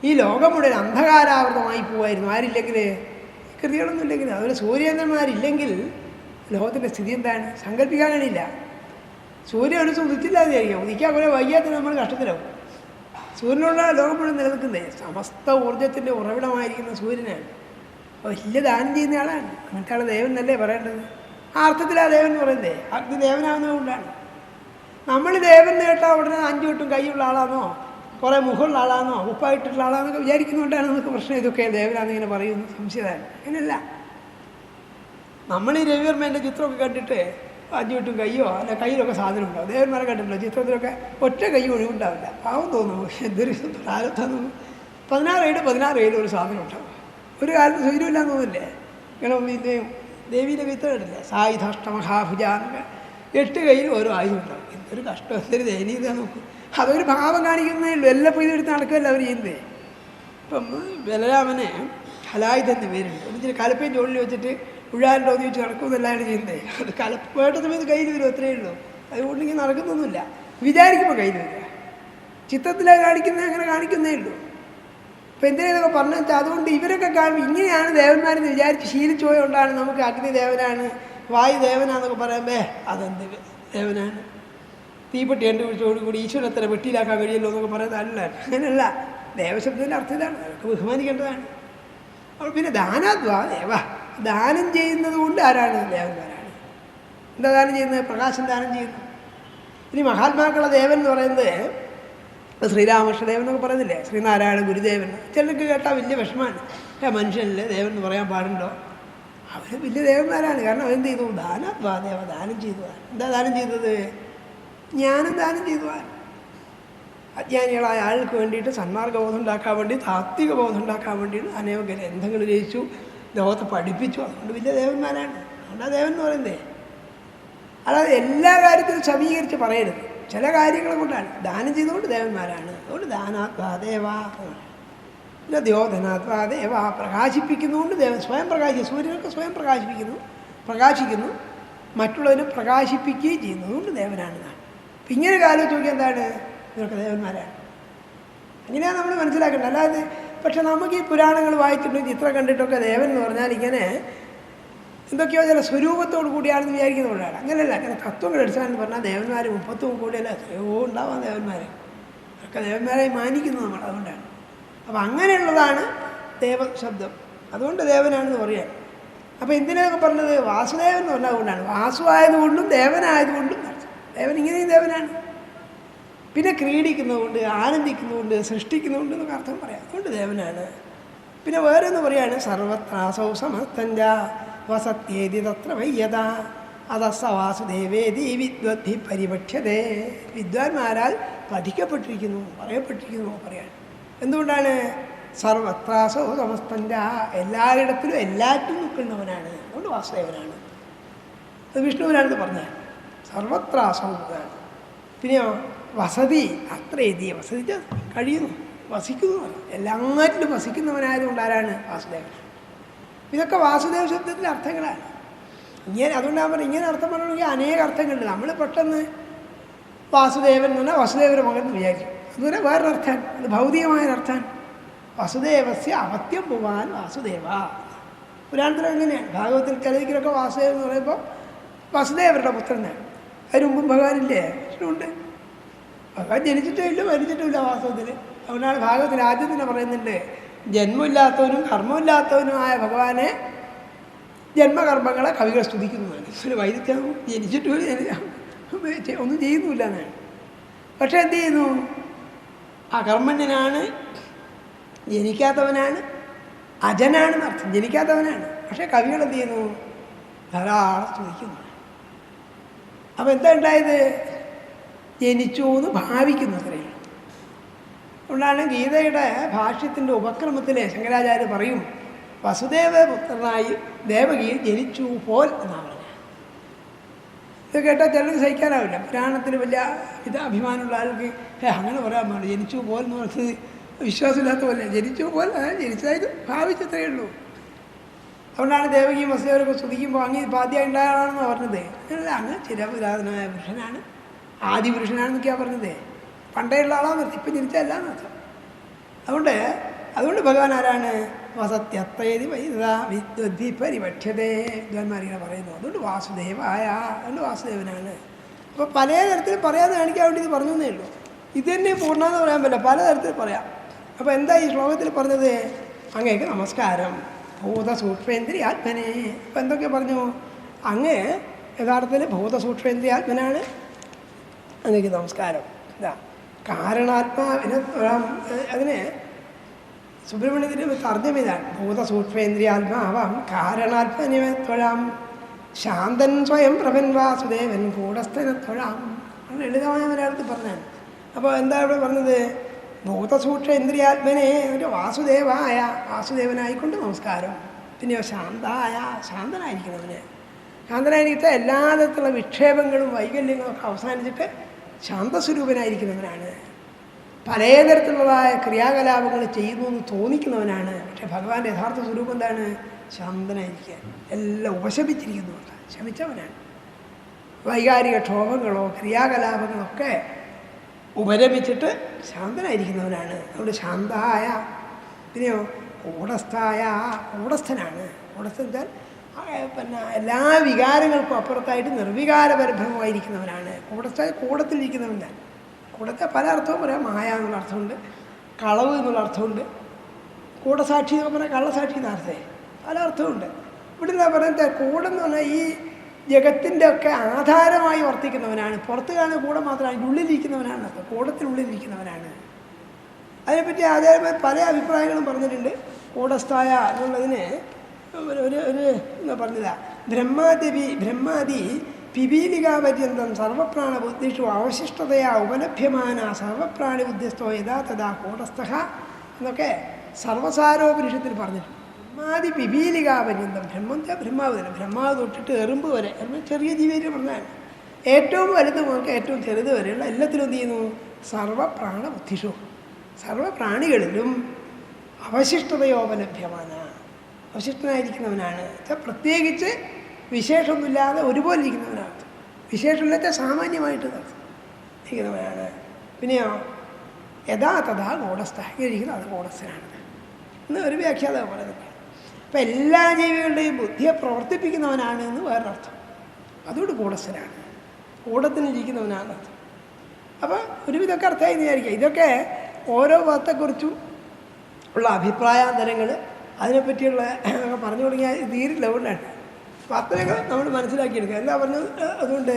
ഈ ലോകം മുഴുവൻ അന്ധകാരാവൃതമായി പോവായിരുന്നു ആരില്ലെങ്കിൽ, കൃതികളൊന്നും ഇല്ലെങ്കിൽ. അതുപോലെ സൂര്യേന്ദ്രന്മാരില്ലെങ്കിൽ ലോകത്തിൻ്റെ സ്ഥിതി എന്താണ്? സങ്കല്പിക്കാൻ കഴിയില്ല. സൂര്യൻ ഒരു ദിവസം ഉദിച്ചില്ലാതെയായിരിക്കും, ഉദിക്കാൻ പോലെ വയ്യാത്തിന് നമ്മൾ കഷ്ടത്തിലാവും. സൂര്യനുള്ള ലോകം മുഴുവൻ നിലനിൽക്കുന്നത് സമസ്ത ഊർജ്ജത്തിൻ്റെ ഉറവിടമായിരിക്കുന്ന സൂര്യനാണ്. അപ്പോൾ വലിയ ദാനം ചെയ്യുന്ന ആളാണ്. അങ്ങനത്തെ ദേവൻ എന്നല്ലേ പറയേണ്ടത്? ആ അർത്ഥത്തിലാണ് ദേവൻ എന്ന് പറയുന്നത്. അഗ്നി ദേവനാകുന്നതുകൊണ്ടാണ്. നമ്മൾ ദേവൻ കേട്ടാൽ ഉടനെ 5 വട്ടം കൈയുള്ള ആളാണോ, കുറേ മുഖമുള്ള ആളാണോ, ഉപ്പായിട്ടുള്ള ആളാണെന്നൊക്കെ വിചാരിക്കുന്നതുകൊണ്ടാണ് നമുക്ക് പ്രശ്നം. ഇതൊക്കെ ദേവനാണെന്നിങ്ങനെ പറയുന്നു, സംശയമാണ്. അങ്ങനെയല്ല. നമ്മൾ ഈ രവിവർമ്മേൻ്റെ ചിത്രമൊക്കെ കണ്ടിട്ട് 5 വട്ടം കയ്യോ അല്ല കയ്യിലൊക്കെ സാധനം ഉണ്ടാവും. ദേവന്മാരെ കണ്ടിട്ടുണ്ടോ? ചിത്രത്തിലൊക്കെ ഒറ്റ കൈ ഒഴിവുണ്ടാവില്ല. പാവം തോന്നും. എന്തൊരു പ്രാരബ്ധം. 16 കയ്യിൽ ഒരു സാധനം ഉണ്ടാവും. ഒരു കാലത്ത് സ്വൈര്യമില്ലാന്ന് തോന്നില്ലേ? ഇങ്ങനെ ദേവീൻ്റെ ചിത്രം ഇടില്ലേ? സായുധാഷ്ടമഹാഭുജ എന്നൊക്കെ 8 കയ്യിൽ ഓരോ ആയുധം ഉണ്ടാവും. എന്തൊരു കഷ്ടം, എന്തൊരു ദയനീയത നോക്കും. അതൊരു ഭാവം കാണിക്കുന്നേ ഉള്ളൂ. എല്ലാം പോയി എടുത്ത് നടക്കുകയല്ല അവർ ചെയ്യുന്നത്. ഇപ്പം ബലരാമന് ഹലായുധ എന്ന് പേരുണ്ട്. എന്നിട്ട് കലപ്പയും ചോളിൽ വെച്ചിട്ട് ഉഴാൻ്റെ ഓതി വെച്ച് നടക്കുമെന്നല്ലാണ് ചെയ്യുന്നത്. അത് വേണ്ട സമയത്ത് കയ്യിൽ വരും, അത്രയേ ഉള്ളൂ. അതുകൊണ്ട് ഇങ്ങനെ നടക്കുന്നൊന്നുമില്ല. വിചാരിക്കുമ്പോൾ കയ്യിൽ വരിക. ചിത്രത്തിലാണ് കാണിക്കുന്നത്, അങ്ങനെ കാണിക്കുന്നേ ഉള്ളൂ. അപ്പോൾ എന്തിനൊക്കെ പറഞ്ഞു വെച്ചാൽ അതുകൊണ്ട് ഇവരൊക്കെ കാണുമ്പോൾ ഇങ്ങനെയാണ് ദേവന്മാരെന്ന് വിചാരിച്ച് ശീലിച്ചു പോയതുകൊണ്ടാണ് നമുക്ക് അഗ്നി ദേവനാണ്, വായു ദേവനാന്നൊക്കെ പറയുമ്പോൾ അതെന്ത് ദേവനാണ്, തീപ്പെട്ടി കണ്ടുപിടിച്ചോടുകൂടി ഈശ്വരത്തിനെ വെട്ടിയിലാക്കാൻ കഴിയല്ലോ എന്നൊക്കെ പറയുന്നത് അല്ല. അങ്ങനെയല്ല. ദേവശബ്ദത്തിൻ്റെ അർത്ഥം ഇതാണ്. അതൊക്കെ ബഹുമാനിക്കേണ്ടതാണ്. അപ്പോൾ പിന്നെ ദാനാദ്വാ ദേവ, ദാനം ചെയ്യുന്നത് കൊണ്ട് ആരാണ്? ദേവന്മാരാണ്. എന്താ ദാനം ചെയ്യുന്നത്? പ്രകാശം ദാനം ചെയ്യുന്നു. ഇനി മഹാത്മാക്കളുടെ ദേവൻ എന്ന് പറയുന്നത് ശ്രീരാമകൃഷ്ണദേവൻ എന്നൊക്കെ പറയുന്നില്ലേ, ശ്രീനാരായണ ഗുരുദേവൻ. ചിലർക്ക് കേട്ടാൽ വലിയ വിഷമമാണ്. മനുഷ്യനല്ലേ ദേവൻ എന്ന് പറയാൻ പാടുണ്ടോ? അവർ വലിയ ദേവന്മാരാണ്. കാരണം അവരെന്ത് ചെയ്തു? ദാനാദ്വാ ദേവ, ദാനം ചെയ്തു. എന്താ ദാനം ചെയ്തത്? ജ്ഞാനം ദാനം ചെയ്തു. അജ്ഞാനികളായ ആൾക്ക് വേണ്ടിയിട്ട് സന്മാർഗ ബോധം ഉണ്ടാക്കാൻ വേണ്ടി, താത്വിക ബോധം ഉണ്ടാക്കാൻ വേണ്ടിയിട്ട് അനേകം ഗ്രന്ഥങ്ങൾ രചിച്ചു, ലോകത്തെ പഠിപ്പിച്ചു. അതുകൊണ്ട് വലിയ ദേവന്മാരാണ്. അതുകൊണ്ടാണ് ദേവൻ എന്ന് പറയുന്നത്. അല്ലാതെ എല്ലാ കാര്യത്തിലും സമീകരിച്ച് പറയരുത്. ചില കാര്യങ്ങളെ കൊണ്ടാണ്. ദാനം ചെയ്തുകൊണ്ട് ദേവന്മാരാണ്. അതുകൊണ്ട് ദാനാത്വാ ദേവ, പിന്നെ ദ്യോധനാത്വാ ദേവ, പ്രകാശിപ്പിക്കുന്നതുകൊണ്ട് ദേവൻ. സ്വയം പ്രകാശിക്കും. സൂര്യനൊക്കെ സ്വയം പ്രകാശിക്കുന്നു, മറ്റുള്ളവരെ പ്രകാശിപ്പിക്കുകയും ചെയ്യുന്നതുകൊണ്ട് ദേവനാണ്. അപ്പം ഇങ്ങനെ കാലം ചോദിക്കുക എന്താണ്? ഇവരൊക്കെ ദേവന്മാരാണ്. അങ്ങനെയാണ് നമ്മൾ മനസ്സിലാക്കേണ്ടത്. അല്ലാതെ പക്ഷെ നമുക്ക് ഈ പുരാണങ്ങൾ വായിച്ചിട്ടും ചിത്രം കണ്ടിട്ടൊക്കെ ദേവൻ എന്ന് പറഞ്ഞാൽ ഇങ്ങനെ എന്തൊക്കെയോ ചില സ്വരൂപത്തോടു കൂടിയാണെന്ന് വിചാരിക്കുന്നതുകൊണ്ടാണ്. അങ്ങനെയല്ല. അങ്ങനെ തത്വങ്ങൾ അടിസ്ഥാനം പറഞ്ഞാൽ ദേവന്മാർ 30 കൂടിയല്ല എത്രയോ ഉണ്ടാവാം ദേവന്മാർ. ഒക്കെ ദേവന്മാരായി മാനിക്കുന്നു നമ്മൾ. അതുകൊണ്ടാണ്. അപ്പം അങ്ങനെയുള്ളതാണ് ദേവശബ്ദം. അതുകൊണ്ട് ദേവനാണെന്ന് പറയാം. അപ്പോൾ എന്തിനൊക്കെ പറഞ്ഞത്? വാസുദേവൻ എന്ന് പറഞ്ഞാൽ അതുകൊണ്ടാണ്. വാസു ആയതുകൊണ്ടും ദേവനായതുകൊണ്ടും ദേവൻ ഇങ്ങനെയും ദേവനാണ്. പിന്നെ ക്രീഡിക്കുന്നതുകൊണ്ട്, ആനന്ദിക്കുന്നതുകൊണ്ട്, സൃഷ്ടിക്കുന്നതുകൊണ്ട് എന്നൊക്കെ അർത്ഥം പറയാം. അതുകൊണ്ട് ദേവനാണ്. പിന്നെ വേറെ എന്ന് പറയാണ് സർവത്രാസൗ സമസ്തഞ്ച വസത്യേതി തത്ര വയ്യത അതസ വാസുദേവേതി വിദ്വദ്ഭി പരിപക്ഷ്യതേ. വിദ്വാൻമാരാൽ പഠിക്കപ്പെട്ടിരിക്കുന്നു, പറയപ്പെട്ടിരിക്കുന്നു പറയാണ്. എന്തുകൊണ്ടാണ്? സർവത്രാസൗ സമസ്തഞ്ച, എല്ലായിടത്തിലും എല്ലാറ്റും നിൽക്കുന്നവനാണ്. അതുകൊണ്ട് വാസുദേവനാണ്. അത് വിഷ്ണുവിനാണെന്ന് പറഞ്ഞാൽ സർവത്രാസൗ. പിന്നെയോ വസതി അത്ര എതിയ, വസതിച്ച കഴിയുന്നു, വസിക്കുന്നു. എല്ലാറ്റിലും വസിക്കുന്നവനായതുകൊണ്ട് ആരാണ്? വാസുദേവൻ. ഇതൊക്കെ വാസുദേവ ശബ്ദത്തിൻ്റെ അർത്ഥങ്ങളാണ്. അതുകൊണ്ടാണ് പറഞ്ഞത് ഇങ്ങനെ അർത്ഥം പറയണമെങ്കിൽ അനേക അർത്ഥങ്ങളുണ്ട്. നമ്മൾ പെട്ടെന്ന് വാസുദേവൻ എന്ന് പറഞ്ഞാൽ വസുദേവരുടെ മകൻ എന്ന് വിചാരിക്കും. അതുപോലെ വേറൊരർത്ഥം, അത് ഭൗതികമായൊരർത്ഥം. വസുദേവസ്യ അപത്യം പോവാൻ വാസുദേവ. പുരാണത്തിൽ എങ്ങനെയാണ്? ഭാഗവത്തിൽ ചിലതിലൊക്കെ വാസുദേവൻ എന്ന് പറയുമ്പോൾ വസുദേവരുടെ പുത്രനാണ്. അതിന് മുമ്പും ഭഗവാനില്ലേ? വിഷ്ണുണ്ട്. ഭഗവാൻ ജനിച്ചിട്ടേ ഇല്ല, മരിച്ചിട്ടുമില്ല വാസ്തവത്തിൽ. അതുകൊണ്ടാണ് ഭാഗവത്തിൽ ആദ്യം തന്നെ പറയുന്നുണ്ട്, ജന്മമില്ലാത്തവനും കർമ്മമില്ലാത്തവനുമായ ഭഗവാനെ ജന്മകർമ്മങ്ങളെ കവികൾ സ്തുതിക്കുന്നതാണ്. ഒരു വൈദ്യം ജനിച്ചിട്ട് ഒന്നും ചെയ്യുന്നില്ല എന്നാണ്. പക്ഷെ എന്ത് ചെയ്യുന്നു? അകർമ്മണ്യനാണ്, ജനിക്കാത്തവനാണ്, അജനാണെന്ന് അർത്ഥം, ജനിക്കാത്തവനാണ്. പക്ഷെ കവികൾ എന്ത് ചെയ്യുന്നു? ധാരാളം സ്തുതിക്കുന്നു. അപ്പം എന്താ ഉണ്ടായത്? ജനിച്ചു എന്ന് ഭാവിക്കുന്നു അത്രയും. അതുകൊണ്ടാണ് ഗീതയുടെ ഭാഷ്യത്തിൻ്റെ ഉപക്രമത്തിൽ ശങ്കരാചാര്യ പറയും, വസുദേവപുത്രനായി ദേവകിയിൽ ജനിച്ചു പോൽ എന്നാണ് പറഞ്ഞത്. ഇത് കേട്ടാൽ ചിലർക്ക് സഹിക്കാനാവില്ല. പുരാണത്തിൽ വലിയ അഭിമാനമുള്ള ആൾക്ക് അങ്ങനെ പറയാൻ പാടില്ല. ജനിച്ചു പോൽ എന്ന് പറഞ്ഞത് വിശ്വാസമില്ലാത്ത പോലെ. ജനിച്ചു പോൽ ജനിച്ചതായത് ഭാവിച്ചത്രയേ ഉള്ളൂ. അതുകൊണ്ടാണ് ദേവകിയും വസുദേവരൊക്കെ സ്തുതിക്കുമ്പോൾ അങ്ങ് പാദ്യമായി ഉണ്ടായാണെന്നാണ് പറഞ്ഞത്. അങ്ങനെയല്ല, അങ്ങ് ചിരപുരാതനായ പുരുഷനാണ്, ആദി പുരുഷനാണെന്നൊക്കെയാണ് പറഞ്ഞത്. പണ്ടേ ഉള്ള ആളാണെന്നർത്ഥം, ഇപ്പം ജനിച്ചല്ല എന്നർത്ഥം. അതുകൊണ്ട് ഭഗവാൻ ആരാണ്? വസത്യത്രേതി വൈദ്വി പരിപക്ഷ്യതേ വിദ്വാൻമാരിങ്ങനെ പറയുന്നു. അതുകൊണ്ട് വാസുദേവായ, അതുകൊണ്ട് വാസുദേവനാണ്. അപ്പോൾ പലതരത്തിൽ പറയാതെ കാണിക്കാൻ വേണ്ടി ഇത് പറഞ്ഞതേ ഉള്ളൂ. ഇത് തന്നെ പൂർണ്ണമെന്ന് പറയാൻ പറ്റില്ല, പലതരത്തിൽ പറയാം. അപ്പോൾ എന്താ ഈ ശ്ലോകത്തിൽ പറഞ്ഞത്? അങ്ങേക്ക് നമസ്കാരം ഭൂതസൂക്ഷ്മേന്ദ്രിയാത്മനെ. അപ്പോൾ എന്തൊക്കെ പറഞ്ഞു? അങ്ങ് യഥാർത്ഥത്തിൽ ഭൂതസൂക്ഷ്മേന്ദ്രിയാത്മനാണ്, അങ്ങേക്ക് നമസ്കാരം. ഇതാ കാരണാത്മാവിനെ അതിന് സുബ്രഹ്മണ്യത്തിൻ്റെ തർജ്ജമ ഇതാണ്. ഭൂതസൂക്ഷ്മേന്ദ്രിയാത്മാവാം കാരണാത്മനിവ ത്വഴാം ശാന്തൻ സ്വയം പ്രഭൻ വാസുദേവൻ കൂടസ്ഥന ത്വഴാം. അത് ലളിതമായ മലയാളത്തിൽ പറഞ്ഞാണ്. അപ്പോൾ എന്താ ഇവിടെ പറഞ്ഞത്? ഭൂതസൂക്ഷ്മേന്ദ്രിയാത്മനെ ഒരു വാസുദേവായ, വാസുദേവനായിക്കൊണ്ട് നമസ്കാരം. പിന്നെയോ ശാന്തായ, ശാന്തനായിരിക്കുന്നവന്. ശാന്തനായിരിക്കട്ടെ എല്ലാ തരത്തിലുള്ള വിക്ഷേപങ്ങളും വൈകല്യങ്ങളും ഒക്കെ അവസാനിച്ചിട്ട് ശാന്തസ്വരൂപനായിരിക്കുന്നവനാണ്. പലതരത്തിലുള്ളതായ ക്രിയാകലാപങ്ങൾ ചെയ്യുന്നു എന്ന് തോന്നിക്കുന്നവനാണ്. പക്ഷെ ഭഗവാന്റെ യഥാർത്ഥ സ്വരൂപം എന്താണ്? ശാന്തനായിരിക്കുക, എല്ലാം ഉപശമിച്ചിരിക്കുന്നുണ്ട്, ശമിച്ചവനാണ്. വൈകാരിക ക്ഷോഭങ്ങളോ ക്രിയാകലാപങ്ങളൊക്കെ ഉപരമിച്ചിട്ട് ശാന്തനായിരിക്കുന്നവനാണ്. അതുകൊണ്ട് ശാന്തായ. പിന്നെയോ കൂടസ്ഥായ, കൂടസ്ഥനാണ്. കൂടസ്ഥൻ വെച്ചാൽ പിന്നെ എല്ലാ വികാരങ്ങൾക്കും അപ്പുറത്തായിട്ട് നിർവികാര പരിഭ്രമമായിരിക്കുന്നവനാണ്. കൂടസ്ഥായ, കൂടത്തിലിരിക്കുന്നവനാണ്. കൂടത്തെ പല അർത്ഥവും പറയാം. മായ എന്നുള്ള അർത്ഥമുണ്ട്, കളവ് എന്നുള്ള അർത്ഥമുണ്ട്, കൂടസാക്ഷി എന്നൊക്കെ പറയാം, കള്ളസാക്ഷി എന്ന അർത്ഥമേ പല അർത്ഥമുണ്ട്. ഇവിടെ എന്താ പറയുന്നത്? കൂടെന്ന് പറഞ്ഞാൽ ഈ ജഗത്തിൻ്റെ ഒക്കെ ആധാരമായി വർത്തിക്കുന്നവനാണ്. പുറത്ത് കാണുന്ന കൂടെ മാത്രമാണ്, ഉള്ളിലിരിക്കുന്നവനാണ് അർത്ഥം. കൂടത്തിനുള്ളിലിരിക്കുന്നവനാണ്. അതിനെപ്പറ്റി ആചാര്യന്മാർ പല അഭിപ്രായങ്ങളും പറഞ്ഞിട്ടുണ്ട്. കൂടസ്ഥായ എന്നുള്ളതിന് ഒരു എന്താ പറഞ്ഞതാ, ബ്രഹ്മാദി പിപീലികാപര്യന്തം സർവപ്രാണബുദ്ധിഷു അവശിഷ്ടതയാ ഉപലഭ്യമാന സർവപ്രാണി ബുദ്ധിസ്ഥോ യഥാ തഥാ കൂടസ്ഥ എന്നൊക്കെ സർവസാരോപനിഷത്തിൽ പറഞ്ഞിട്ടുണ്ട്. ബ്രഹ്മാദി പിപീലികാപര്യന്തം, ബ്രഹ്മാവ് തന്നെ, ബ്രഹ്മാവ് തൊട്ടിട്ട് എറുമ്പ് വരെ, ചെറിയ ജീവിയെ പറഞ്ഞാൽ ഏറ്റവും വലുത് മുതൽ ഏറ്റവും ചെറുത് വരെയുള്ള എല്ലാത്തിലും എന്ത് ചെയ്യുന്നു? സർവപ്രാണബുദ്ധിഷു, സർവപ്രാണികളിലും അവശിഷ്ടതയോപലഭ്യമാന, അവശിഷ്ടനായിരിക്കുന്നവനാണ്. പ്രത്യേകിച്ച് വിശേഷമൊന്നുമില്ലാതെ ഒരുപോലെ ഇരിക്കുന്നവനാണ്. വിശേഷമില്ലാത്ത സാമാന്യമായിട്ട് ഇരിക്കുന്നവനാണ്. പിന്നെയോ യഥാ തഥാ കൂടസ്ഥ, ഇരിക്കുന്നത് അത് കൂടസ്ഥനാണ് എന്ന് ഒരു വ്യാഖ്യാതാവ് പറയുന്നത്. അപ്പം എല്ലാ ജീവികളുടെയും ബുദ്ധിയെ പ്രവർത്തിപ്പിക്കുന്നവനാണ് എന്ന് വേറൊരർത്ഥം. അതുകൊണ്ട് കൂടസ്ഥനാണ്, കൂടത്തിനിരിക്കുന്നവനാണ് അർത്ഥം. അപ്പം ഒരുവിധമൊക്കെ അർത്ഥമായി വിചാരിക്കുക. ഇതൊക്കെ ഓരോ പദത്തെക്കുറിച്ചും ഉള്ള അഭിപ്രായാന്തരങ്ങൾ, അതിനെപ്പറ്റിയുള്ള പറഞ്ഞു തുടങ്ങിയാൽ തീരില്ല. അതുകൊണ്ടാണ് അപ്പം അത്രയൊക്കെ നമ്മൾ മനസ്സിലാക്കിയെടുക്കുക. എന്താ പറഞ്ഞത്? അതുകൊണ്ട്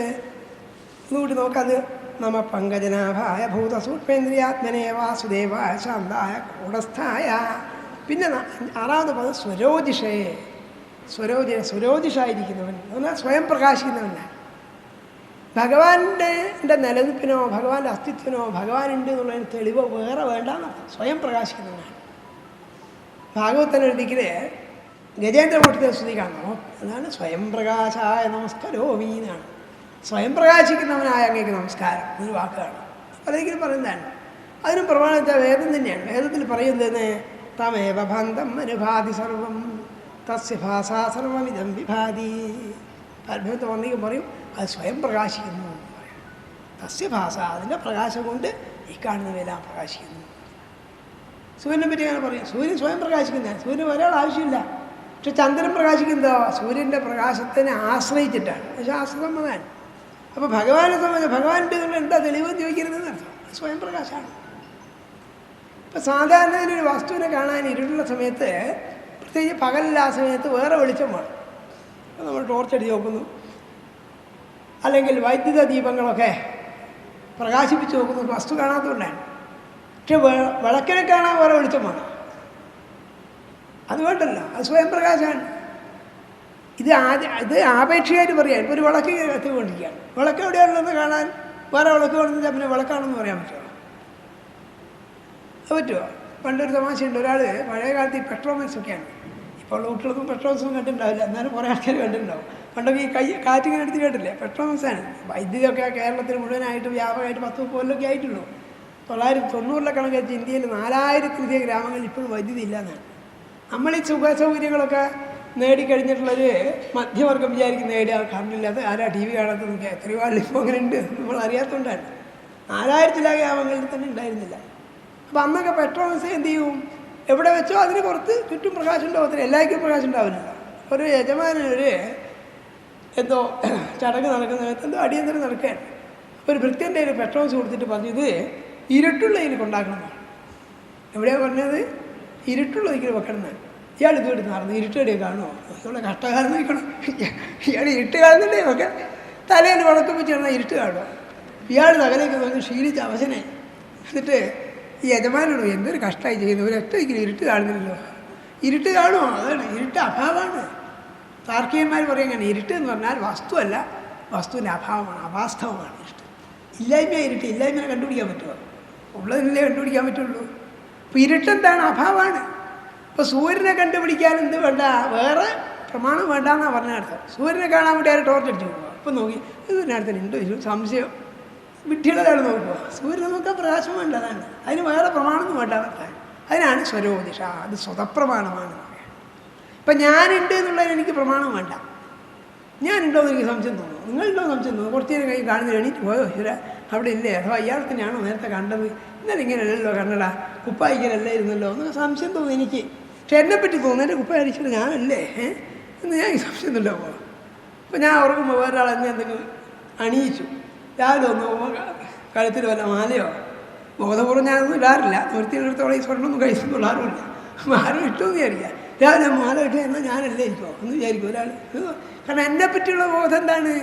ഒന്നുകൂടി നോക്കാത്. നമ പങ്കജനാഭായ ഭൂതസൂക്ഷ്മേന്ദ്രിയാത്മനെ വാസുദേവായ ശാന്തായ കൂടസ്ഥായ. പിന്നെ ആറാമത് പദം സ്വരോജിഷേ. സ്വരോജിഷായിരിക്കുന്നവൻ എന്നാൽ സ്വയം പ്രകാശിക്കുന്നവനാണ്. ഭഗവാന്റെ നിലനിൽപ്പിനോ ഭഗവാന്റെ അസ്തിത്വനോ ഭഗവാനുണ്ട് എന്നുള്ളതിന് തെളിവോ വേറെ വേണ്ടെന്നർത്ഥം. സ്വയം പ്രകാശിക്കുന്നവനാണ്. ഭാഗവതൻ എഴുതിക്കൽ ഗജേന്ദ്രമൂർത്തിയെ സ്തുതി കാണണോ? അതാണ് സ്വയം പ്രകാശായ നമസ്കാരോമി എന്നാണ്. സ്വയം പ്രകാശിക്കുന്നവനായ അങ്ങേക്ക് നമസ്കാരം എന്നൊരു വാക്കാണ്. പലരെങ്കിലും പറയുന്നതാണ്. അതിനും പ്രമാണം വെച്ചാൽ വേദം തന്നെയാണ്. വേദത്തിൽ പറയുന്നതെന്ന് തമേവ ബന്ധം അനുഭാതി സർവം തസ്യ ഭാഷാ സർവമിതം വിഭാതി. പരഭ്യത്തെ വന്നെങ്കിൽ പറയും അത് സ്വയം പ്രകാശിക്കുന്നു എന്ന് പറയും. തസ്യ ഭാഷ, അതിൻ്റെ പ്രകാശം കൊണ്ട് ഈ കാണുന്നവയെല്ലാം പ്രകാശിക്കുന്നു. സൂര്യനെ പറ്റി അങ്ങനെ പറയും. സൂര്യൻ സ്വയം പ്രകാശിക്കുന്നതാണ്. സൂര്യന് ഒരാൾ ആവശ്യമില്ല. പക്ഷെ ചന്ദ്രൻ പ്രകാശിക്കുന്നതോ സൂര്യൻ്റെ പ്രകാശത്തിനെ ആശ്രയിച്ചിട്ടാണ്. ശാസ്ത്രസമ്മതമാണ്. അപ്പോൾ ഭഗവാനെ സംബന്ധിച്ച് ഭഗവാന്റെ എന്നുള്ള എന്താ തെളിവെന്ന് ചോദിക്കരുതെന്ന് അർത്ഥം. സ്വയം പ്രകാശമാണ്. ഇപ്പം സാധാരണ ഒരു വസ്തുവിനെ കാണാൻ ഇരുട്ടുള്ള സമയത്ത്, പ്രത്യേകിച്ച് പകലില്ല ആ സമയത്ത് വേറെ വെളിച്ചം വേണം. നമ്മൾ ടോർച്ചടിച്ച് നോക്കുന്നു, അല്ലെങ്കിൽ വൈദ്യുത ദീപങ്ങളൊക്കെ പ്രകാശിപ്പിച്ച് നോക്കുന്നു, വസ്തു കാണാത്തതുകൊണ്ടാണ്. പക്ഷെ വിളക്കിനെ കാണാൻ വേറെ വെളിച്ചം വേണം. അത് വേണ്ടല്ലോ, അത് സ്വയം പ്രകാശമാണ്. ഇത് ആപേക്ഷികമായിട്ട് പറയാം. ഇപ്പോൾ ഒരു വിളക്ക് കത്തിക്കൊണ്ടിരിക്കുകയാണ്, വിളക്ക് എവിടെയാണുള്ളത് കാണാൻ വേറെ വിളക്ക് കൊണ്ടുവന്നാൽ പിന്നെ വിളക്കാണെന്ന് പറയാൻ പറ്റുമോ? അത് പറ്റുമോ? പണ്ടൊരു തമാശയുണ്ട്, ഒരാൾ പഴയ കാലത്ത് ഈ പെട്രോമൻസൊക്കെയാണ്. ഇപ്പോൾ കുട്ടികൾക്കും പെട്രോൾസും കണ്ടിട്ടുണ്ടാവില്ല, എന്നാലും കുറേ ആൾക്കാർ കണ്ടിട്ടുണ്ടാവും. പണ്ടൊക്കെ ഈ കാറ്റിങ്ങനെ എടുത്ത് കേട്ടില്ലേ, പെട്രോമൻസാണ്. വൈദ്യുതിയൊക്കെ കേരളത്തിൽ മുഴുവനായിട്ട് വ്യാപകമായിട്ട് 10-30 കൊല്ലമൊക്കെ ആയിട്ടുള്ളൂ. 990 കണക്ക് വെച്ച് ഇന്ത്യയിൽ 4000-ലധികം ഗ്രാമങ്ങളിൽ ഇപ്പോഴും വൈദ്യുതി ഇല്ലയെന്നാണ്. നമ്മൾ ഈ സുഖ സൗകര്യങ്ങളൊക്കെ നേടിക്കഴിഞ്ഞിട്ടുള്ളൊരു മധ്യവർഗം വിചാരിക്കുന്ന നേടിയ കറണ്ടില്ലാത്ത ആരാ ടി വി കാണാത്തതൊക്കെ എത്രയോ ഇപ്പോൾ അങ്ങനെ ഉണ്ട്, നമ്മൾ അറിയാത്തതുകൊണ്ടാണ്. 4000 ഗ്രാമങ്ങളിൽ തന്നെ ഉണ്ടായിരുന്നില്ല. അപ്പം അന്നൊക്കെ പെട്രോൾസ് എന്ത് ചെയ്യും, എവിടെ വെച്ചോ അതിന് പുറത്ത് ചുറ്റും പ്രകാശം ഉണ്ടാവത്തില്ല, എല്ലാവർക്കും പ്രകാശം ഉണ്ടാവില്ല. ഒരു യജമാനൊരു എന്തോ ചടങ്ങ് നടക്കുന്ന സമയത്ത് എന്തോ അടിയന്തരം നടക്കുകയാണ്. അപ്പോൾ ഒരു ഭൃത്യൻ്റെ ഒരു പെട്രോൾസ് കൊടുത്തിട്ട് പറഞ്ഞു, ഇത് ഇരുട്ടുള്ള ഇതിൽ കൊണ്ടാക്കണം. എവിടെയാണ് പറഞ്ഞത്? ഇരുട്ടുള്ള ഇതിൽ വെക്കണം എന്നാണ്. ഇയാൾ ഇതുകൊണ്ട് നടന്നു ഇരുട്ടടിയെ കാണുമോ? ഇവിടെ കഷ്ടകാലം നോക്കണം. ഇയാൾ ഇരുട്ട് കാണുന്നുണ്ടേ ഒക്കെ തലയിൽ വളക്കം വെച്ച് കിടന്നാൽ ഇരുട്ട് കാണുമോ? ഇയാൾ നഗരേക്ക് നോക്കി ക്ഷീണിച്ച അവശനെ. എന്നിട്ട് ഈ യജമാനോട് എന്തൊരു കഷ്ടമായി ചെയ്യുന്നു, ഒരൊറ്റയ്ക്കും ഇരുട്ട് കാണുന്നില്ലല്ലോ. ഇരുട്ട് കാണുമോ? അതാണ് ഇരുട്ട് അഭാവമാണ്. താർക്കികന്മാർ പറയുകയാണ്, ഇരുട്ട് എന്ന് പറഞ്ഞാൽ വസ്തുവല്ല, വസ്തുവിൻ്റെ അഭാവമാണ്, അവാസ്തവമാണ് ഇരുട്ട്. ഇല്ലായ്മ ഇരുട്ട്, ഇല്ലായ്മയെ കണ്ടുപിടിക്കാൻ പറ്റുമോ? ഉള്ളതിനല്ലേ കണ്ടുപിടിക്കാൻ പറ്റുള്ളൂ. അപ്പോൾ ഇരുട്ടെന്താണ്? അഭാവമാണ്. ഇപ്പോൾ സൂര്യനെ കണ്ടുപിടിക്കാൻ എന്ത് വേണ്ട? വേറെ പ്രമാണം വേണ്ടെന്നാണ് പറഞ്ഞ അർത്ഥം. സൂര്യനെ കാണാൻ വേണ്ടി ആരും ടോർച്ച് അടിച്ചു പോകുക. അപ്പം നോക്കി ഇതിനടുത്ത് ഉണ്ടോ ഇല്ല സംശയം, വിഡ്ഢികളാണ് നോക്കുക. സൂര്യനെ നോക്കാൻ പ്രകാശം വേണ്ടതാണ്, അതിന് വേറെ പ്രമാണമൊന്നും വേണ്ടാന്നർത്ഥം. അതിനാണ് സ്വരോദിഷ, അത് സ്വതപ്രമാണമാണ്. ഇപ്പം ഞാനുണ്ട് എന്നുള്ളതിന് എനിക്ക് പ്രമാണം വേണ്ട. ഞാനുണ്ടോ എന്ന് എനിക്ക് സംശയം തോന്നുന്നു, നിങ്ങളുണ്ടോ സംശയം തോന്നുന്നു. കുറച്ച് നേരം കൈ കാണുന്ന എണീറ്റ് പോയോ ഇവരെ അവിടെ ഇല്ലേ, അഥവാ ഇയാൾ തന്നെയാണോ നേരത്തെ കണ്ടത്, ഇന്നലെ ഇങ്ങനെയല്ലല്ലോ കണ്ടടാ, കുപ്പായിക്കലല്ലേ ഇരുന്നല്ലോ എന്നൊക്കെ സംശയം തോന്നുന്നു എനിക്ക്. പക്ഷെ എന്നെപ്പറ്റി തോന്നുന്നു, എൻ്റെ കുപ്പായ അടിച്ചിട്ട് ഞാനല്ലേ എന്ന് ഞാൻ സംശയം ഒന്നുമില്ല പോകും. അപ്പോൾ ഞാൻ ഉറങ്ങുമ്പോൾ വേറൊരാൾ എന്നെ എന്തെങ്കിലും അണിയിച്ചു, രാവിലെ ഒന്ന് കഴുത്തിൽ വല്ല മാലയോ, ബോധപൂർവ്വം ഞാനൊന്നും ഇടാറില്ല, നിർത്തിയെടുത്തോളം ഈ സ്വർണ്ണമൊന്നും കഴിച്ചൊന്നും ഇടാറുമില്ല, ആരും ഇഷ്ടമെന്ന് വിചാരിക്കുക. രാവിലെ മാല ഇട്ട് എന്നാൽ ഞാനല്ലേ ഇരിക്കുമോ എന്ന് വിചാരിക്കും ഒരാൾ. കാരണം എന്നെ പറ്റിയുള്ള ബോധം എന്താണ്?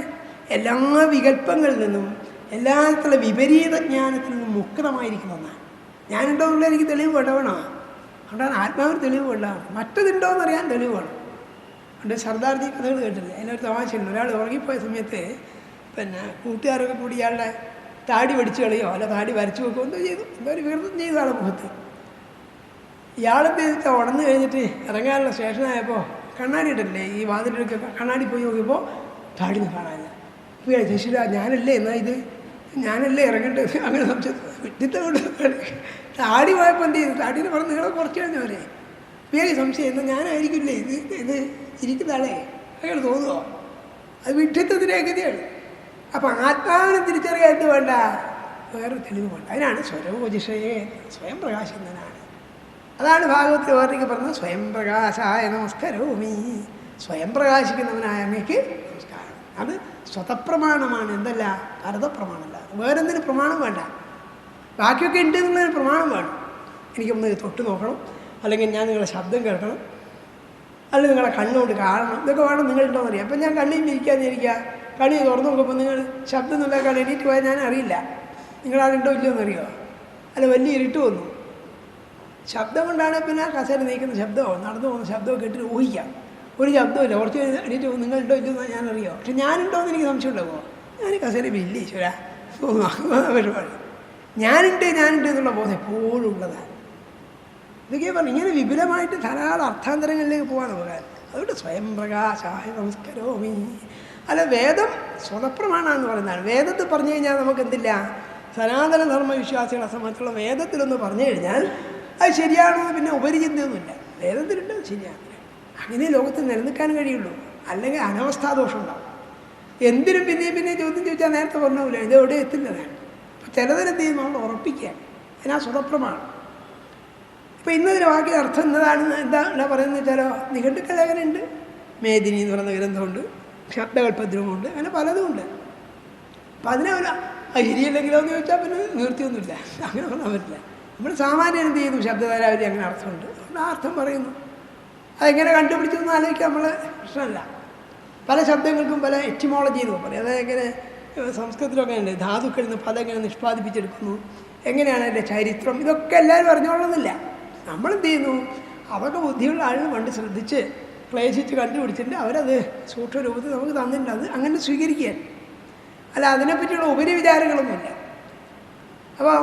എല്ലാ വികല്പങ്ങളിൽ നിന്നും എല്ലാത്തിലുള്ള വിപരീത ജ്ഞാനത്തിൽ നിന്നും മുക്തമായിരിക്കുന്നതാണ്. ഞാനുണ്ടോ എന്നുള്ളത് എനിക്ക് തെളിവ് വേണോ? അതുകൊണ്ടാണ് ആത്മാവിന് തെളിവ് വേണ്ട, മറ്റതുണ്ടോ എന്നറിയാൻ തെളിവ് വേണം. അതുകൊണ്ട് സർദാർജി കഥകൾ കേട്ടില്ലേ, അതിനൊരു തമാശയുണ്ട്. ഒരാൾ ഉറങ്ങിപ്പോയ സമയത്ത് പിന്നെ കൂട്ടുകാരൊക്കെ കൂടി ഇയാളുടെ താടി പഠിച്ചു കളയോ അല്ല താടി വരച്ചു വെക്കുകയോ എന്തോ ചെയ്തു, എന്തോ ഒരു വികൃതം ചെയ്തു ആളെ മുഖത്ത്. ഇയാളെന്ത് ചെയ്തിട്ട് ഉടന്നു കഴിഞ്ഞിട്ട് ഇറങ്ങാനുള്ള സ്റ്റേഷനായപ്പോൾ കണ്ണാടി ഇട്ടല്ലേ ഈ വാതിലൊക്കെ കണ്ണാടി പോയി നോക്കിയപ്പോൾ താടിന്ന് കാണാനില്ല. അപ്പോൾ ശശിരാ ഞാനല്ലേ എന്നാൽ ഇത് ഞാനല്ലേ ഇറങ്ങേണ്ടത് അങ്ങനെ സംശയം വിട്ടിട്ട് കൊണ്ട് താടി പോയപ്പോൾ എന്ത് ചെയ്തു, താടീനെ പറഞ്ഞ് നിങ്ങളെ കുറച്ച് കഴിഞ്ഞ പോലെ വേറെ സംശയം എന്നാൽ ഞാനായിരിക്കില്ലേ ഇത് ഇരിക്കുന്ന ആളെ അയാൾ തോന്നുമോ? അത് വിട്ടിത്തതിൻ്റെ ഗതിയാണ്. അപ്പം ആത്മാവിനെ തിരിച്ചറിയാൻ എന്ത് വേണ്ട? വേറെ തെളിവ് വേണ്ട. അതിനാണ് സ്വരോജിഷയെ സ്വയം പ്രകാശിക്കുന്നതിനാണ്. അതാണ് ഭാഗവത്തിൽ വേറെയൊക്കെ പറഞ്ഞത്, സ്വയം പ്രകാശായ നമസ്കരോമി, സ്വയം പ്രകാശിക്കുന്നവനായ അങ്ങക്ക് നമസ്കാരം. അത് സ്വതപ്രമാണമാണ്, എന്തല്ല അർദ്ധപ്രമാണമല്ല. വേറെന്തിനും പ്രമാണം വേണ്ട. ബാക്കിയൊക്കെ ഉണ്ട് എന്നുള്ളതിന് പ്രമാണം വേണം. എനിക്കൊന്ന് തൊട്ട് നോക്കണം, അല്ലെങ്കിൽ ഞാൻ നിങ്ങളുടെ ശബ്ദം കേൾക്കണം, അല്ലെങ്കിൽ നിങ്ങളെ കണ്ണുകൊണ്ട് കാണണം, ഇതൊക്കെ വേണം. നിങ്ങളുണ്ടോയെന്ന് അറിയാം. അപ്പം ഞാൻ കണ്ണിൽ ഇരിക്കാതിരിക്കുക, കണ്ണി തുറന്നു നോക്കുമ്പോൾ നിങ്ങൾ ശബ്ദം നിന്നേക്കാൾ എണീറ്റ് പോയാൽ ഞാൻ അറിയില്ല നിങ്ങളാരുണ്ടോ ഇല്ലയോ എന്നറിയോ. അല്ല വലിയ ഇരുട്ട് വന്നു, ശബ്ദം കൊണ്ടാണ് പിന്നെ കസേര നീക്കുന്ന ശബ്ദമോ നടന്നു പോകുന്ന ശബ്ദമോ കേട്ടിട്ട് ഊഹിക്കാം. ഒരു ശബ്ദമില്ല, കുറച്ച് എണീറ്റ് പോകും, നിങ്ങളുണ്ടോ ഇല്ലെന്ന് ഞാനറിയോ. പക്ഷെ ഞാനുണ്ടോ എന്ന് എനിക്ക് സംശയം ഉണ്ടാകുമോ? ഞാൻ കസേര ഇല്ല ഈശ്വര പരിപാടി. ഞാനുണ്ട് എന്നുള്ള ബോധം എപ്പോഴും ഉള്ളതാണ്. ഇതൊക്കെ പറഞ്ഞു ഇങ്ങനെ വിപുലമായിട്ട് ധാരാളം അർത്ഥാന്തരങ്ങളിലേക്ക് പോകാൻ പോകാൻ. അതുകൊണ്ട് സ്വയം പ്രകാശായ നമസ്കരോമി. അല്ല, വേദം സ്വതപ്രമാണമെന്ന് പറയുന്നതാണ്. വേദത്തിൽ പറഞ്ഞു കഴിഞ്ഞാൽ നമുക്ക് എന്തില്ല, സനാതന ധർമ്മ വിശ്വാസികളെ സംബന്ധിച്ചുള്ള വേദത്തിലൊന്ന് പറഞ്ഞു കഴിഞ്ഞാൽ അത് ശരിയാണെന്ന് പിന്നെ ഉപരിചിന്തയൊന്നുമില്ല. വേദത്തിലുണ്ട് അത് ശരിയാണ്. അങ്ങനെ ലോകത്ത് നിലനിൽക്കാൻ കഴിയുള്ളൂ, അല്ലെങ്കിൽ അനവസ്ഥാദോഷം ഉണ്ടാവും. എന്തിനും പിന്നെയും ചോദ്യം ചോദിച്ചാൽ നേരത്തെ പറഞ്ഞില്ല, ഇതെവിടെ എത്തുന്നതാണ്. അപ്പോൾ ചിലതിനെന്ത് ചെയ്യും, നമ്മൾ ഉറപ്പിക്കുക, അതിനാ സ്വതപ്രമാണം. ഇപ്പോൾ ഇന്നതിന് ബാക്കി അർത്ഥം എന്നതാണ് എന്താ പറയുന്നത് വെച്ചാലോ, നിഘണ്ടുക്കലേഖനുണ്ട്, മേദിനി എന്ന് പറയുന്ന ഗ്രന്ഥമുണ്ട്, ശബ്ദകൽപ്പദ്രവുമുണ്ട്, അങ്ങനെ പലതുമുണ്ട്. അപ്പം അതിനെ ശരിയല്ലെങ്കിലോ എന്ന് ചോദിച്ചാൽ പിന്നെ നിവൃത്തിയൊന്നുമില്ല, അങ്ങനെ പറഞ്ഞാൽ പറ്റില്ല. നമ്മൾ സാമാന്യം എന്ത് ചെയ്യുന്നു, ശബ്ദധാരാവലി അങ്ങനെ അർത്ഥമുണ്ട്, അതുകൊണ്ട് ആ അർത്ഥം പറയുന്നു. അതെങ്ങനെ കണ്ടുപിടിച്ചെന്ന് ആലോചിക്കാൻ നമ്മൾ പ്രശ്നമല്ല. പല ശബ്ദങ്ങൾക്കും പല എറ്റിമോളജി എന്ന് പറയും. അതായത് എങ്ങനെ സംസ്കൃതത്തിലൊക്കെ ഉണ്ട്, ധാതുക്കളിൽ നിന്ന് പദം എങ്ങനെ നിഷ്പാദിപ്പിച്ചെടുക്കുന്നു, എങ്ങനെയാണ് അതിൻ്റെ ചരിത്രം, ഇതൊക്കെ എല്ലാവരും അറിഞ്ഞോളുന്നില്ല. നമ്മളെന്ത് ചെയ്യുന്നു, അതൊക്കെ ബുദ്ധിയുള്ള ആളുകൾ പണ്ട് ശ്രദ്ധിച്ച് ക്ലേശിച്ച് കണ്ടുപിടിച്ചിട്ട് അവരത് സൂക്ഷ്മരൂപത്തിൽ നമുക്ക് തന്നിട്ടുണ്ട്. അത് അങ്ങനെ സ്വീകരിക്കാൻ, അല്ല അതിനെപ്പറ്റിയുള്ള ഉപരിവിചാരങ്ങളൊന്നുമില്ല. അപ്പോൾ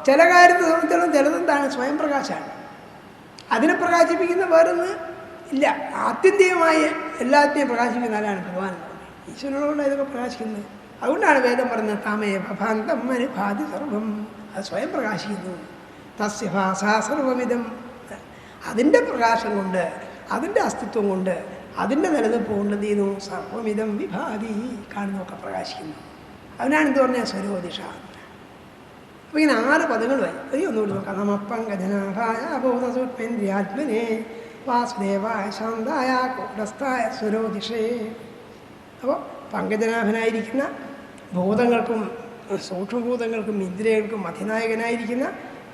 ചില കാര്യത്തെ സംബന്ധിച്ചിടത്തോളം ചിലതെന്താണ്, സ്വയം പ്രകാശമാണ്. അതിനെ പ്രകാശിപ്പിക്കുന്ന വേറൊന്ന് ഇല്ല. ആത്യന്തികമായ എല്ലാത്തിനെയും പ്രകാശിക്കുന്ന ആരാണ്? ഭഗവാൻ. ഈശ്വരനോടുകൊണ്ട് ഇതൊക്കെ പ്രകാശിക്കുന്നത്. അതുകൊണ്ടാണ് വേദം പറഞ്ഞത് താമയ ഭഭാന്തം അനുഭാതി സർവം. അത് സ്വയം പ്രകാശിക്കുന്നു. തസ്യ ഭാസാ സർവമിതം. അതിൻ്റെ പ്രകാശം കൊണ്ട്, അതിൻ്റെ അസ്തിത്വം കൊണ്ട്, അതിൻ്റെ നിലനിൽപ്പ് കൊണ്ട് എന്ത് ചെയ്യുന്നു, സർവമിതം വിഭാതി, കാണുന്നതൊക്കെ പ്രകാശിക്കുന്നു. അതിനാണ് എന്ത് പറഞ്ഞാൽ സ്വരോദിഷ. അപ്പോൾ ഇങ്ങനെ 6 പദങ്ങളുമായി. അത് ഒന്നുകൂടി നോക്കാം. നമപ്പങ്കജനാഭായ ബോധസൂക്ഷ്മേന്ദ്രിയാത്മനെ വാസുദേവായ ശാന്തായ കൂടസ്ഥായ സ്വരോദിഷേ. അപ്പോൾ പങ്കജനാഭനായിരിക്കുന്ന ഭൂതങ്ങൾക്കും സൂക്ഷ്മഭൂതങ്ങൾക്കും ഇന്ദ്രിയങ്ങൾക്കും അധിനായകനായിരിക്കുന്ന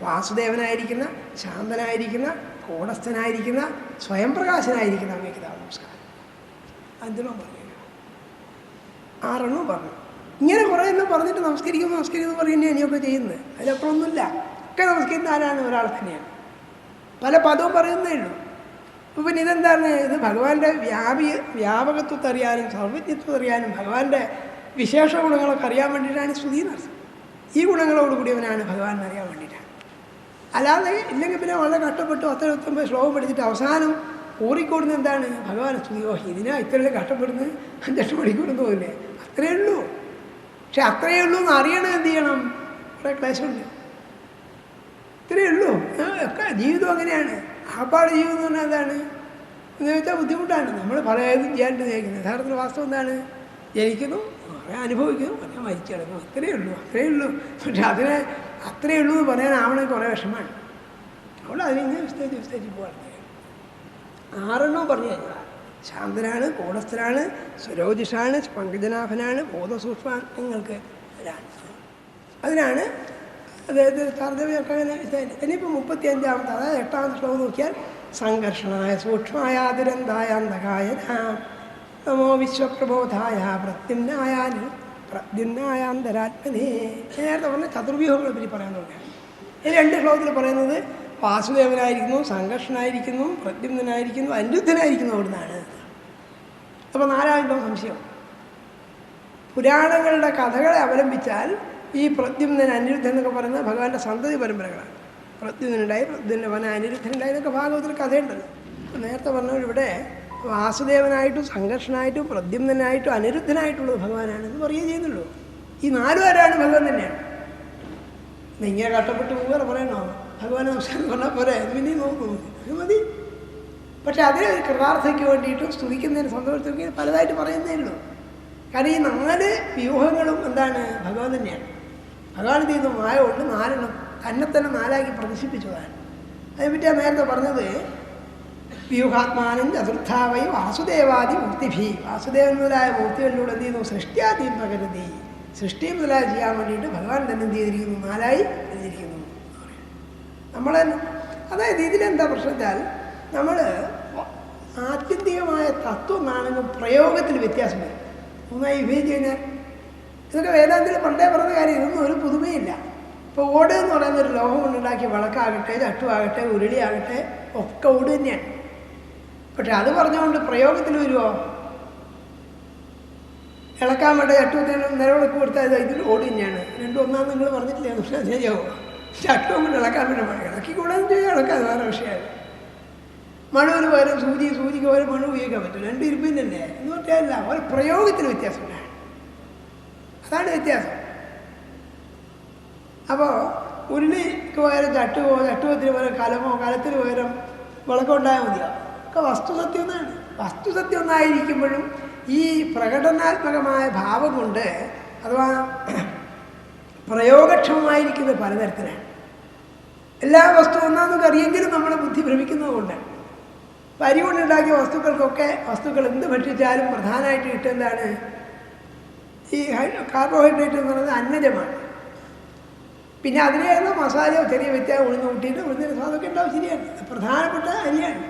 വാസുദേവനായിരിക്കുന്ന ശാന്തനായിരിക്കുന്ന കൂടസ്ഥനായിരിക്കുന്ന സ്വയം പ്രകാശനായിരിക്കുന്ന അങ്ങേക്ക് നമസ്കാരം. 5 പറഞ്ഞു, 6 പറഞ്ഞു. ഇങ്ങനെ കുറേ എണ്ണം പറഞ്ഞിട്ട് നമസ്കരിക്കുന്നു പറയുന്നത് ഇനിയൊക്കെ ചെയ്യുന്നത്. അതിലപ്പുറമൊന്നുമില്ല. ഒക്കെ നമസ്കരിക്കുന്ന ആരാണ്? ഒരാൾ തന്നെയാണ്. പല പദവും പറയുന്നേ ഉള്ളൂ. അപ്പോൾ പിന്നെ ഇതെന്താണ്? ഇത് ഭഗവാന്റെ വ്യാപകത്വത്തെ അറിയാനും സർവജ്ഞത്വം അറിയാനും ഭഗവാന്റെ വിശേഷ ഗുണങ്ങളൊക്കെ അറിയാൻ വേണ്ടിയിട്ടാണ് സ്തുതി നടത്തുന്നത്. ഈ ഗുണങ്ങളോടുകൂടിയവനാണ് ഭഗവാൻ അറിയാൻ വേണ്ടിയിട്ടാണ്. അല്ലാതെ ഇല്ലെങ്കിൽ പിന്നെ വളരെ കഷ്ടപ്പെട്ടു 10-19 ശ്ലോകം പഠിച്ചിട്ട് അവസാനം ഊറിക്കൂടുന്നത് എന്താണ്? ഭഗവാൻ സ്തുതിയോ. ഇതിനാ ഇത്രയും കഷ്ടപ്പെടുന്നത് 5-8 മണിക്കൂറൊന്നും പോകില്ലേ? അത്രയേ ഉള്ളൂ. പക്ഷെ അത്രയേ ഉള്ളൂ എന്ന് അറിയണം. എന്ത് ചെയ്യണം? കുറേ ക്ലേശമുണ്ട്. ഇത്രയേ ഉള്ളൂ. ഒക്കെ ജീവിതം അങ്ങനെയാണ്. ആപ്പാട് ജീവിതം എന്ന് പറഞ്ഞാൽ എന്താണ് എന്ന് ചോദിച്ചാൽ ബുദ്ധിമുട്ടാണ്. നമ്മൾ പലതും ചെയ്യാണ്ട് ജയിക്കുന്നത്. യഥാർത്ഥത്തിൽ വാസ്തവം എന്താണ്? ജനിക്കുന്നു, കുറേ അനുഭവിക്കുന്നു, കുറേ മരിച്ചു കിടക്കുന്നു. അത്രയേ ഉള്ളൂ. പക്ഷെ അതിനെ അത്രയേ ഉള്ളൂ എന്ന് പറയാനാവണമെങ്കിൽ കുറേ വിഷമമാണ്. അവിടെ അതിനെ വിസ്തരിച്ച് പോകാൻ 6 പറഞ്ഞു കഴിഞ്ഞാൽ ശാന്തനാണ്, കൂടസ്ഥനാണ്, സ്വരോജിഷാണ്, പങ്കജനാഭനാണ്, ബോധസൂക്ഷ്മങ്ങൾക്ക് വരാണ്. അതിനാണ് അതായത് താർദവ്യമൊക്കെ അങ്ങനെ ഇനിയിപ്പോൾ 35-ാമത്തെ അതായത് 8-ാമത്തെ ശ്ലോകം നോക്കിയാൽ സംഘർഷണായ സൂക്ഷ്മായ ദുരന്തായ അന്ധകായ നമോ വിശ്വപ്രബോധായ പ്രദ്യുമ്നായ അന്തരാത്മനേ. നേരത്തെ പറഞ്ഞ ചതുർവ്യൂഹങ്ങളെ പറ്റി പറയാൻ തുടങ്ങിയാണ്. ഈ 2 ശ്ലോകത്തിൽ പറയുന്നത് വാസുദേവനായിരിക്കുന്നു, സംഘർഷനായിരിക്കുന്നു, പ്രദ്യുമ്നായിരിക്കുന്നു, അനിരുദ്ധനായിരിക്കുന്നു അവിടുന്നാണ്. അപ്പോൾ 4-ാമത്തെ സംശയം. പുരാണങ്ങളുടെ കഥകളെ അവലംബിച്ചാൽ ഈ പ്രദ്യുമ്നൻ അനിരുദ്ധൻ എന്നൊക്കെ പറയുന്നത് ഭഗവാന്റെ സന്തതി പരമ്പരകളാണ്. പ്രദ്യുമ്നുണ്ടായി, പ്രദ്യുമ്ന വന അനിരുദ്ധനുണ്ടായി എന്നൊക്കെ ഭാഗവത്തിൽ കഥയുണ്ടല്ലോ. നേരത്തെ പറഞ്ഞവർ ഇവിടെ വാസുദേവനായിട്ടും സംഘർഷനായിട്ടും പ്രദ്യുമ്നായിട്ടും അനിരുദ്ധനായിട്ടുള്ളത് ഭഗവാനാണെന്ന് പറയുകയും ചെയ്യുന്നുള്ളൂ. ഈ 4 ആരാണ്? ഭഗവാൻ തന്നെയാണ്. ഇങ്ങനെ കഷ്ടപ്പെട്ട് വേറെ പറയണോ? ഭഗവാനെ നമസ്കാരം പറഞ്ഞാൽ പോരെ? അത് പിന്നെ നോക്കുന്നു, അത് മതി. പക്ഷെ അതിന് ഒരു കൃതാർത്ഥയ്ക്ക് വേണ്ടിയിട്ടും സ്തുതിക്കുന്നതിന് സന്തോഷത്തിലേക്ക് പലതായിട്ട് പറയുന്നേ ഉള്ളൂ. കാരണം ഈ 4 വ്യൂഹങ്ങളും എന്താണ്? ഭഗവാൻ തന്നെയാണ്. ഭഗവാൻ ചെയ്യുന്ന മായ കൊണ്ട് 4 തന്നെ 4ആക്കി പ്രദർശിപ്പിച്ചതാണ്. അതിനെപ്പറ്റിയാണ് നേരത്തെ പറഞ്ഞത്. വ്യൂഹാത്മാനം ചതുർത്ഥാവൈ വാസുദേവാദി മൂർത്തിഭി. വാസുദേവൻ മുതലായ മൂർത്തികളിലൂടെ എന്ത് ചെയ്യുന്നു? സൃഷ്ടിയാദ്യം പ്രകൃതി. സൃഷ്ടി മുതലായി ചെയ്യാൻ വേണ്ടിയിട്ട് ഭഗവാൻ തന്നെ എന്ത് ചെയ്തിരിക്കുന്നു? 4ആയി എഴുതിയിരിക്കുന്നു. നമ്മൾ അതായത് ഇതിലെന്താ പ്രശ്നത്താൽ നമ്മൾ ആത്യന്തികമായ തത്വം ആണെങ്കിൽ പ്രയോഗത്തിൽ വ്യത്യാസം വരും. 3ആയി വിഭജിച്ച് കഴിഞ്ഞാൽ ഇതൊക്കെ വേദാന്തത്തിൽ പണ്ടേ പറഞ്ഞ കാര്യം. ഇതൊന്നും ഒരു പുതുമയില്ല. ഇപ്പോൾ ഓട് എന്ന് പറയുന്ന ഒരു ലോഹം കൊണ്ടുണ്ടാക്കിയ വിളക്കാകട്ടെ, ചട്ടുവാകട്ടെ, ഉരുളിയാകട്ടെ ഒക്കെ ഓട് തന്നെയാണ്. പക്ഷെ അത് പറഞ്ഞുകൊണ്ട് പ്രയോഗത്തിൽ വരുമോ? ഇളക്കാൻ വേണ്ട ചട്ടുവത്തിന് നിലവിളക്ക് കൊടുത്താൽ ഇതിൽ ഓട് തന്നെയാണ്. 2 ഒന്നാന്ന് നിങ്ങൾ പറഞ്ഞിട്ടില്ല. പക്ഷേ ശരിയാവോ? ചട്ടുവും കൊണ്ട് ഇളക്കാൻ വേണ്ടി ഇളക്കിക്കൂടാന്ന് ചെയ്യാൻ ഇളക്കാൻ വേറെ വിഷയമാണ്. മണുവിന് പകരം സൂചിക്ക് പകരം മണു ഉപയോഗിക്കാൻ പറ്റും. 2 ഇരുപ്പിന്നല്ലേ എന്ന് പറഞ്ഞാൽ ഒരു പ്രയോഗത്തിന് വ്യത്യാസമില്ല. അതാണ് വ്യത്യാസം. അപ്പോൾ ഉരുളിക്ക് പകരം ചട്ടുവത്തിന് പകരം കലത്തിന് പകരം വിളക്കുണ്ടായാൽ മതിയോ? ഒക്കെ വസ്തുസത്യം ഒന്നാണ്. വസ്തുസത്യം ഒന്നായിരിക്കുമ്പോഴും ഈ പ്രകടനാത്മകമായ ഭാവം കൊണ്ട് അഥവാ പ്രയോഗക്ഷമമായിരിക്കുന്നത് പലതരത്തിലാണ്. എല്ലാ വസ്തു ഒന്നാന്നൊക്കെ അറിയെങ്കിലും നമ്മളെ ബുദ്ധി ഭ്രമിക്കുന്നത് കൊണ്ടാണ്. അരി കൊണ്ടുണ്ടാക്കിയ വസ്തുക്കൾ എന്ത് ഭക്ഷിച്ചാലും പ്രധാനമായിട്ട് കിട്ടുന്നതാണ്? ഈ കാർബോഹൈഡ്രേറ്റ് എന്ന് പറയുന്നത് അന്നജമാണ്. പിന്നെ അതിലേന്ന് മസാലയോ ചെറിയ വ്യത്യാസം ഉഴുന്ന് കൂട്ടിയിട്ട് ഉഴുന്നതിന് സ്വാദമൊക്കെ ഉണ്ടാവും. ശരിയാണ്, പ്രധാനപ്പെട്ട അരിയാണ്.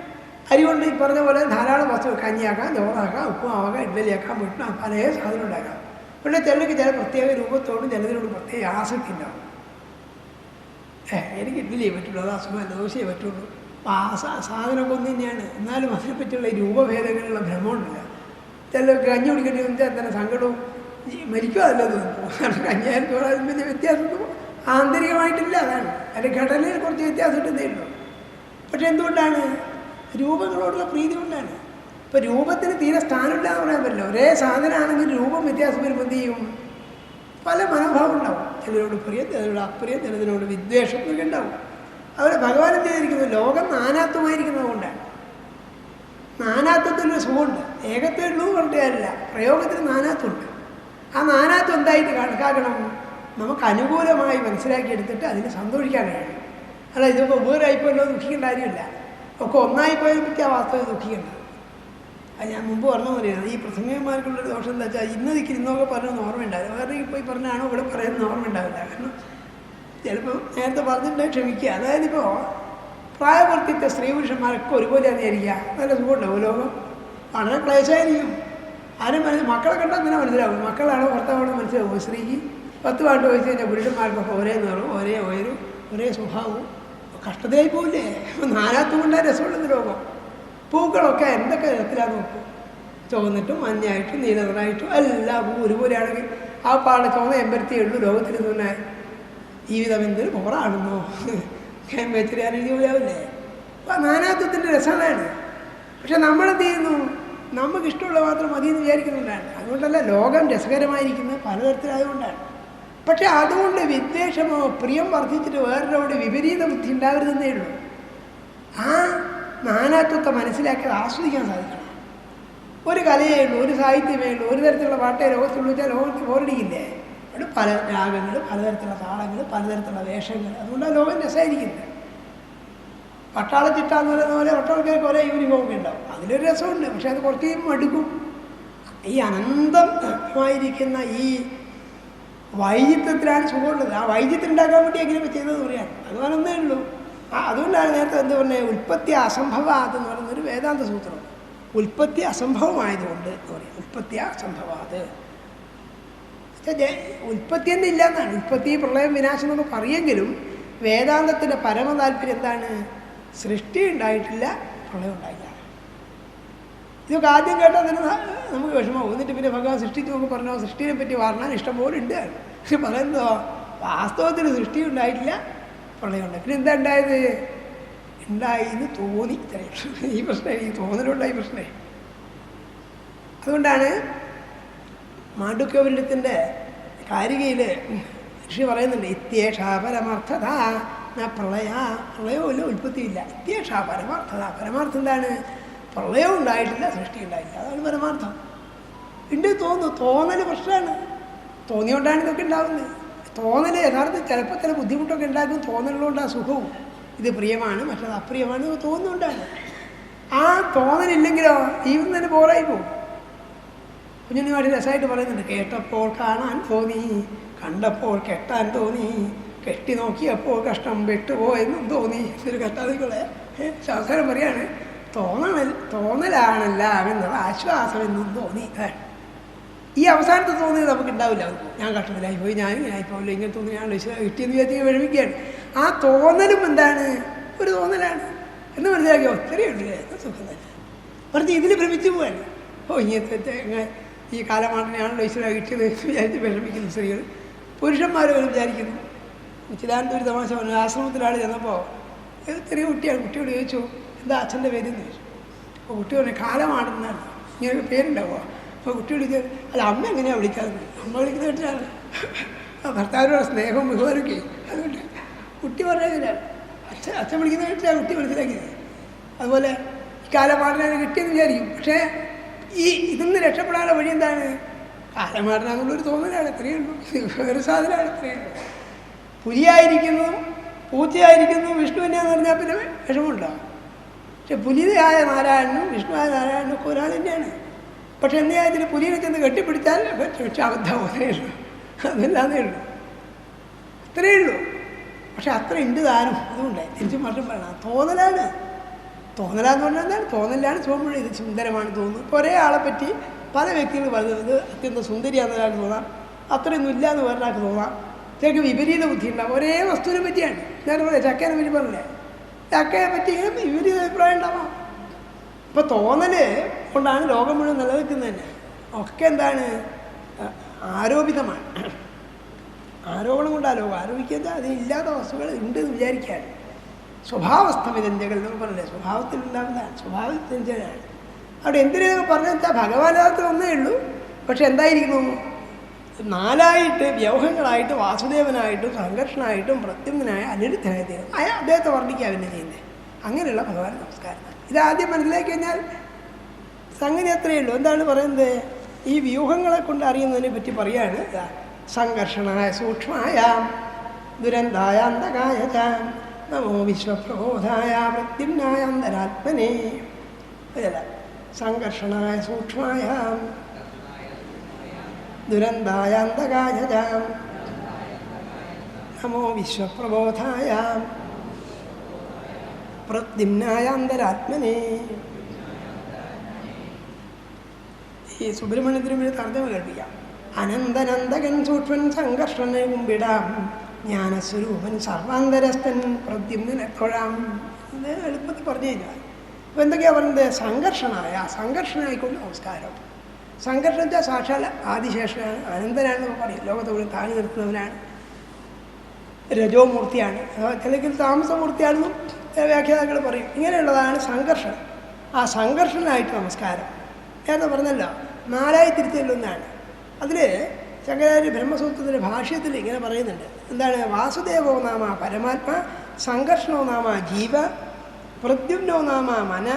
അരി കൊണ്ട് ഈ പറഞ്ഞ പോലെ ധാരാളം വസ്തു കഞ്ഞിയാക്കാം, ചോറാക്കാം, ഉപ്പുമാവാക്കാം, ഇഡ്ഡലിയാക്കാം, വീട്ടിൽ പല സാധനം ഉണ്ടാക്കാം. പക്ഷേ ചിലർക്ക് ചില പ്രത്യേക രൂപത്തോടും ചിലതിനോടും പ്രത്യേക ആസക്തി ഉണ്ടാവും. എനിക്ക് ഇഡ്ഡലിയേ പറ്റുള്ളൂ, അത് അസുഖമല്ല, ദോശയെ പറ്റുള്ളൂ. അപ്പോൾ ആ സാധനമൊക്കെ ഒന്ന് തന്നെയാണ്. എന്നാലും അതിനെപ്പറ്റിയുള്ള ഈ രൂപഭേദങ്ങളുള്ള ഭ്രമമുണ്ടില്ല. ചിലർക്ക് കഞ്ഞി കുടിക്കേണ്ടി വന്നാൽ തന്നെ സങ്കടവും മരിക്കുക അല്ല തോന്നുന്നു. കാരണം കഞ്ഞിയായാലും ചോറായാലും വലിയ വ്യത്യാസമൊന്നും ആന്തരികമായിട്ടില്ല. അതാണ് അല്ലെങ്കിൽ ഘടനയിൽ കുറച്ച് വ്യത്യാസം ഇട്ടുന്നേ ഉള്ളൂ. പക്ഷെ എന്തുകൊണ്ടാണ്? രൂപങ്ങളോടുള്ള പ്രീതി കൊണ്ടാണ്. ഇപ്പോൾ രൂപത്തിന് തീരെ സ്ഥാനമില്ല എന്ന് പറയാൻ പറ്റില്ല. ഒരേ സാധനമാണെങ്കിൽ രൂപം വ്യത്യാസം വരുമ്പോൾ എന്ത് ചെയ്യും? പല മനോഭാവം ഉണ്ടാവും. ചിലരോട് പ്രിയം, ചിലരോട് അപ്രിയം, ചിലതിനോട് വിദ്വേഷം ഒക്കെ ഉണ്ടാവും. അവർ ഭഗവാൻ എന്ത് ചെയ്തിരിക്കുന്നത്? ലോകം നാനാത്വമായിരിക്കുന്നത് കൊണ്ടാണ്. നാനാത്വത്തിനൊരു സുഖമുണ്ട്. ഏകത്വം ഉള്ളൂ പറഞ്ഞില്ല, പ്രയോഗത്തിന് നാനാത്വമുണ്ട്. ആ നാനാത്വം എന്തായിട്ട് കണക്കാക്കണം? നമുക്ക് അനുകൂലമായി മനസ്സിലാക്കിയെടുത്തിട്ട് അതിന് സന്തോഷിക്കാൻ കഴിയണം. അല്ല ഇതൊക്കെ വേറായിപ്പോയല്ലോ ദുഃഖിക്കേണ്ട കാര്യമില്ല. ഒക്കെ ഒന്നായിപ്പോയതിനെ പറ്റി ആ വാസ്തവം ദുഃഖിക്കേണ്ടത്. അത് ഞാൻ മുമ്പ് പറഞ്ഞു പറയുന്നത്, ഈ പ്രസംഗന്മാർക്കുള്ളൊരു ദോഷം എന്താ വെച്ചാൽ ഇന്നതിക്ക് ഇന്നൊക്കെ പറഞ്ഞൊന്നും ഓർമ്മ ഉണ്ടാവില്ല. വേറെ പോയി പറഞ്ഞാണോ ഇവിടെ പറയുന്നത് ഓർമ്മ ഉണ്ടാവില്ല. കാരണം ചിലപ്പോൾ നേരത്തെ പറഞ്ഞിട്ടുണ്ടെങ്കിൽ ക്ഷമിക്കുക. അതായത് ഇപ്പോൾ പ്രായപൂർത്തിത്തെ സ്ത്രീ പുരുഷന്മാരൊക്കെ ഒരുപോലെ അധികരിക്കുക. നല്ല സുഖമുണ്ടാവും. ലോകം വളരെ ക്ലേശമായിരിക്കും. ആരും മക്കളെ കണ്ടാൽ തന്നെ മനസ്സിലാവും. മക്കളാണോ ഭർത്താവാണോ മനസ്സിലാവും. സ്ത്രീക്ക് 10-12 വയസ്സ് കഴിഞ്ഞാൽ പുരുഷന്മാർക്കൊക്കെ ഒരേ നിറവും ഒരേ ഉയരും ഒരേ സ്വഭാവവും. കഷ്ടതയായി പോവില്ലേ? നാനാത്വം കൊണ്ടാണ് രസമുള്ളത് ലോകം. പൂക്കളൊക്കെ എന്തൊക്കെ തരത്തിലാന്ന് നോക്കും. ചുവന്നിട്ടും മഞ്ഞായിട്ടും നീലനിറായിട്ടും എല്ലാം ഒരുപോലെയാണെങ്കിൽ ആ പാടെ ചുവന്ന എമ്പരത്തിയേ ഉള്ളൂ. ലോകത്തിൽ തന്നെ ജീവിതം എന്തൊരു പോറാണെന്നോ വെച്ചിരിയാണെങ്കിൽ പോയാവില്ലേ? അപ്പം നാനാത്വത്തിൻ്റെ രസമാണ്. പക്ഷെ നമ്മളെന്ത് ചെയ്യുന്നു? നമുക്കിഷ്ടമുള്ള മാത്രം മതിയെന്ന് വിചാരിക്കുന്നുണ്ടാണ്. അതുകൊണ്ടല്ല ലോകം രസകരമായിരിക്കുന്നത് പലതരത്തിലായതുകൊണ്ടാണ്. പക്ഷെ അതുകൊണ്ട് വിദ്വേഷമോ പ്രിയം വർദ്ധിച്ചിട്ട് വേറൊരാളുടെ വിപരീത ബുദ്ധി ഉണ്ടാവരുതെന്നേ ഉള്ളൂ. ആ നാനാത്വത്തെ മനസ്സിലാക്കി ആസ്വദിക്കാൻ സാധിക്കണം. ഒരു കലയേ ഉള്ളൂ, ഒരു സാഹിത്യമേ ഉള്ളൂ, ഒരു തരത്തിലുള്ള പാട്ടേ ലോകത്തുള്ളൂ വെച്ചാൽ ലോകത്ത് ബോറടിക്കില്ലേ? അവിടെ പല രാഗങ്ങൾ, പലതരത്തിലുള്ള താളങ്ങൾ, പലതരത്തിലുള്ള വേഷങ്ങൾ. അതുകൊണ്ടാണ് ലോകം രസമായിരിക്കുന്നത്. പട്ടാളച്ചിട്ടാന്ന് പറയുന്ന പോലെ പട്ടാളക്കാർക്ക് ഒരേ യൂണിഫോമൊക്കെ ഉണ്ടാവും. അതിലൊരു രസമുണ്ട്. പക്ഷെ അത് കുറച്ച് കഴിയുമ്പോൾ മടുക്കും. ഈ അനന്തമായിരിക്കുന്ന ഈ വൈചിത്രത്തിലാണ് സുഖമുള്ളത്. ആ വൈചിത്രം ഉണ്ടാക്കാൻ വേണ്ടി എങ്ങനെയൊക്കെ ചെയ്തതെന്ന് പറയാം. അതുപോലെ ഒന്നേ ഉള്ളൂ. അതുകൊണ്ടാണ് നേരത്തെ എന്താ പറഞ്ഞത്, ഉൽപ്പത്തി അസംഭവാത് എന്ന് പറയുന്നൊരു വേദാന്ത സൂത്രം. ഉൽപ്പത്തി അസംഭവമായതുകൊണ്ട് എന്ന് പറയും. ഉൽപ്പത്തി അസംഭവാത് ഉൽപ്പത്തി തന്നെ ഇല്ല എന്നാണ്. ഉൽപ്പത്തി പ്രളയം വിനാശം എന്നൊക്കെ പറയുമെങ്കിലും വേദാന്തത്തിൻ്റെ പരമ താല്പര്യം എന്താണ്? സൃഷ്ടി ഉണ്ടായിട്ടില്ല, പ്രളയം ഉണ്ടായില്ല. ഇതൊക്കെ ആദ്യം കേട്ടാൽ തന്നെ നമുക്ക് വിഷമമാവും. എന്നിട്ട് പിന്നെ ഭഗവാൻ സൃഷ്ടിച്ച് നമുക്ക് പറഞ്ഞോ സൃഷ്ടിനെ പറ്റി പറഞ്ഞാൽ ഇഷ്ടംപോലെ ഉണ്ട്. പക്ഷെ പറയുന്നതോ വാസ്തവത്തിൽ സൃഷ്ടി ഉണ്ടായിട്ടില്ല, പ്രളയം ഉണ്ടായി. പിന്നെ എന്താ ഉണ്ടായത്? ഉണ്ടായി എന്ന് തോന്നി. ഈ പ്രശ്നം ഈ തോന്നലുണ്ടായി പ്രശ്നമേ. അതുകൊണ്ടാണ് മാണ്ഡുക്യവല്യത്തിൻ്റെ കാരികയിൽ ഋഷി പറയുന്നുണ്ട്, ഇത്യേഷ പരമാർത്ഥത പ്രളയമില്ല, ഉൽപ്പത്തിയില്ല. ഇത്യേഷ പരമാർത്ഥത. പരമാർത്ഥം എന്താണ്? പ്രളയം ഉണ്ടായിട്ടില്ല, സൃഷ്ടി ഉണ്ടായില്ല. അതാണ് പരമാർത്ഥം. ഉണ്ട് തോന്നുന്നു. തോന്നൽ പ്രശ്നമാണ്. തോന്നിയോണ്ടാണ് ഇതൊക്കെ ഉണ്ടാവുന്നത്. തോന്നൽ യഥാർത്ഥം ചിലപ്പോൾ ചില ബുദ്ധിമുട്ടൊക്കെ ഉണ്ടാക്കും. തോന്നലുകൊണ്ട് ആ സുഖവും ഇത് പ്രിയമാണ് മറ്റത് അപ്രിയമാണ് തോന്നുന്നുണ്ടാണ്. ആ തോന്നലില്ലെങ്കിലോ ജീവിതം തന്നെ ബോറായി പോകും. കുഞ്ഞുണ്ണിമാടി രസമായിട്ട് പറയുന്നുണ്ട്, കേട്ടപ്പോൾ കാണാൻ തോന്നി, കണ്ടപ്പോൾ കെട്ടാൻ തോന്നി, കെട്ടി നോക്കിയപ്പോൾ കഷ്ടം പെട്ടുപോയെന്നും തോന്നി. ഇതൊരു കഷ്ടാദികളെ ശാസ്ത്രം പറയാണ്, തോന്നലാണെല്ലാം എന്നത് ആശ്വാസമെന്നും തോന്നി. ഈ അവസാനത്തെ തോന്നിയത് നമുക്ക് ഉണ്ടാവില്ല. ഞാൻ കഷ്ടത്തിലായി പോയി, ഞാൻ ഇങ്ങനായിപ്പോയില്ല, ഇങ്ങനെ തോന്നി, ഞാൻ കിട്ടിയെന്ന് വിചാരിച്ച് വിഷമിക്കുകയാണ്. ആ തോന്നലും എന്താണ്? ഒരു തോന്നലാണ് എന്ന് മനസ്സിലാക്കിയോ? ഒത്തിരിയുണ്ടല്ലേ, സുഖം തന്നെ. പറഞ്ഞ് ഇതിൽ ഭ്രമിച്ചു പോവാണ്. ഇങ്ങനത്തെ ഈ കാലമാണെന്നാണല്ലോ ഈശ്വര കിട്ടിയത് വിചാരിച്ച് വിഷമിക്കുന്ന സ്ത്രീകൾ. പുരുഷന്മാരും വിചാരിക്കുന്നു. ചിലാനത്തെ ഒരു തമാശ പറഞ്ഞു. ആശ്രമത്തിലാണ് ചെന്നപ്പോൾ ചെറിയ കുട്ടിയാണ്. കുട്ടിയോട് ചോദിച്ചു, എന്താ അച്ഛൻ്റെ പേരെന്ന് ചോദിച്ചു. അപ്പോൾ കുട്ടി പറഞ്ഞു കാലമാണെന്നാണ്. ഇങ്ങനെ പേരുണ്ടാവുക. അപ്പോൾ കുട്ടിയോട് ചോദിച്ചാൽ അല്ല അമ്മ എങ്ങനെയാണ് വിളിക്കാതെ? അമ്മ വിളിക്കുന്ന കേട്ടാണ് ഭർത്താവിനോട് സ്നേഹവും ബഹുമാനമൊക്കെ. അതുകൊണ്ട് കുട്ടി പറഞ്ഞതില്ല, അച്ഛൻ വിളിക്കുന്ന കേട്ടാണ് കുട്ടി മനസ്സിലാക്കിയത്. അതുപോലെ ഈ കാലമാടനാണ് കിട്ടിയെന്ന് വിചാരിക്കും. പക്ഷേ ഇതിന്ന് രക്ഷപ്പെടാനുള്ള വഴി എന്താണ്? കാലമാടനാന്നുള്ളൊരു തോന്നലാണ്. അത്രയേ ഉള്ളൂ. വേറെ സാധനമാണ്. അത്രയേ ഉള്ളൂ. പുലിയായിരിക്കുന്നതും പൂച്ചയായിരിക്കുന്നതും വിഷ്ണു തന്നെയാണെന്ന് പറഞ്ഞാൽ പിന്നെ വിഷമമുണ്ടാകും. പക്ഷെ പുലിയായ നാരായണനും വിഷ്ണുവായ നാരായണനും ഒക്കെ ഒരാൾ തന്നെയാണ്. പക്ഷെ എന്തിനാ ഇതിന് പുലിയെ ചെന്ന് കെട്ടിപ്പിടിച്ചാൽ പക്ഷെ അബദ്ധമാവുന്നേ ഉള്ളൂ. അതല്ലാന്നേ ഉള്ളൂ. അത്രയേ ഉള്ളൂ. പക്ഷെ അത്ര ഉണ്ട് താനും. അതുകൊണ്ട് തിരിച്ചും മറ്റും പറയണം. തോന്നലാണ്. തോന്നലാന്ന് പറഞ്ഞാൽ എന്താണ്? തോന്നലാണ് സുഖം മുഴുവൻ. ഇത് സുന്ദരമാണ് തോന്നുന്നു. ഇപ്പോൾ ഒരേ ആളെ പറ്റി പല വ്യക്തികൾ പറയുന്നത് ഇത് അത്യന്തം സുന്ദരിയാണെന്ന് ഒരാൾക്ക് തോന്നാം, അത്രയൊന്നും ഇല്ല എന്ന് വേറൊരാൾക്ക് തോന്നാം. ചിലക്ക് വിപരീത ബുദ്ധി ഉണ്ടാവും. ഒരേ വസ്തുവിനെ പറ്റിയാണ്. ഞാൻ പറയാം ചക്കേനെ പറ്റി പറഞ്ഞില്ലേ, ചക്കയെ പറ്റി ഇങ്ങനെ വിപരീത അഭിപ്രായം ഉണ്ടാവാം. ഇപ്പോൾ തോന്നൽ കൊണ്ടാണ് ലോകം മുഴുവൻ നിലനിൽക്കുന്നത് തന്നെ. ഒക്കെ എന്താണ്? ആരോപിതമാണ്. ആരോപണം കൊണ്ടാണ് ലോകം. ആരോപിക്കുക അതിലില്ലാത്ത വസ്തുക്കൾ ഉണ്ട് എന്ന് വിചാരിക്കുകയാണ്. സ്വഭാവസ്ഥമിതഞ്ചകൾ എന്നൊക്കെ പറഞ്ഞില്ലേ, സ്വഭാവത്തിലുണ്ടാകുന്നതാണ്, സ്വഭാവത്തിലാണ്. അവിടെ എന്തിനൊക്കെ പറഞ്ഞാൽ വെച്ചാൽ ഭഗവാനകത്ത് ഒന്നേ ഉള്ളൂ. പക്ഷെ എന്തായിരിക്കുന്നു? നാലായിട്ട് വ്യവഹങ്ങളായിട്ട് വാസുദേവനായിട്ടും സംഘർഷനായിട്ടും പ്രത്യുമ്നായ അനിരുദ്ധനായി തീരും. അദ്ദേഹത്തെ വർണ്ണിക്കുക പിന്നെ ചെയ്യുന്നത്. അങ്ങനെയുള്ള ഭഗവാൻ നമസ്കാരം. ഇതാദ്യം മനസ്സിലാക്കി കഴിഞ്ഞാൽ സംഗതി അത്രയേ ഉള്ളൂ. എന്താണ് പറയുന്നത്? ഈ വ്യൂഹങ്ങളെ കൊണ്ട് അറിയുന്നതിനെ പറ്റി പറയാണ്. സംഘർഷണായ സൂക്ഷ്മായ ദുരന്തായ അന്തകായ നമോ വിശ്വപ്രബോധായ പ്രത്യുമ്നായ അന്തരാത്മനെ. അതല്ല, സംഘർഷണായ സൂക്ഷ്മായ ദുരന്തായ അന്തകായ നമോ വിശ്വപ്രബോധായ പ്രദ്യുമ്നായ അന്തരാത്മനെ. ഈ സുബ്രഹ്മണ്യത്തിന് വേണ്ടി തർജ്ജമ കേൾപ്പിക്കാം. അനന്തനന്തകൻ സൂക്ഷ്മൻ സംഘർഷനെ മുമ്പിടാം, ജ്ഞാനസ്വരൂപൻ സർവാന്തരസ്ഥൻ പ്രദ്യുമ്നെ തൊഴാം. ഇത് എളുപ്പത്തിൽ പറഞ്ഞു കഴിഞ്ഞാൽ അപ്പോൾ എന്തൊക്കെയാണ് പറയുന്നത്? സംഘർഷനായ സംഘർഷനായിക്കൊണ്ട് നമസ്കാരം. സംഘർഷം വെച്ചാൽ സാക്ഷാൽ ആദിശേഷനാണ്, അനന്തനാണെന്നൊക്കെ പറയും. ലോകത്തോട് താഴി നിർത്തുന്നവനാണ്, രജോമൂർത്തിയാണ്, ചിലക്കിൽ താമസമൂർത്തിയാണെന്നും വ്യാഖ്യാതാക്കൾ പറയും. ഇങ്ങനെയുള്ളതാണ് സംഘർഷം. ആ സംഘർഷനായിട്ട് നമസ്കാരം. നേരത്തെ പറഞ്ഞല്ലോ, നാലായി തിരിച്ചൊന്നാണ്. അതിൽ ശങ്കരാചാര്യ ബ്രഹ്മസൂത്രത്തിൻ്റെ ഭാഷ്യത്തിൽ ഇങ്ങനെ പറയുന്നുണ്ട്. എന്താണ്? വാസുദേവോ നാമ പരമാത്മാ, സംഘർഷണോ നാമ ജീവ, പ്രദ്യുമ്നോ നാമ മന,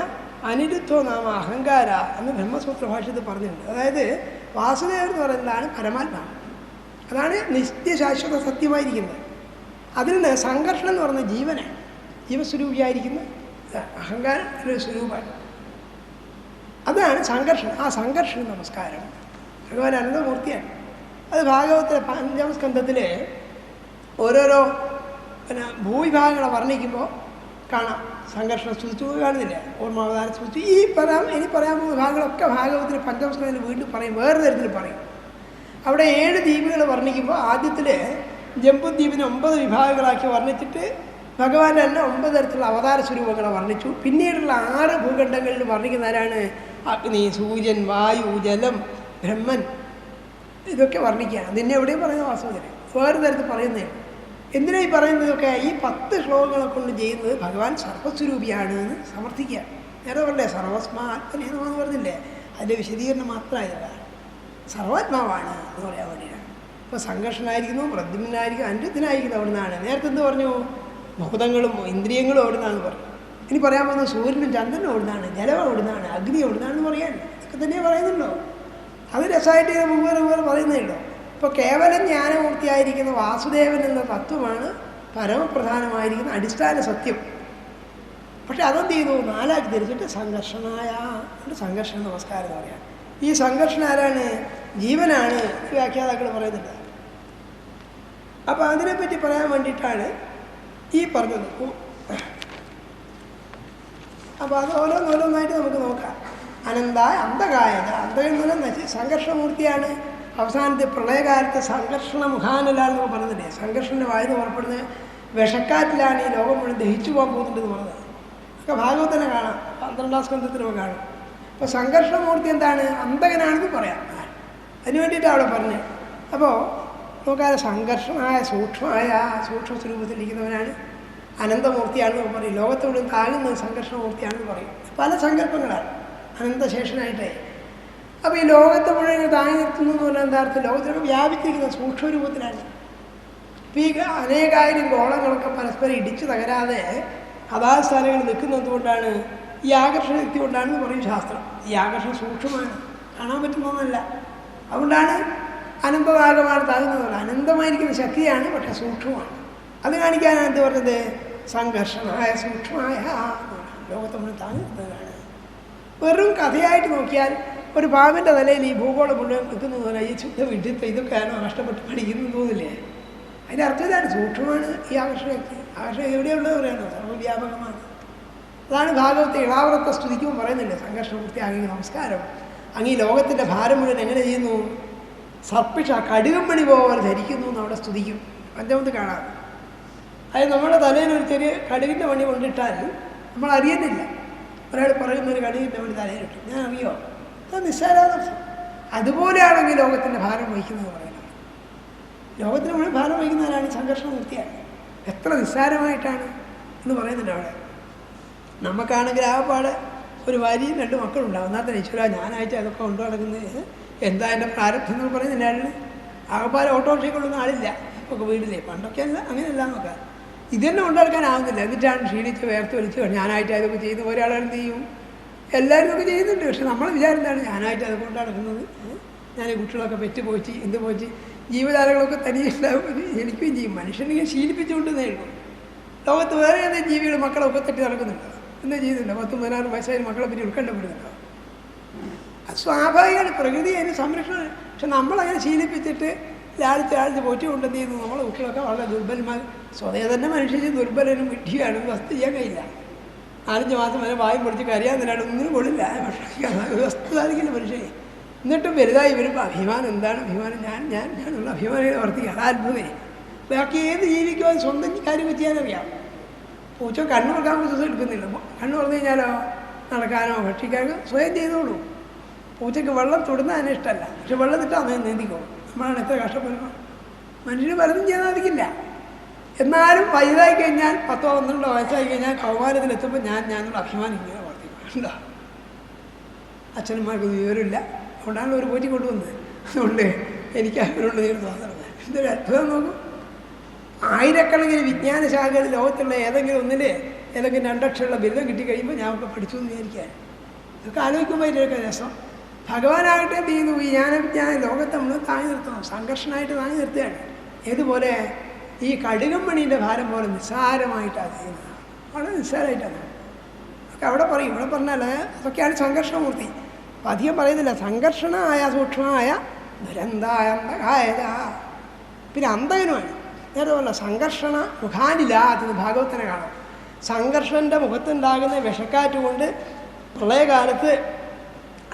അനിരുദ്ധോ നാമ അഹങ്കാര എന്ന് ബ്രഹ്മസൂത്ര ഭാഷ്യത്തിൽ പറഞ്ഞിട്ടുണ്ട്. അതായത് വാസുദേവൻ എന്ന് പറയുന്നതാണ് പരമാത്മാവ്, അതാണ് നിത്യശാശ്വത സത്യമായിരിക്കുന്നത്. അതിൽ നിന്ന് സംഘർഷണം എന്ന് പറയുന്നത് ജീവനാണ്, ജീവസ്വരൂപിയായിരിക്കുന്ന അഹങ്കാരം ഒരു സ്വരൂപമാണ്. അതാണ് സംഘർഷണം. ആ സംഘർഷണ നമസ്കാരം ഭഗവാൻ അനന്തമൂർത്തിയാണ്. അത് ഭാഗവത്തിലെ 5ാം സ്കന്ധത്തിൽ ഓരോരോ ഭൂവിഭാഗങ്ങളെ വർണ്ണിക്കുമ്പോൾ കാണാം. സംഘർഷണം സ്തുതിച്ചു കാണുന്നില്ല, ഓർമ്മാവതാരം സ്തുതിച്ചു. ഇനി പറയാൻ പോകുന്ന ഭാഗങ്ങളൊക്കെ ഭാഗവത്തിൽ 5ാം സ്കന്ധത്തിൽ വീണ്ടും പറയും, വേറെ തരത്തിൽ പറയും. അവിടെ 7 ദ്വീപുകൾ വർണ്ണിക്കുമ്പോൾ ആദ്യത്തിൽ ജംബുദ്വീപിനെ 9 വിഭാഗങ്ങളാക്കി വർണ്ണിച്ചിട്ട് ഭഗവാന്റെ തന്നെ 9 തരത്തിലുള്ള അവതാര സ്വരൂപങ്ങളെ വർണ്ണിച്ചു. പിന്നീടുള്ള 6 ഭൂഖണ്ഡങ്ങളിൽ വർണ്ണിക്കുന്ന ആരാണ്? അഗ്നി, സൂര്യൻ, വായു, ജലം, ബ്രഹ്മൻ, ഇതൊക്കെ വർണ്ണിക്കുകയാണ്. അതിനെ എവിടെയും പറയുന്ന വാസ്തവത്തിൽ വേറെ തരത്തിൽ പറയുന്നതാണ്. എന്തിനായി പറയുന്നതൊക്കെ? ഈ 10 ശ്ലോകങ്ങളെ കൊണ്ട് ചെയ്യുന്നത് ഭഗവാൻ സർവസ്വരൂപിയാണ് എന്ന് സമർത്ഥിക്കുക. നേരെ പറഞ്ഞില്ലേ, സർവസ്മാത്മനേന്ന് പറഞ്ഞില്ലേ, അതിൻ്റെ വിശദീകരണം മാത്രമായതല്ല, സർവാത്മാവാണ് എന്ന് പറയാൻ വേണ്ടിയിട്ടാണ്. ഇപ്പോൾ സംഘർഷനായിരിക്കുന്നു, പ്രദ്യുമ്നായിരിക്കും, അനിരുദ്ധനായിരിക്കുന്നു അവിടെ നിന്നാണ്. നേരത്തെ എന്ത് പറഞ്ഞു? ഭൂതങ്ങളും ഇന്ദ്രിയങ്ങളും അവിടെ നിന്നാണ് പറഞ്ഞു. ഇനി പറയാൻ പോകുന്നത് സൂര്യനും ചന്ദ്രനും അവിടെ നിന്നാണ്, ജലം അവിടെ നിന്നാണ്, അഗ്നി അവിടെ നിന്നാണെന്ന് പറയാൻ ഇതൊക്കെ തന്നെ പറയുന്നുണ്ടോ? അത് രസമായിട്ട് വേറെ പറയുന്നേ ഉള്ളൂ. ഇപ്പോൾ കേവലം ജ്ഞാനമൂർത്തിയായിരിക്കുന്ന വാസുദേവൻ എന്ന തത്വമാണ് പരമപ്രധാനമായിരിക്കുന്ന അടിസ്ഥാന സത്യം. പക്ഷെ അതെന്ത് ചെയ്തു? 4ആക്കി തിരിച്ചിട്ട് സംഘർഷനായ സംഘർഷണ നമസ്കാരം എന്ന് പറയാം. ഈ സംഘർഷണം ആരാണ്? ജീവനാണ് വ്യാഖ്യാതാക്കൾ പറയുന്നുണ്ട്. അപ്പോൾ അതിനെപ്പറ്റി പറയാൻ വേണ്ടിയിട്ടാണ് ഈ പറഞ്ഞത്. അപ്പോൾ അത് ഓരോന്നോരോന്നായിട്ട് നമുക്ക് നോക്കാം. അനന്തായ അന്തകായത, അന്തകം സംഘർഷമൂർത്തിയാണ്. അവസാനത്തെ പ്രളയകാലത്ത് സംഘർഷണ മുഖാനലാണെന്നൊക്കെ പറഞ്ഞില്ലേ, സംഘർഷൻ്റെ വായു പുറപ്പെടുന്നത് വിഷക്കാറ്റിലാണ് ഈ ലോകം മുഴുവൻ ദഹിച്ചു പോകാൻ പോകുന്നുണ്ടെന്ന് പറഞ്ഞത്. ഒക്കെ ഭാഗവതന്നെ കാണാം, 12ാം സ്കന്ധത്തിലൊക്കെ കാണാം. അപ്പോൾ സംഘർഷമൂർത്തി എന്താണ്? അന്തകനാണെന്ന് പറയാം. അതിന് വേണ്ടിയിട്ടാണ് അവിടെ പറഞ്ഞത്. അപ്പോൾ നോക്കാതെ സംഘർഷമായ സൂക്ഷ്മമായ സൂക്ഷ്മ സ്വരൂപത്തിലിരിക്കുന്നവനാണ്, അനന്തമൂർത്തിയാണെന്ന് പറയും. ലോകത്തോട് താഴുന്നത് സംഘർഷമൂർത്തിയാണെന്ന് പറയും. പല സങ്കല്പങ്ങളാണ് അനന്തശേഷനായിട്ടേ. അപ്പോൾ ഈ ലോകത്തെ മുഴുവൻ താങ്ങി നിർത്തുന്നു എന്ന് പറഞ്ഞാൽ എന്താർത്ഥം? ലോകത്തിലൊക്കെ വ്യാപിച്ചിരിക്കുന്ന സൂക്ഷ്മരൂപത്തിലാണ്. ഇപ്പോൾ ഈ അനേകായിരം ഗോളങ്ങളൊക്കെ പരസ്പരം ഇടിച്ച് തകരാതെ അതാത് സ്ഥലങ്ങളിൽ നിൽക്കുന്നത് കൊണ്ടാണ്, ഈ ആകർഷണ ശക്തി കൊണ്ടാണെന്ന് പറയും ശാസ്ത്രം. ഈ ആകർഷണം സൂക്ഷ്മമാണ്, കാണാൻ പറ്റുന്നതല്ല. അതുകൊണ്ടാണ് അനന്തനാഗമാണ് താങ്ങുന്നത്. അനന്തമായിരിക്കുന്ന ശക്തിയാണ്, പക്ഷെ സൂക്ഷ്മമാണ്. അത് കാണിക്കാനാണ് എന്ത് പറഞ്ഞത്? സംഘർഷമായ സൂക്ഷ്മമായ ലോകത്തെ മുഴുവൻ താങ്ങുന്നതാണ്. വെറും കഥയായിട്ട് നോക്കിയാൽ ഒരു പാമ്പിൻ്റെ തലയിൽ ഈ ഭൂഗോളം മുഴുവൻ നിൽക്കുന്നത് പോലെ ഈ ശുദ്ധ വിഡിത്തം ഇതൊക്കെയാണോ കഷ്ടപ്പെട്ട് പഠിക്കുന്നത് തോന്നില്ലേ? അതിൻ്റെ അർത്ഥം ഇതാണ്, സൂക്ഷ്മമാണ് ഈ ആകർഷണയ്ക്ക്. ആകർഷണം എവിടെയുള്ളത് പറയണോ, സർവ്വവ്യാപകമാണ്. അതാണ് ഭാഗവത്തെ ഇളാവറത്തെ സ്തുതിക്കുമ്പോൾ പറയുന്നില്ലേ, സംഘർഷമൂർത്തി അങ്ങ് നമസ്കാരം, അങ്ങ് ഈ ലോകത്തിൻ്റെ ഭാരം മുഴുവൻ എങ്ങനെ ചെയ്യുന്നു, സർപ്പിഷ കടുകമ്മണി പോലെ ധരിക്കുന്നു എന്ന് അവിടെ സ്തുതിക്കും. പഞ്ചമത്ത് കാണാം. അതായത് നമ്മുടെ തലയിൽ ഒരു ചെറിയ കടുകിൻ്റെ മണി കൊണ്ടിട്ടാൽ നമ്മൾ അറിയുന്നില്ല. ഒരാൾ പറയുന്നൊരു കടുകിൻ്റെ മണി തലയിലിട്ടു, ഞാൻ അറിയോ, അത് നിസ്സാരാർത്ഥം. അതുപോലെയാണെങ്കിൽ ലോകത്തിൻ്റെ ഭാരം വഹിക്കുന്നത് പറയുന്നത്. ലോകത്തിന് മുഴുവൻ ഭാരം വഹിക്കുന്നവരാണ് സംഘർഷമൂർത്തിയാണ്. എത്ര നിസ്സാരമായിട്ടാണ് എന്ന് പറയുന്നുണ്ട് അവിടെ. നമുക്കാണെങ്കിൽ ആകപ്പാട് ഒരു ഭാര്യയും 2 മക്കളുണ്ടാവും. എന്നാൽ തന്നെ ഈശ്വര ഞാനായിട്ട് അതൊക്കെ കൊണ്ടു നടക്കുന്നത് എന്താ എൻ്റെ പ്രാരബ്ധം എന്ന് പറയുന്നില്ല. ആളിന് ആകപ്പാട് ഓട്ടോറിക്ഷയ്ക്കൊള്ളൊന്നും ആളില്ല ഇപ്പോൾ വീടില്ലേ. പണ്ടൊക്കെ അല്ല, അങ്ങനെയല്ല നോക്കാം. ഇതന്നെ കൊണ്ടുനടക്കാനാവുന്നില്ല. എന്നിട്ടാണ് ക്ഷീണിച്ച് വേർത്ത് വലിച്ച് ഞാനായിട്ട് അതൊക്കെ ചെയ്ത് ഒരാൾ എന്ത് ചെയ്യും, എല്ലാവരും ഒക്കെ ചെയ്യുന്നുണ്ട്. പക്ഷെ നമ്മൾ വിചാരിക്കുന്നതാണ് ഞാനായിട്ട് അത് കൊണ്ട് നടക്കുന്നത്. ഞാൻ ഈ കുട്ടികളൊക്കെ പെറ്റ് പോച്ച് എന്ത് പോച്ച് ജീവജാലങ്ങളൊക്കെ തനിയെ എനിക്കും ചെയ്യും. മനുഷ്യനെ ശീലിപ്പിച്ചുകൊണ്ടേ ഉള്ളൂ. ലോകത്ത് വേറെ ഏതെങ്കിലും ജീവികൾ മക്കളൊക്കെ തട്ടി നടക്കുന്നുണ്ടോ? എന്താ ചെയ്യുന്നുണ്ടോ? 10-14 വയസ്സായ മക്കളെ പറ്റി ഉൾക്കണ്ടപ്പെടുന്നുണ്ടോ? അത് സ്വാഭാവികമാണ്, പ്രകൃതി അതിന് സംരക്ഷണം. പക്ഷെ നമ്മളങ്ങനെ ശീലിപ്പിച്ചിട്ട് ലാളിച്ച് പോറ്റി കൊണ്ടെന്ത് ചെയ്യുന്നു, നമ്മളെ കുട്ടികളൊക്കെ വളരെ ദുർബലന്മാർ. സ്വതേ തന്നെ മനുഷ്യന് ദുർബലനും വിഡ്ഢിയാണ്, വസ്തു ചെയ്യാൻ കഴിയില്ല. 4-5 മാസം വരെ വായും പൊടിച്ച് കരയാന്നില്ലാണ്ട് ഒന്നിനും കൊള്ളില്ല. പക്ഷേ വസ്തു സാധിക്കില്ല മനുഷ്യനെ. എന്നിട്ടും വലുതായി വരുമ്പോൾ അഭിമാനം എന്താണ്, അഭിമാനം ഞാനുള്ള അഭിമാനം വർത്തിക്കുക. അത് അത്ഭുതമേ. ബാക്കി ഏത് ജീവിക്കും അത് സ്വന്തം കാര്യം ചെയ്യാനറിയാം. പൂച്ച കണ്ണു തുറക്കാൻ ദിവസം എടുക്കുന്നില്ല. കണ്ണു തുറന്നു കഴിഞ്ഞാലോ നടക്കാനോ ഭക്ഷിക്കാനോ സ്വയം ചെയ്തോളൂ. പൂച്ചയ്ക്ക് വെള്ളം തൊടുന്ന അതിനെ ഇഷ്ടമല്ല. പക്ഷെ വെള്ളം ഇട്ടാൽ അതിനെ നീന്തിക്കോളും. നമ്മളാണ് എത്ര കഷ്ടപ്പെടുന്നത്. മനുഷ്യന് പലതും ചെയ്യാൻ സാധിക്കില്ല. എന്നാലും വലുതായി കഴിഞ്ഞാൽ 10-12 വയസ്സായി കഴിഞ്ഞാൽ കൗമാരത്തിലെത്തുമ്പോൾ ഞാനുള്ള അഭിമാനം ഇങ്ങനെ വർദ്ധിക്കും. അച്ഛനന്മാർക്ക് വിവരമില്ല, അതുകൊണ്ടാണ് ഒരു പോറ്റി കൊണ്ടുവന്നത്. അതുകൊണ്ട് എനിക്ക് അവരോട് സ്വാതന്ത്ര്യം. എന്തൊരു അത്ഭുതം നോക്കും. ആയിരക്കണക്കിന് വിജ്ഞാന ശാഖകൾ ലോകത്തുള്ള ഏതെങ്കിലും ഒന്നിലെ ഏതെങ്കിലും 2 അക്ഷരമുള്ള ബിരുദം കിട്ടിക്കഴിയുമ്പോൾ ഞാനൊക്കെ പഠിച്ചു എന്ന് വിചാരിക്കാൻ. ഇതൊക്കെ ആലോചിക്കുമ്പോൾ ഇതിനൊക്കെ രസം. ഭഗവാനാകട്ടെ എന്ത് ചെയ്യുന്നു, ഈ ജ്ഞാനവിജ്ഞാനം ലോകത്തെ നമ്മൾ താങ്ങി നിർത്തണം, സംഘർഷണമായിട്ട് താങ്ങി നിർത്തുകയാണ്. ഏതുപോലെ ഈ കടുകമ്മണീൻ്റെ ഭാരം പോലെ നിസ്സാരമായിട്ടാണ് ചെയ്യുന്നത്. വളരെ നിസ്സാരമായിട്ടാണ് ഒക്കെ അവിടെ പറയും. ഇവിടെ പറഞ്ഞാൽ അതൊക്കെയാണ് സംഘർഷമൂർത്തി. അപ്പം അധികം പറയുന്നില്ല. സംഘർഷണമായ സൂക്ഷ്മമായ ദുരന്തായ അന്തകായത. പിന്നെ അന്തകനുമാണ്. നേരെ പറഞ്ഞ സംഘർഷണ മുഖാനില്ലാത്തത് ഭാഗവത്തിനെ കാണാം. സംഘർഷൻ്റെ മുഖത്തുണ്ടാകുന്ന വിഷക്കാറ്റ് കൊണ്ട് പ്രളയകാലത്ത്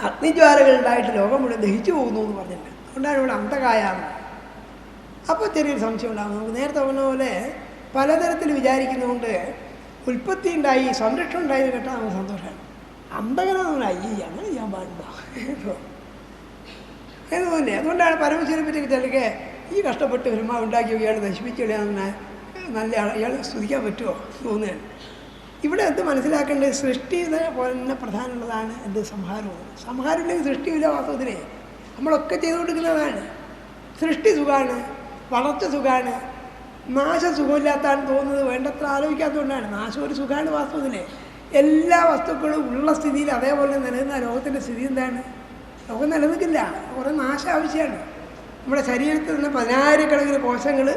അഗ്നിജ്വാലകളുണ്ടായിട്ട് ലോകം മുഴുവൻ ദഹിച്ചു പോകുന്നു എന്ന് പറഞ്ഞിട്ടുണ്ട്. അതുകൊണ്ടാണ് ഇവിടെ അന്തകായാണ്. അപ്പോൾ ചെറിയൊരു സംശയം ഉണ്ടാകും. നമുക്ക് നേരത്തെ പറഞ്ഞ പോലെ പലതരത്തിൽ വിചാരിക്കുന്നതുകൊണ്ട് ഉൽപ്പത്തി ഉണ്ടായി, സംരക്ഷണം ഉണ്ടായത് കേട്ടാൽ നമുക്ക് സന്തോഷമാണ്. അന്തകനാണ് അയ്യ അങ്ങനെ ചെയ്യാൻ പാടുണ്ടോ അതുപോലെ. അതുകൊണ്ടാണ് പരമശിവനെ പറ്റി ചിലക്ക് ഈ കഷ്ടപ്പെട്ട് ബ്രഹ്മാവ് ഉണ്ടാക്കി ഇയാൾ നശിപ്പിച്ച് കളയാന്ന് നല്ല ഇയാൾ സ്തുതിക്കാൻ പറ്റുമോ തോന്നുകയാണ്. ഇവിടെ എന്ത് മനസ്സിലാക്കേണ്ടത്, സൃഷ്ടി പോലെ തന്നെ പ്രധാനമുള്ളതാണ് എന്ത് സംഹാരവും. സംഹാരം ഇല്ലെങ്കിൽ സൃഷ്ടിയില്ല. വാസ്തവത്തിനെ നമ്മളൊക്കെ ചെയ്തുകൊണ്ടിരിക്കുന്നതാണ്. സൃഷ്ടി സുഖമാണ്, വളർച്ച സുഖമാണ്, നാശം സുഖമില്ലാത്തതാണ് തോന്നുന്നത്. വേണ്ടത്ര ആലോചിക്കാത്തതുകൊണ്ടാണ്. നാശം ഒരു സുഖമാണ് വാസ്തവത്തിലെ. എല്ലാ വസ്തുക്കളും ഉള്ള സ്ഥിതിയിൽ അതേപോലെ നിലനിന്ന ലോകത്തിൻ്റെ സ്ഥിതി എന്താണ്? ലോകം നിലനിൽക്കില്ല. കുറേ നാശം ആവശ്യമാണ്. നമ്മുടെ ശരീരത്തിൽ നിന്ന് 10,000-കണക്കിന് കോശങ്ങൾ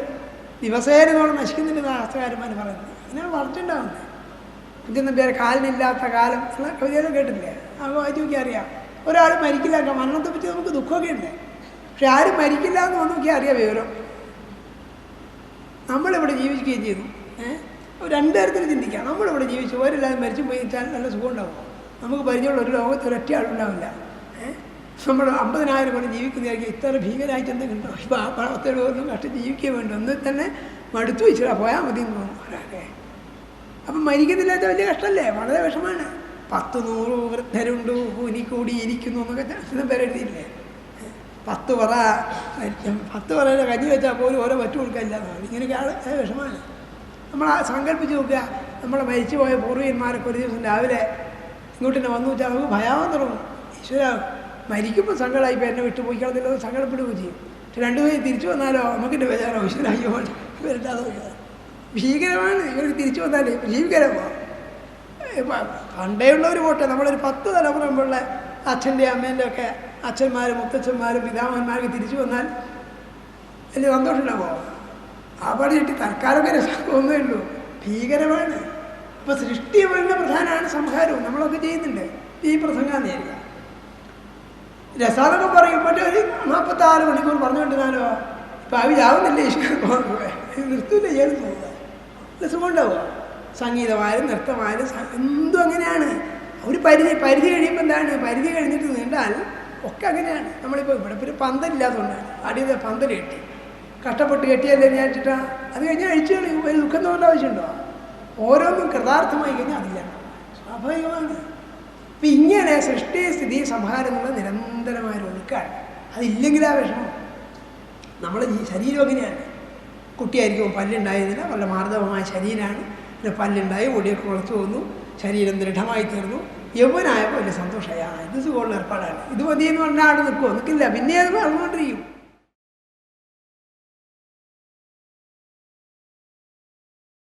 ദിവസേനോളം നശിക്കുന്നുണ്ടെന്ന് ശാസ്ത്രകാരന്മാർ പറയുന്നത്. അങ്ങനെയാണ് വളർച്ചയുണ്ടാകുന്നത്. ഇതൊന്നും പേര് കാലിനില്ലാത്ത കാലം ഉള്ള കവിതകൾ കേട്ടില്ലേ? അത് വായിച്ചു നോക്കിയാൽ അറിയാം. ഒരാൾ മരിക്കില്ല. മരണത്തെ പറ്റി നമുക്ക് ദുഃഖമൊക്കെ ഉണ്ട്. പക്ഷെ ആരും മരിക്കില്ല എന്ന് വന്ന് നോക്കിയാൽ അറിയാം വിവരം. നമ്മളിവിടെ ജീവിക്കുകയും ചെയ്തു. 2 തരത്തിൽ ചിന്തിക്കാം. നമ്മളിവിടെ ജീവിച്ചു ഓരെല്ലാവരും മരിച്ചു പോയി വെച്ചാൽ നല്ല സുഖം ഉണ്ടാവും. നമുക്ക് പരിചയമുള്ള ഒരു ലോകത്ത് ഒരൊറ്റ ആളുണ്ടാവില്ല. നമ്മൾ 50,000 കൊല്ലം ജീവിക്കുന്നതായിരിക്കും. ഇത്ര ഭീകരമായിട്ട് എന്തെങ്കിലും ഉണ്ടോ? ഇപ്പോൾ ആ 10 കൊല്ലം കഷ്ടം ജീവിക്കുകയും വേണ്ട. ഒന്നിൽ തന്നെ മടുത്തു വെച്ചിട്ടാ പോയാൽ മതി എന്ന് തോന്നുന്നു ഒരാളെ. അപ്പം മരിക്കുന്നില്ലാത്ത വലിയ കഷ്ടമല്ലേ? വളരെ വിഷമാണ്. 10-100 വൃദ്ധരുണ്ട് കൂനിക്കൂടി ഇരിക്കുന്നു എന്നൊക്കെ ചില പേര് എഴുതിയില്ലേ? 10 പറയുടെ കഞ്ഞി വെച്ചാൽ പോലും ഓരോ പറ്റു കൊടുക്കാനില്ല എന്നാണ്. ഇങ്ങനെയൊക്കെ ആൾ വിഷമാണ്. നമ്മൾ സങ്കല്പിച്ച് നോക്കുക. നമ്മളെ മരിച്ചു പോയ പൂർവ്വീയന്മാരൊക്കെ ഒരു ദിവസം രാവിലെ ഇങ്ങോട്ട് തന്നെ വന്നു വെച്ചാൽ നമുക്ക് ഭയാവാൻ തുടങ്ങും. ഈശ്വര മരിക്കുമ്പോൾ സങ്കടമായിപ്പോൾ എന്നെ വിട്ടു പോയിക്കളന്നില്ലോ സങ്കടപ്പെടുകയും ചെയ്യും. പക്ഷെ 2 പേര് തിരിച്ചു വന്നാലോ നമുക്കെൻ്റെ ബേജാറോ ഈശ്വര അയ്യോ വരട്ടാതെ ഭീകരമാണ്. ഇവർക്ക് തിരിച്ചു വന്നാലേ ഭീകരമോ. പണ്ടേയുള്ളവർ പോട്ടെ, നമ്മളൊരു 10 തലമുറ മുമ്പുള്ള അച്ഛൻ്റെ അമ്മേൻ്റെ ഒക്കെ അച്ഛന്മാരും മുത്തച്ഛന്മാരും പിതാമഹന്മാർക്ക് തിരിച്ചു വന്നാൽ വലിയ സന്തോഷമുണ്ടാവോ? ആ പണി കിട്ടി തൽക്കാലമൊക്കെ രസമൊന്നേ ഉള്ളൂ. ഭീകരമാണ്. അപ്പോൾ സൃഷ്ടി വളരെ പ്രധാനമാണ്. സംഹാരവും നമ്മളൊക്കെ ചെയ്യുന്നുണ്ട്. ഈ പ്രസംഗം നേരിടുക രസാതൊക്കെ പറയും. മറ്റേ ഒരു 46 മണിക്കൂർ പറഞ്ഞുകൊണ്ടിരുന്നാലോ ഭാവി ആവുന്നില്ലേ ഈശ്വരൻ നിർത്തൂല ഇയാൾ പോവുക. സുഖം ഉണ്ടാവുക. സംഗീതമായാലും നൃത്തമായാലും എന്തും അങ്ങനെയാണ്. ഒരു പരിധി കഴിയുമ്പോൾ എന്താണ്, പരിധി കഴിഞ്ഞിട്ട് നീണ്ടാൽ ഒക്കെ അങ്ങനെയാണ്. നമ്മളിപ്പോൾ ഇവിടെ പിന്നെ പന്തലില്ലാത്തതുകൊണ്ടാണ്. ആദ്യം പന്തൽ കെട്ടി കഷ്ടപ്പെട്ട് കെട്ടിയല്ലേ ഞാൻ വെച്ചിട്ടാ അത് കഴിഞ്ഞാൽ അഴിച്ചു കളയും. ഒരു ദുഃഖം തോന്നേണ്ട ആവശ്യമുണ്ടോ? ഓരോന്നും കൃതാർത്ഥമായി കഴിഞ്ഞാൽ അതില്ല, സ്വാഭാവികമാണ്. അപ്പം ഇങ്ങനെ സൃഷ്ടി സ്ഥിതി സംഹാരം എന്നുള്ള നിരന്തരമായ ഒരു ഒഴുക്കാണ്. അതില്ലെങ്കിൽ ആ വിഷമം. നമ്മുടെ ശരീരം അങ്ങനെയാണ്. കുട്ടിയായിരിക്കും പല്ലുണ്ടായതിന് വളരെ മാർദ്ദവമായ ശരീരമാണ്. പിന്നെ പല്ലുണ്ടായി ഒടിയൊക്കെ മുളച്ചു പോകുന്നു, ശരീരം ദൃഢമായി തീർന്നു. യൗവനായപ്പോൾ വലിയ സന്തോഷമായി. ഇത് സുഖമുള്ള ഏർപ്പാടാണ്. ഇത് മതിയെന്ന് പറഞ്ഞാൽ ആട് നിൽക്കുമോ? നിൽക്കില്ല. പിന്നെ അത് വളർന്നുകൊണ്ടിരിക്കും.